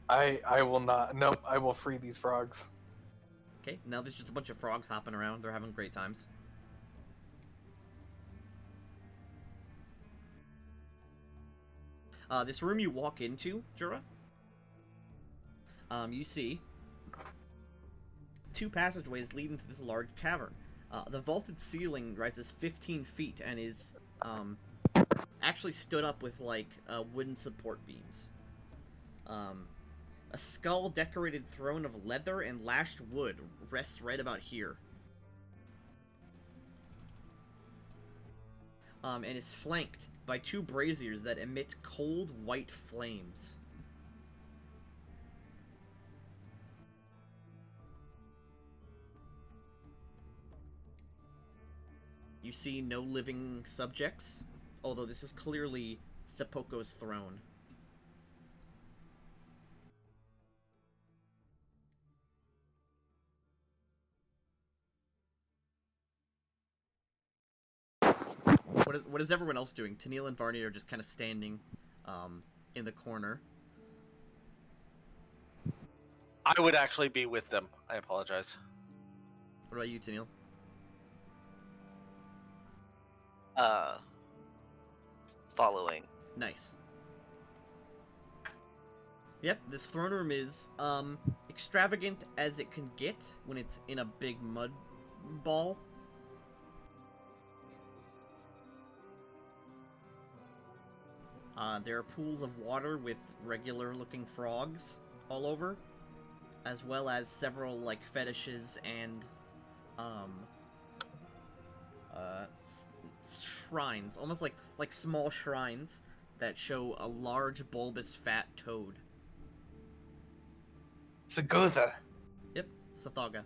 I will not. Nope, I will free these frogs. Okay, now there's just a bunch of frogs hopping around. They're having great times. This room you walk into, Jura, you see 2 passageways leading to this large cavern. The vaulted ceiling rises 15 feet and is actually stood up with, like, wooden support beams. A skull-decorated throne of leather and lashed wood rests right about here. And is flanked by 2 braziers that emit cold white flames. You see no living subjects, although this is clearly Sepoko's throne. What is everyone else doing? Tennille and Varney are just kind of standing in the corner. I would actually be with them. I apologize. What about you, Tennille? Following. Nice. Yep, this throne room is extravagant as it can get when it's in a big mud ball. There are pools of water with regular-looking frogs all over, as well as several, like, fetishes and shrines, almost like small shrines that show a large bulbous fat toad. Sagotha. Yep, Sathaga.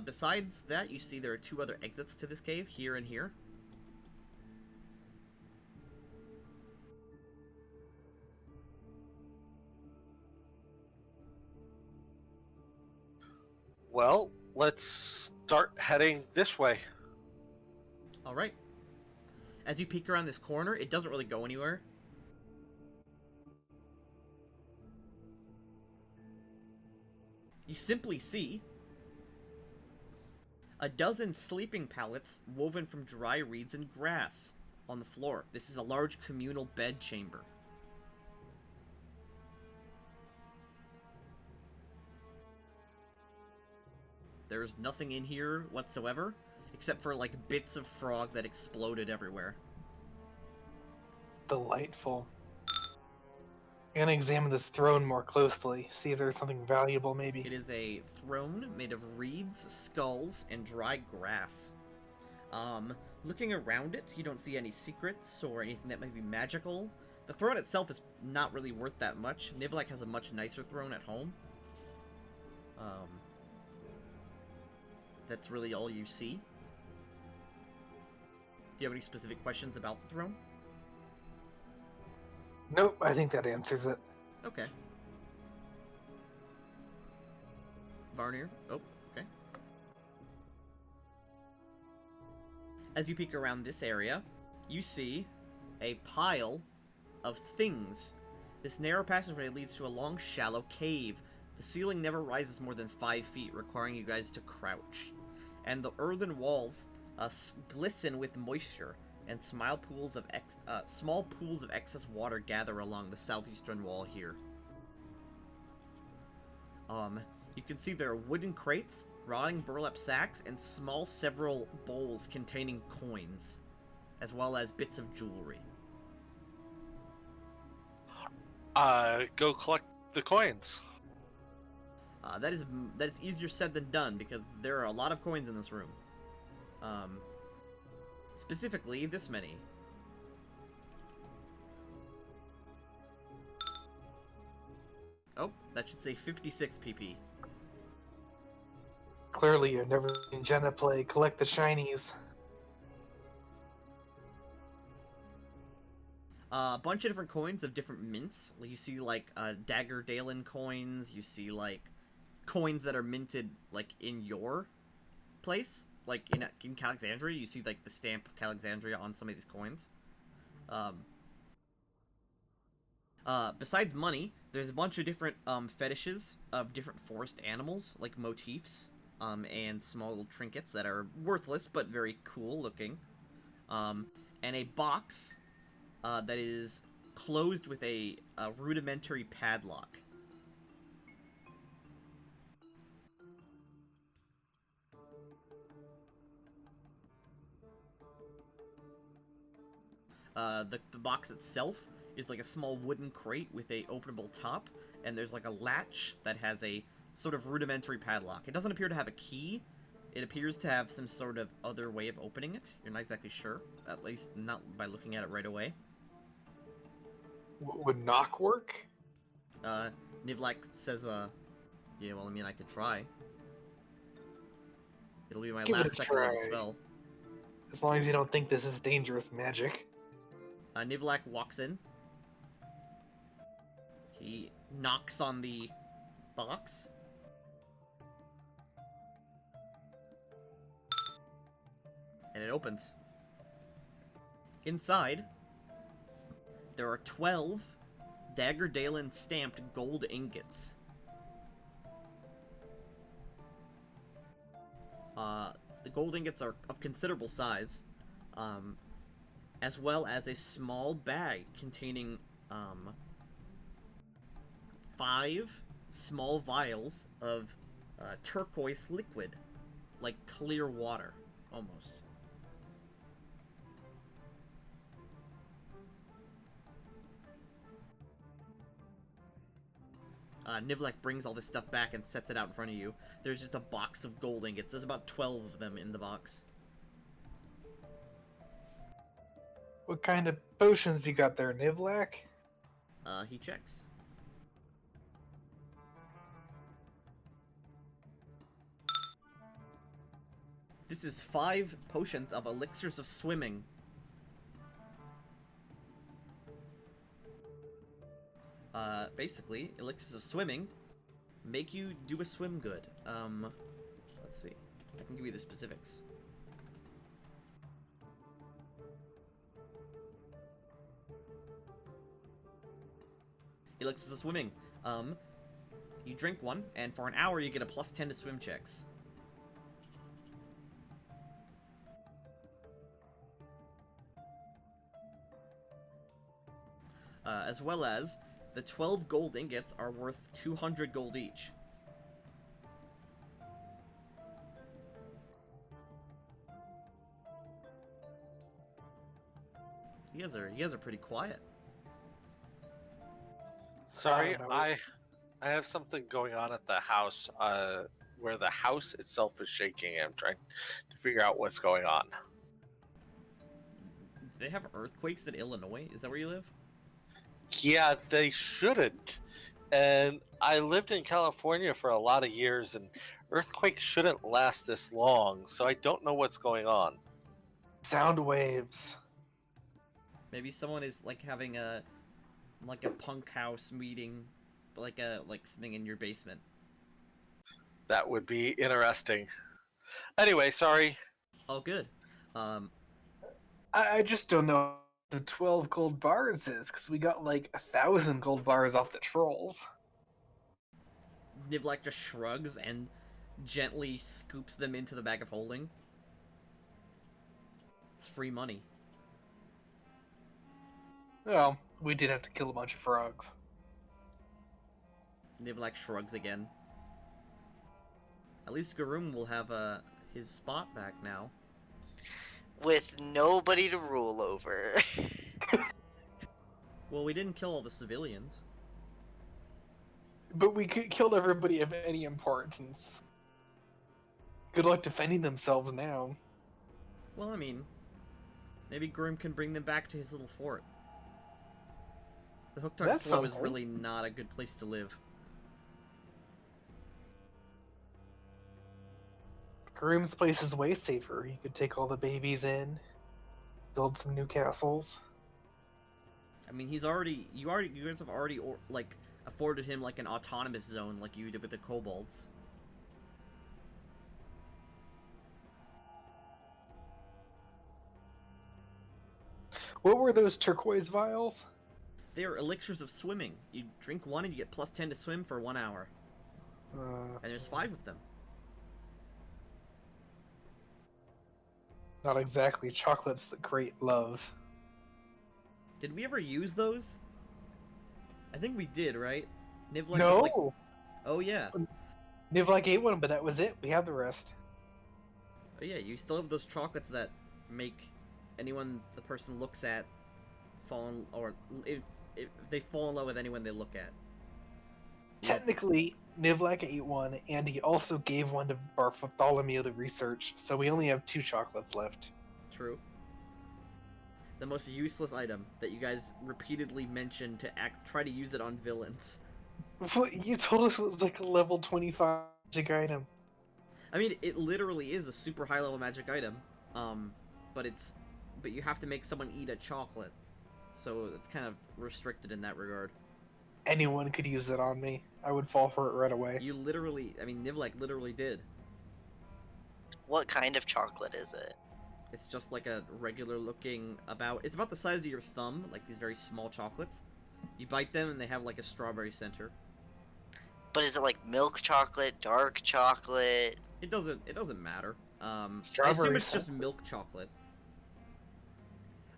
Besides that, you see there are 2 other exits to this cave, here and here. Well, let's start heading this way. Alright. As you peek around this corner, it doesn't really go anywhere. You simply see a dozen sleeping pallets woven from dry reeds and grass on the floor. This is a large communal bed chamber. There's nothing in here whatsoever, except for, like, bits of frog that exploded everywhere. Delightful. I'm gonna examine this throne more closely, see if there's something valuable, maybe. It is a throne made of reeds, skulls, and dry grass. Looking around it, you don't see any secrets or anything that might be magical. The throne itself is not really worth that much. Nivlak has a much nicer throne at home. That's really all you see. Do you have any specific questions about the throne? Nope, I think that answers it. Okay. Varnir? Oh, okay. As you peek around this area, you see a pile of things. This narrow passageway leads to a long, shallow cave. The ceiling never rises more than 5 feet, requiring you guys to crouch. And the earthen walls glisten with moisture, and small pools of excess water gather along the southeastern wall here. You can see there are wooden crates, rotting burlap sacks, and several bowls containing coins, as well as bits of jewelry. Go collect the coins. That is easier said than done, because there are a lot of coins in this room. Specifically, this many. Oh, that should say 56 PP. Clearly, you've never seen Jenna play Collect the Shinies. A bunch of different coins of different mints. Like you see, like Dagger Dalen coins. You see like coins that are minted like in your place, like in Calexandria. You see like the stamp of Calexandria on some of these coins. Besides money, there's a bunch of different fetishes of different forest animals, like motifs, and small little trinkets that are worthless but very cool looking. And a box that is closed with a rudimentary padlock. The box itself is like a small wooden crate with a openable top, and there's like a latch that has a sort of rudimentary padlock. It doesn't appear to have a key. It appears to have some sort of other way of opening it. You're not exactly sure, at least not by looking at it right away. Would knock work? Nivlak says, yeah, well, I mean, I could try. It'll be my Give it last a second level try. spell. As long as you don't think this is dangerous magic. Nivlak walks in. He knocks on the box. And it opens. Inside, there are 12 Dagger Dalen stamped gold ingots. The gold ingots are of considerable size, as well as a small bag containing 5 small vials of turquoise liquid, like clear water, almost. Nivlek brings all this stuff back and sets it out in front of you. There's just a box of gold ingots. There's about 12 of them in the box. What kind of potions you got there, Nivlak? He checks. This is 5 potions of elixirs of swimming. Basically, elixirs of swimming make you do a swim good. Let's see. I can give you the specifics. Elixirs of swimming. You drink one, and for an hour you get a +10 to swim checks. As well as, the 12 gold ingots are worth 200 gold each. You guys are pretty quiet. Sorry, know. I have something going on at the house, where the house itself is shaking. I'm trying to figure out what's going on. Do they have earthquakes in Illinois? Is that where you live? Yeah, they shouldn't. And I lived in California for a lot of years, and earthquakes shouldn't last this long, so I don't know what's going on. Sound waves. Maybe someone is like having a punk house meeting, like something in your basement. That would be interesting. Anyway, sorry. Oh, good. I just don't know what the 12 gold bars is, because we got like 1,000 gold bars off the trolls. Nivlak just shrugs and gently scoops them into the bag of holding. It's free money. Well, we did have to kill a bunch of frogs. Nivlak shrugs again. At least Garum will have his spot back now. With nobody to rule over. Well, we didn't kill all the civilians. But we killed everybody of any importance. Good luck defending themselves now. Well, I mean, maybe Grim can bring them back to his little fort. The Hooktark That's Slough is something. really not a good place to live. Groom's place is way safer. He could take all the babies in, build some new castles. I mean, you guys have already like afforded him like an autonomous zone, like you did with the kobolds. What were those turquoise vials? They are elixirs of swimming. You drink one and you get plus 10 to swim for 1 hour. And there's 5 of them. Not exactly chocolates that create love. Did we ever use those? I think we did, right? Nivlak No! was like, oh yeah. Nivlak ate one, but that was it. We have the rest. Oh yeah, you still have those chocolates that make anyone the person looks at fall in, or if they fall in love with anyone they look at. Technically, Nivlak ate one, and he also gave one to Bartholomew to research, so we only have 2 chocolates left. True. The most useless item that you guys repeatedly mentioned to try to use it on villains. What, you told us it was like a level 25 magic item. I mean, it literally is a super high level magic item, but you have to make someone eat a chocolate, so it's kind of restricted in that regard. Anyone could use it on me. I would fall for it right away. You literally, I mean, Nivlak literally did. What kind of chocolate is it? It's just like a regular looking, it's about the size of your thumb, like these very small chocolates. You bite them and they have like a strawberry center. But is it like milk chocolate, dark chocolate? It doesn't matter. I Strawberry assume it's just center. milk chocolate.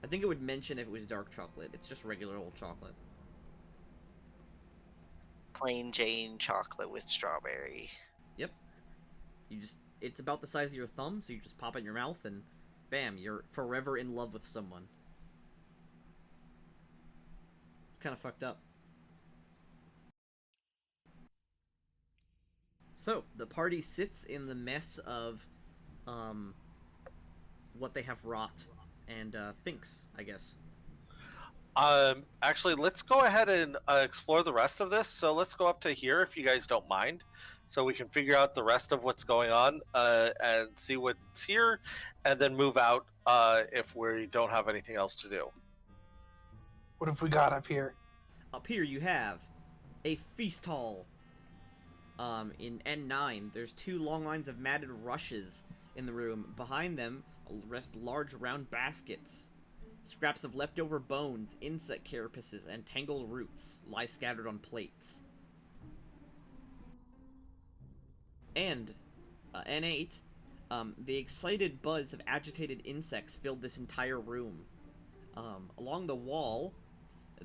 I think it would mention if it was dark chocolate. It's just regular old chocolate. Plain Jane chocolate with strawberry. Yep. It's about the size of your thumb, so you just pop it in your mouth and bam, you're forever in love with someone. It's kind of fucked up. So, the party sits in the mess of, what they have wrought, and, thinks, I guess. Actually, let's go ahead and explore the rest of this. So let's go up to here if you guys don't mind, so we can figure out the rest of what's going on and see what's here, and then move out if we don't have anything else to do. What have we got up here? Up here you have a feast hall. In N9, there's 2 long lines of matted rushes in the room. Behind them rest large round baskets. Scraps of leftover bones, insect carapaces, and tangled roots lie scattered on plates. And, N8, the excited buzz of agitated insects filled this entire room. Along the wall,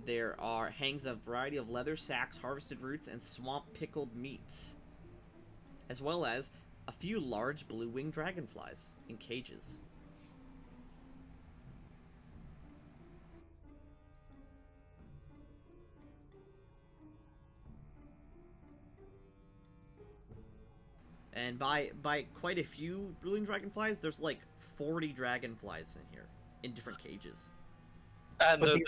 there hangs a variety of leather sacks, harvested roots, and swamp pickled meats, as well as a few large blue-winged dragonflies in cages. And by quite a few blue-winged dragonflies, there's like 40 dragonflies in here, in different cages. And But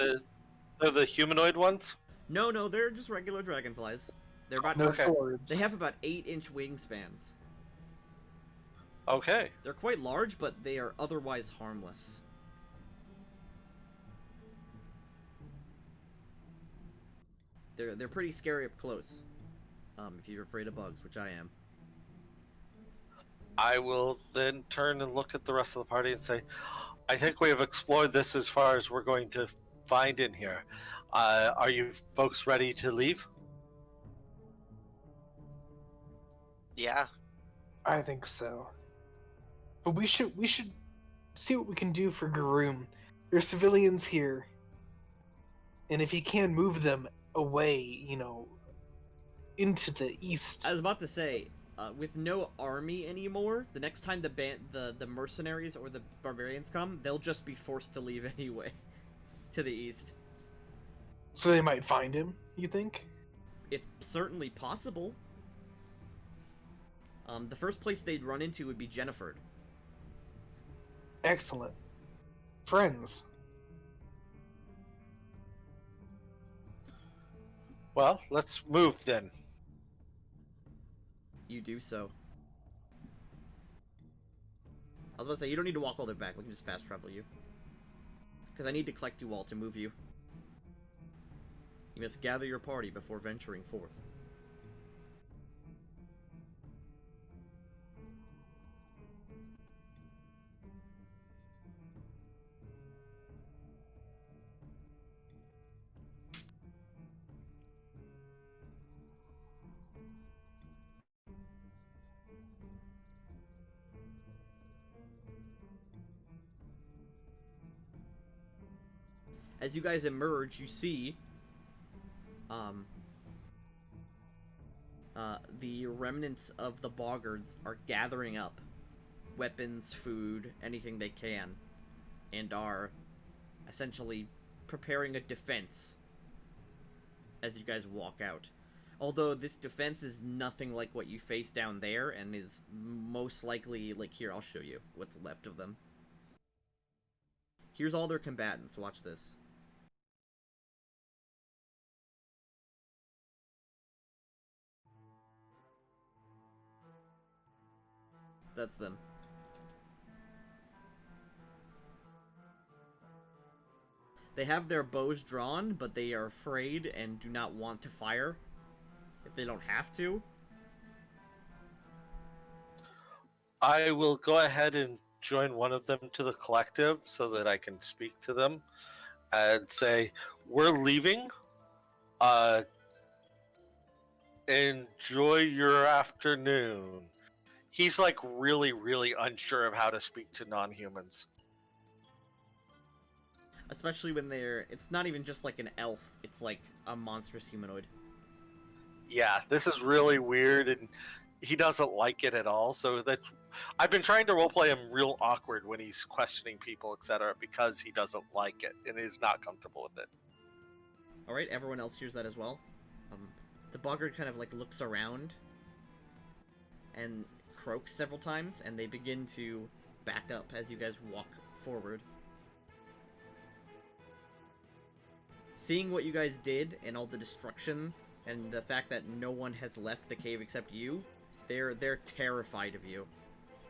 they're the humanoid ones? No, they're just regular dragonflies. They're about No Okay. swords. They have about 8-inch wingspans. Okay. They're quite large, but they are otherwise harmless. They're pretty scary up close. If you're afraid of bugs, which I am. I will then turn and look at the rest of the party and say, I think we have explored this as far as we're going to find in here. Are you folks ready to leave? Yeah. I think so. But we should see what we can do for Garoom. There's civilians here, and if he can move them away, into the east. I was about to say, with no army anymore, the next time the mercenaries or the barbarians come, they'll just be forced to leave anyway, to the east. So they might find him, you think? It's certainly possible. The first place they'd run into would be Jenniford. Excellent. Friends. Well, let's move then. You do so. I was about to say, you don't need to walk all the way back. We can just fast travel you. Because I need to collect you all to move you. You must gather your party before venturing forth. As you guys emerge, you see the remnants of the boggards are gathering up weapons, food, anything they can, and are essentially preparing a defense as you guys walk out. Although this defense is nothing like what you face down there, and is most likely, like, here, I'll show you what's left of them. Here's all their combatants, watch this. That's them. They have their bows drawn, but they are afraid and do not want to fire if they don't have to. I will go ahead and join one of them to the collective so that I can speak to them and say, we're leaving. Enjoy your afternoon. He's like really, really unsure of how to speak to non-humans. Especially when it's not even just like an elf, it's like a monstrous humanoid. Yeah, this is really weird, and he doesn't like it at all. So I've been trying to roleplay him real awkward when he's questioning people, etc., because he doesn't like it and is not comfortable with it. Alright, everyone else hears that as well. The boggart kind of like looks around and croaks several times, and they begin to back up as you guys walk forward. Seeing what you guys did and all the destruction and the fact that no one has left the cave except you, they're terrified of you,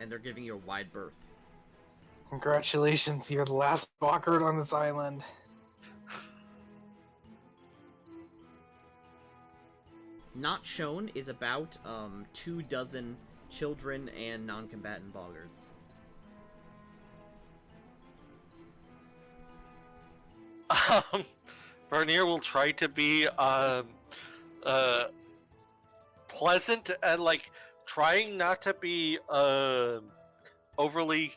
and they're giving you a wide berth. Congratulations, you're the last boggart on this island. Not shown is about 24 children and non-combatant boggards. Vernier will try to be pleasant and like trying not to be overly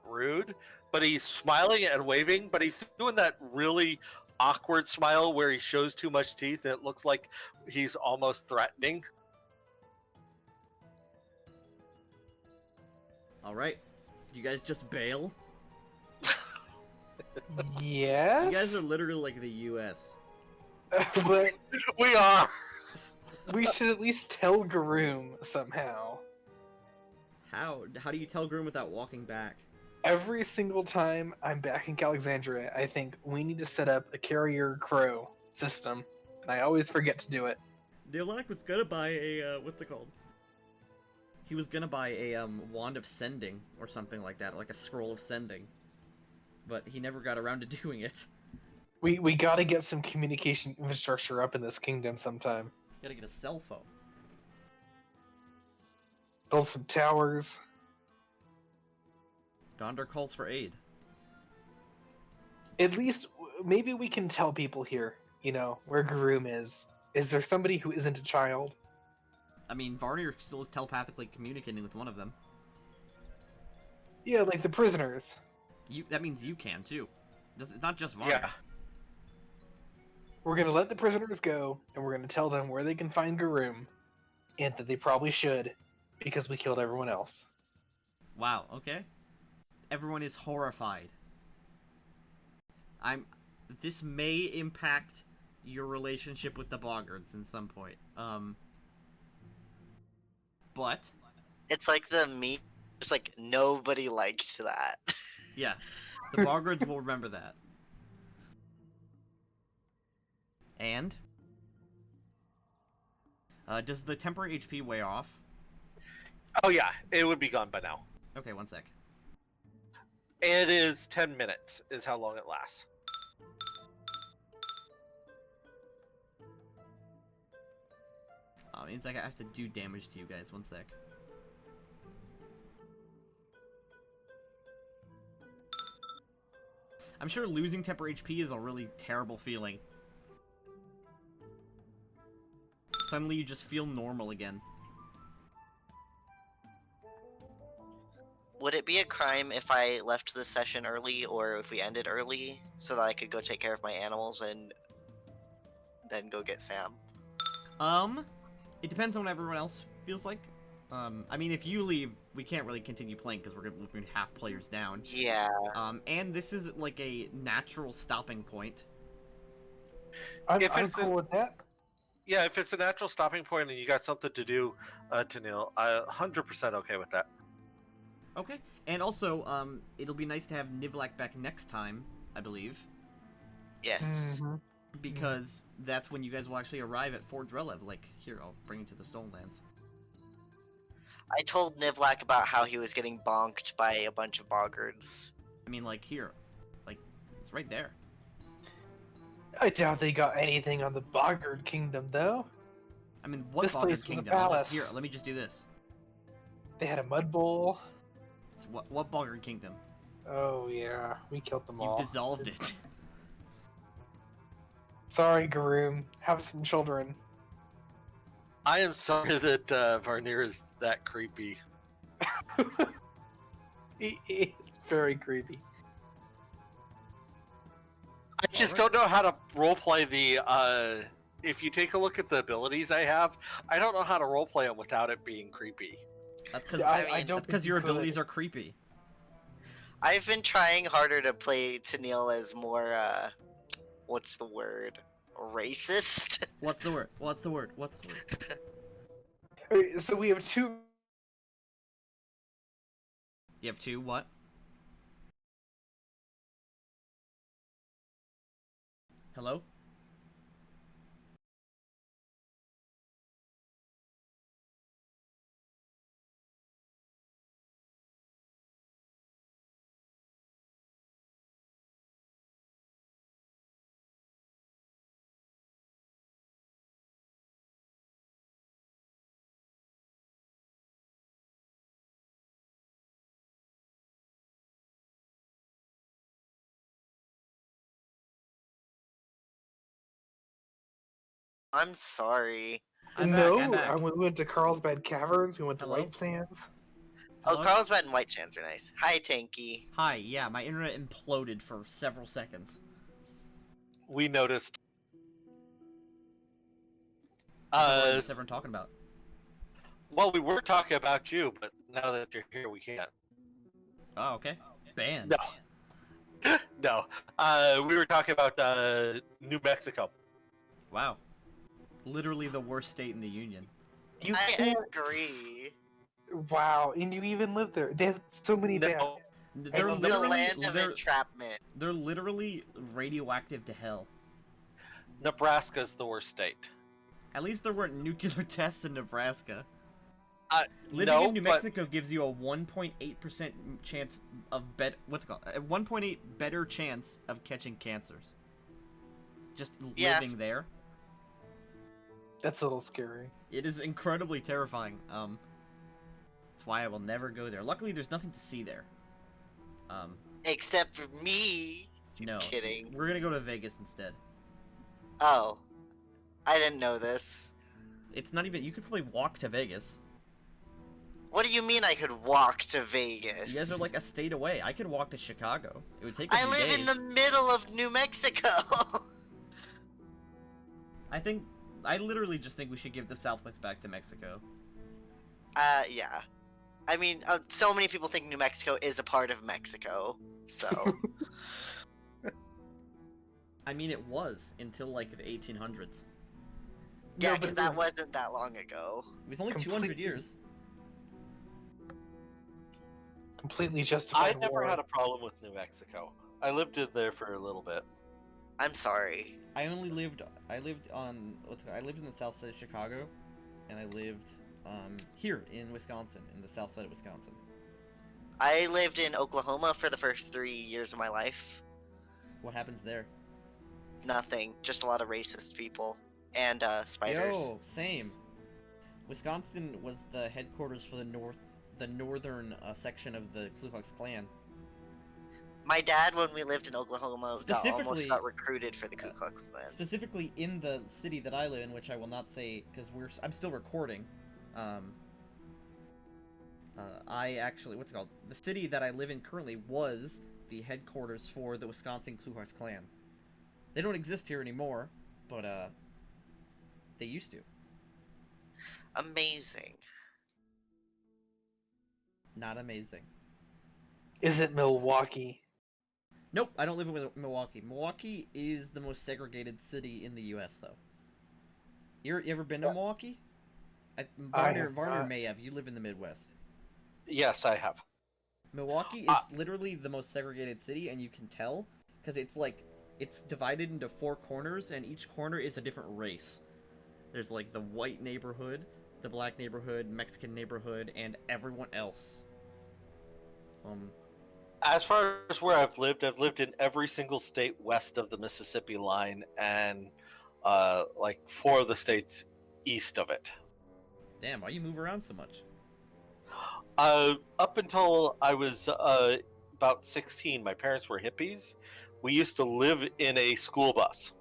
rude, but he's smiling and waving, but he's doing that really awkward smile where he shows too much teeth and it looks like he's almost threatening. Alright. Do you guys just bail? Yes? You guys are literally like the US. But We are! we should at least tell Garoom somehow. How? How do you tell Groom without walking back? Every single time I'm back in Alexandria, I think we need to set up a carrier crow system, and I always forget to do it. Nilak was gonna buy a, what's it called? He was gonna buy a, wand of sending, or something like that, like a scroll of sending. But he never got around to doing it. We gotta get some communication infrastructure up in this kingdom sometime. Gotta get a cell phone. Build some towers. Gondor calls for aid. At least, maybe we can tell people here, where Garoom is. Is there somebody who isn't a child? I mean, Varnir still is telepathically communicating with one of them. Yeah, like the prisoners. That means you can too. It's not just Varner. Yeah. We're gonna let the prisoners go, and we're gonna tell them where they can find Garoom, and that they probably should, because we killed everyone else. Wow. Okay. Everyone is horrified. This may impact your relationship with the Boggards in some point. But It's like the meme. It's like nobody liked that. yeah, the Boggards will remember that. And does the temporary HP wear off? Oh yeah, it would be gone by now. Okay, one sec. It is 10 minutes is how long it lasts. Means like I have to do damage to you guys. One sec. I'm sure losing temporary HP is a really terrible feeling. Suddenly you just feel normal again. Would it be a crime if I left the session early, or if we ended early, so that I could go take care of my animals and then go get Sam? It depends on what everyone else feels like. I mean, if you leave, we can't really continue playing because we're gonna be half players down. Yeah. And this is like a natural stopping point. I'm it's cool with that. Yeah, if it's a natural stopping point and you got something to do, Tanil, 100% okay with that. Okay, and also, it'll be nice to have Nivlak back next time, I believe, Yes. Mhm. because that's when you guys will actually arrive at Fort Drelev. Like, here, I'll bring you to the Stonelands. I told Nivlak about how he was getting bonked by a bunch of boggards. I mean, like, here. Like, it's right there. I doubt they got anything on the Boggart Kingdom, though. I mean, what This place Boggart was a Kingdom? I'll just, palace. here, let me just do this. They had a mud bowl. It's what Boggart Kingdom? Oh yeah, we killed them You've all. dissolved it. Sorry, Garoom. Have some children. I am sorry that Varnir is that creepy. It's very creepy. I just don't know how to roleplay the. If you take a look at the abilities I have, I don't know how to roleplay them without it being creepy. That's because Yeah, I mean, don't that's because think your you could. abilities are creepy. I've been trying harder to play Tanil as more, what's the word? Racist? What's the word? What's the word? What's the word? Okay, so we have two. You have two what? Hello? I'm sorry. I'm no, back. I'm back. we went to Carlsbad Caverns. We went to Hello? White Sands. Oh, Hello? Carlsbad and White Sands are nice. Hi, Tanky. Hi, yeah, my internet imploded for several seconds. We noticed. What's everyone talking about? Well, we were talking about you, but now that you're here, we can't. Oh, okay. Banned. No. No. We were talking about New Mexico. Wow. Literally the worst state in the Union. You I can't. agree. Wow, and you even live there. They have so many bad. No. They're It's the literally land of they're, entrapment. they're literally radioactive to hell. Nebraska's the worst state. At least there weren't nuclear tests in Nebraska. Living No, in New but Mexico gives you a 1.8% chance of what's it called? A 1.8 better chance of catching cancers. Just Yeah. living there. That's a little scary. It is incredibly terrifying. That's why I will never go there. Luckily, there's nothing to see there. Except for me. No. Kidding. We're gonna go to Vegas instead. Oh. I didn't know this. It's not even. You could probably walk to Vegas. What do you mean I could walk to Vegas? You guys are like a state away. I could walk to Chicago. It would take a I few live days. in the middle of New Mexico. I literally just think we should give the Southwest back to Mexico. Yeah. I mean, so many people think New Mexico is a part of Mexico, so. I mean, it was until like the 1800s. Yeah, No, but because that wasn't that long ago. It was only 200 years. Completely I justified never war. had a problem with New Mexico. I lived in there for a little bit. I'm sorry. I lived in the south side of Chicago, and I lived here in Wisconsin, in the south side of Wisconsin. I lived in Oklahoma for the first 3 years of my life. What happens there? Nothing. Just a lot of racist people. And, spiders. Yo, same. Wisconsin was the headquarters for the northern section of the Ku Klux Klan. My dad, when we lived in Oklahoma, almost Specifically- got recruited for the Ku Klux Klan. Specifically in the city that I live in, which I will not say because I'm still recording. I actually, what's it called? The city that I live in currently was the headquarters for the Wisconsin Ku Klux Klan. They don't exist here anymore, but they used to. Amazing. Not amazing. Is it Milwaukee? Nope, I don't live in Milwaukee. Milwaukee is the most segregated city in the U.S., though. You ever been to Milwaukee? Varner may have. You live in the Midwest. Yes, I have. Milwaukee is literally the most segregated city, and you can tell because it's divided into 4 corners, and each corner is a different race. There's like the white neighborhood, the black neighborhood, Mexican neighborhood, and everyone else. As far as where I've lived in every single state west of the Mississippi line, and like 4 of the states east of it. Damn, why you move around so much? Up until I was about 16, my parents were hippies. We used to live in a school bus.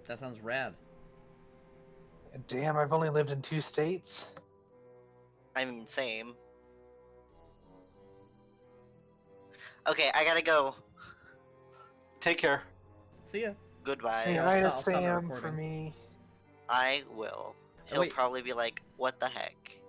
That sounds rad. Damn, I've only lived in 2 states. I mean, same. Okay, I gotta go. Take care. See ya. Goodbye. Say I'll hi to stop the Sam recording. for me. I will. Oh, He'll wait. probably be like, what the heck?